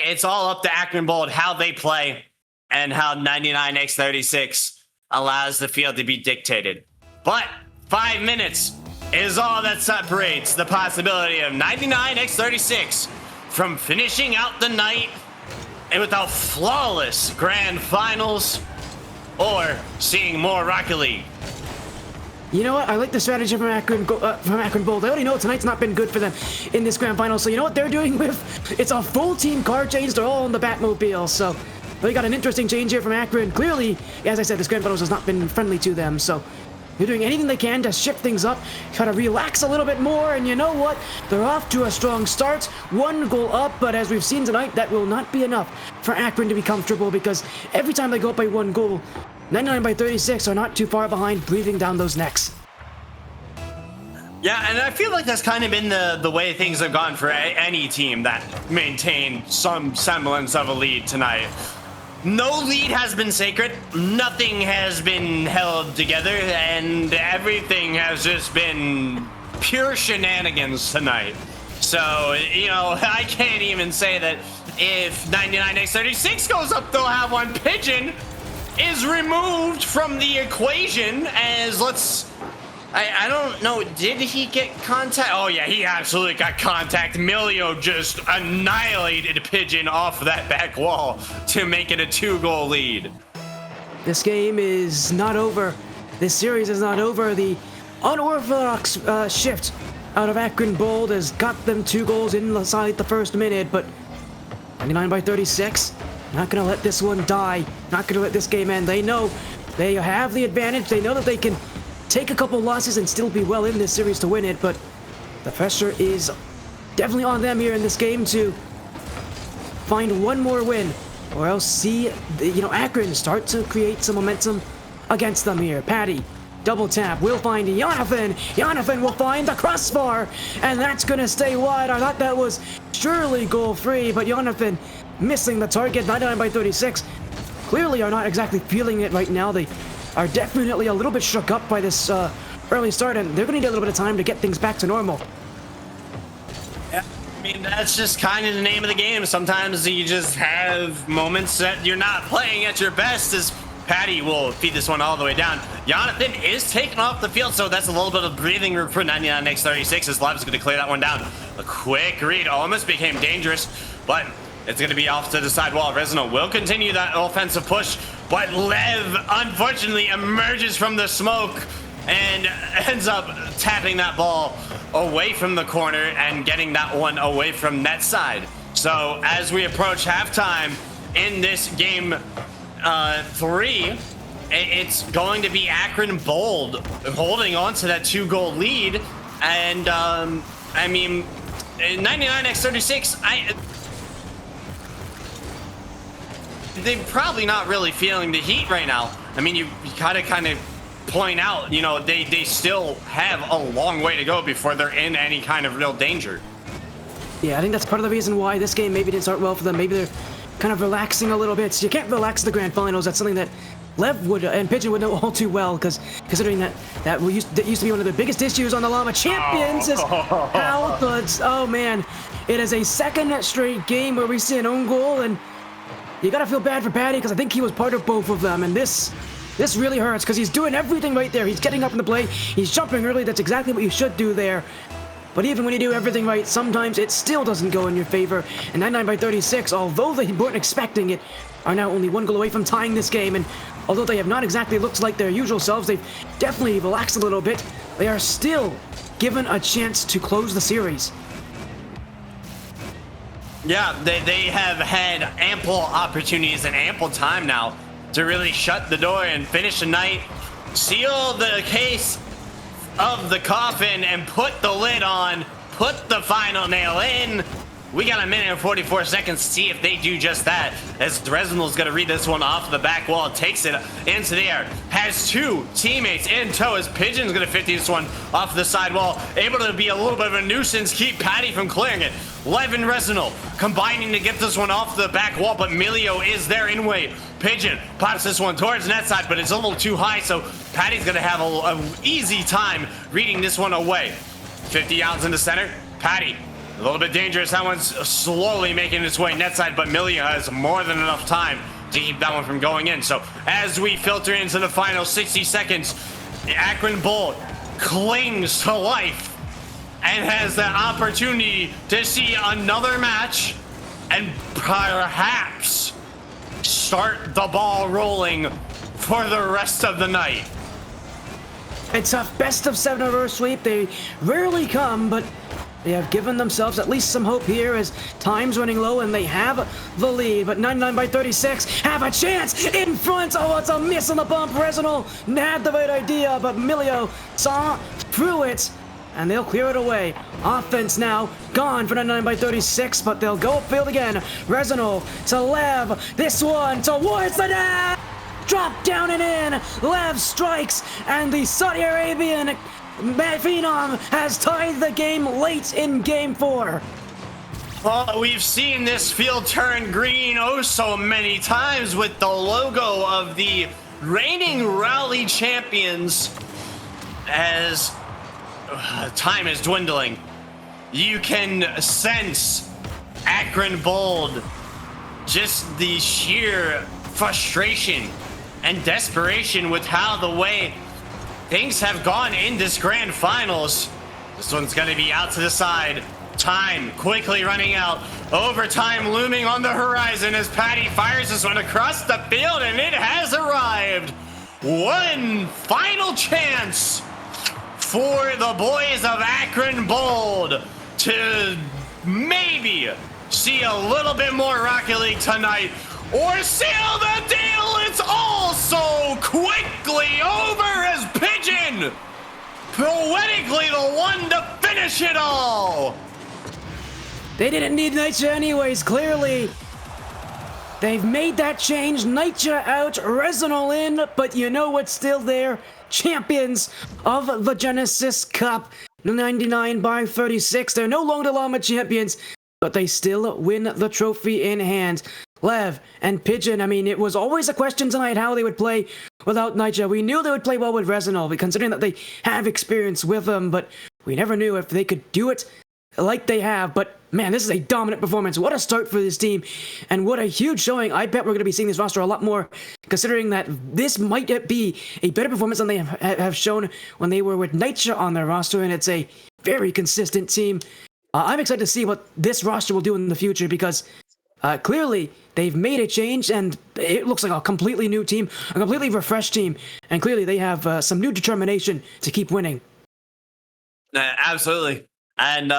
S1: It's all up to Akron Bold, how they play, and how 99x36 allows the field to be dictated. But 5 minutes is all that separates the possibility of 99x36 from finishing out the night with a flawless grand finals or seeing more Rocket League.
S2: You know what? I like the strategy from Akron Bold. I already know tonight's not been good for them in this grand final. So you know what they're doing with? It's a full team car change. They're all in the Batmobile. So they got an interesting change here from Akron. Clearly, as I said, this grand finals has not been friendly to them. So they're doing anything they can to shift things up, try to relax a little bit more. And you know what? They're off to a strong start. 1 goal up, but as we've seen tonight, that will not be enough for Akron to be comfortable, because every time they go up by 1 goal, 99 by 36 are not too far behind, breathing down those necks.
S1: Yeah, and I feel like that's kind of been the way things have gone for any team that maintained some semblance of a lead tonight. No lead has been sacred, nothing has been held together, and everything has just been pure shenanigans tonight. So, you know, I can't even say that If 99x36 goes up, they'll have one. Pigeon is removed from the equation as I don't know, did he get contact? Oh yeah, he absolutely got contact. Milio just annihilated Pigeon off that back wall to make it a 2-goal lead.
S2: This game is not over. This series is not over. The unorthodox shift out of Akron Bold has got them 2 goals inside the first minute, but 99x36, not gonna let this one die. Not gonna let this game end. They know they have the advantage. They know that they can take a couple losses and still be well in this series to win it, but the pressure is definitely on them here in this game to find one more win, or else see, Akron start to create some momentum against them here. Patty, double tap, will find Jonathan. Jonathan will find the crossbar, and that's gonna stay wide. I thought that was surely goal free, but Jonathan missing the target. 99x36 clearly are not exactly feeling it right now. They are definitely a little bit shook up by this early start, and they're gonna need a little bit of time to get things back to normal.
S1: Yeah, I mean, that's just kind of the name of the game. Sometimes you just have moments that you're not playing at your best, as Patty will feed this one all the way down. Jonathan is taken off the field, so that's a little bit of breathing room for 99x36, as Lev's going to clear that one down. A quick read almost became dangerous, but it's going to be off to the side wall. Resino will continue that offensive push, but Lev unfortunately emerges from the smoke and ends up tapping that ball away from the corner and getting that one away from net side. So as we approach halftime in this game 3, it's going to be Akron Bold holding on to that 2-goal lead. And I mean, 99x36, they're probably not really feeling the heat right now. I mean, you gotta kind of point out, they still have a long way to go before they're in any kind of real danger.
S2: Yeah, I think that's part of the reason why this game maybe didn't start well for them. Maybe they're kind of relaxing a little bit. So you can't relax the grand finals. That's something that Lev would and Pigeon would know all too well, because considering that used to be one of the biggest issues on the Llama Champions is how the, oh man, it is a second straight game where we see an own goal, and you gotta feel bad for Patty because I think he was part of both of them, and this really hurts because he's doing everything right there. He's getting up in the play, he's jumping early. That's exactly what you should do there. But even when you do everything right, sometimes it still doesn't go in your favor. And 99x36, although they weren't expecting it, are now only 1 goal away from tying this game. And although they have not exactly looked like their usual selves, they've definitely relaxed a little bit. They are still given a chance to close the series.
S1: Yeah, they have had ample opportunities and ample time now to really shut the door and finish the night, seal the case of the coffin, and put the lid on, put the final nail in. We got a minute and 44 seconds to see if they do just that, as Resinal's gonna read this one off the back wall, takes it into the air, has 2 teammates in tow, as Pigeon's gonna 50 this one off the side wall, able to be a little bit of a nuisance, keep Patty from clearing it. Lev and Resinal combining to get this one off the back wall, but Milio is there in way. Pigeon pops this one towards net side, but it's a little too high, so Patty's gonna have an easy time reading this one away. 50 out in the center, Patty. A little bit dangerous. That one's slowly making its way net side, but Milio has more than enough time to keep that one from going in. So as we filter into the final 60 seconds, Akron Bold clings to life and has the opportunity to see another match and perhaps start the ball rolling for the rest of the night.
S2: It's a best of 7 reverse sweep. They rarely come, but they have given themselves at least some hope here as time's running low and they have the lead. But 99x36 have a chance in front. Oh, it's a miss on the bump. Resinal had the right idea, but Milio saw through it and they'll clear it away. Offense now gone for 99x36, but they'll go upfield again. Resinal to Lev. This one towards the net. Drop down and in. Lev strikes, and the Saudi Arabian Phenom has tied the game late in Game 4.
S1: Well, we've seen this field turn green oh so many times with the logo of the reigning rally champions. As time is dwindling, you can sense Akron Bold just the sheer frustration and desperation with how the way things have gone in this grand finals. This one's going to be out to the side. Time quickly running out. Overtime looming on the horizon as Patty fires this one across the field, and it has arrived. One final chance for the boys of Akron Bold to maybe see a little bit more Rocket League tonight, or seal the deal. It's also quickly over as Pigeon, poetically the one to finish it all.
S2: They didn't need NYCHA anyways, clearly. They've made that change. NYCHA out, Resinol in, but you know what's still there? Champions of the Genesis Cup. 99-36. They're no longer Llama champions, but they still win the trophy in hand. Lev and Pigeon, I mean, it was always a question tonight how they would play without NYCHA. We knew they would play well with Resinol, considering that they have experience with them, but we never knew if they could do it like they have. But man, this is a dominant performance. What a start for this team, and what a huge showing. I bet we're going to be seeing this roster a lot more, considering that this might be a better performance than they have shown when they were with NYCHA on their roster, and it's a very consistent team. I'm excited to see what this roster will do in the future, because clearly they've made a change, and it looks like a completely new team, a completely refreshed team, and clearly they have some new determination to keep winning.
S1: Absolutely. And,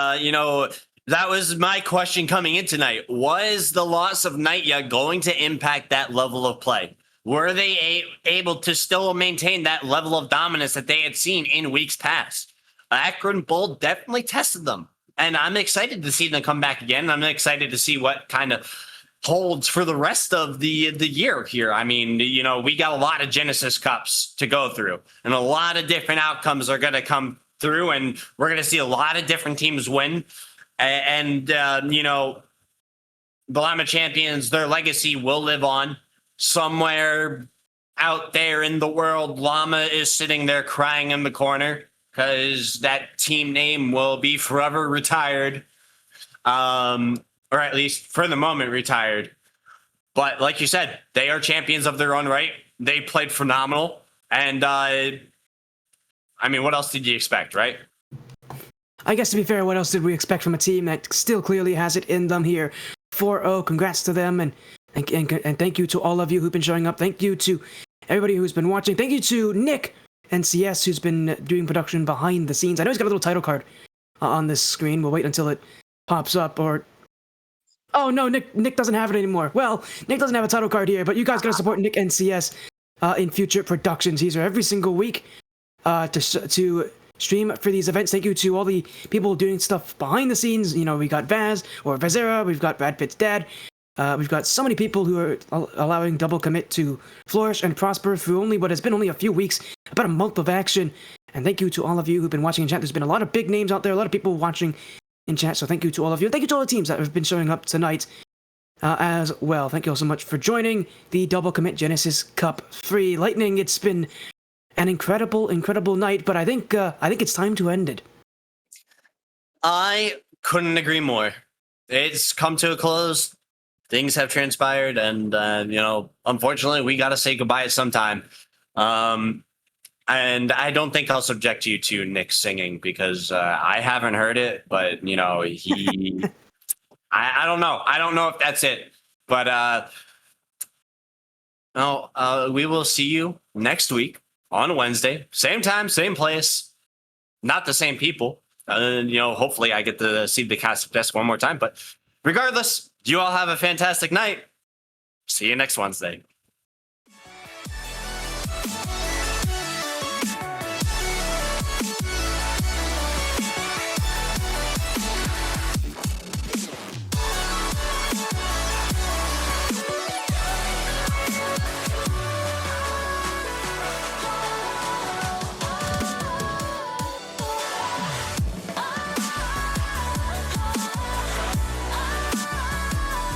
S1: that was my question coming in tonight. Was the loss of NYCHA going to impact that level of play? Were they able to still maintain that level of dominance that they had seen in weeks past? Akron Bold definitely tested them, and I'm excited to see them come back again. I'm excited to see what kind of holds for the rest of the year here. I mean, we got a lot of Genesis Cups to go through, and a lot of different outcomes are going to come through, and we're going to see a lot of different teams win. And the Llama champions, their legacy will live on somewhere out there in the world. Llama is sitting there crying in the corner because that team name will be forever retired, or at least for the moment retired. But like you said, they are champions of their own right. They played phenomenal, and what else did you expect, right?
S2: I guess, to be fair, what else did we expect from a team that still clearly has it in them here? 4-0, congrats to them, and thank you to all of you who've been showing up. Thank you to everybody who's been watching. Thank you to Nick NCS, who's been doing production behind the scenes. I know he's got a little title card on this screen. We'll wait until it pops up, or... Oh, no, Nick doesn't have it anymore. Well, Nick doesn't have a title card here, but you guys gotta support Nick NCS in future productions. He's here every single week to stream for these events. Thank you to all the people doing stuff behind the scenes. We got Vaz or Vazera, we've got Brad Pitt's dad. We've got so many people who are allowing Double Commit to flourish and prosper through only what has been only a few weeks, about a month of action. And thank you to all of you who've been watching in chat. There's been a lot of big names out there, a lot of people watching in chat, so thank you to all of you. Thank you to all the teams that have been showing up tonight as well. Thank you all so much for joining the Double Commit Genesis Cup 3 Lightning. It's been an incredible night, but I think it's time to end it.
S1: I couldn't agree more. It's come to a close. Things have transpired, and unfortunately, we got to say goodbye at some time. And I don't think I'll subject you to Nick singing, because I haven't heard it, but he, I don't know. I don't know if that's it, but we will see you next week on Wednesday, same time, same place, not the same people. Hopefully I get to see the cast desk one more time, but regardless, you all have a fantastic night. See you next Wednesday.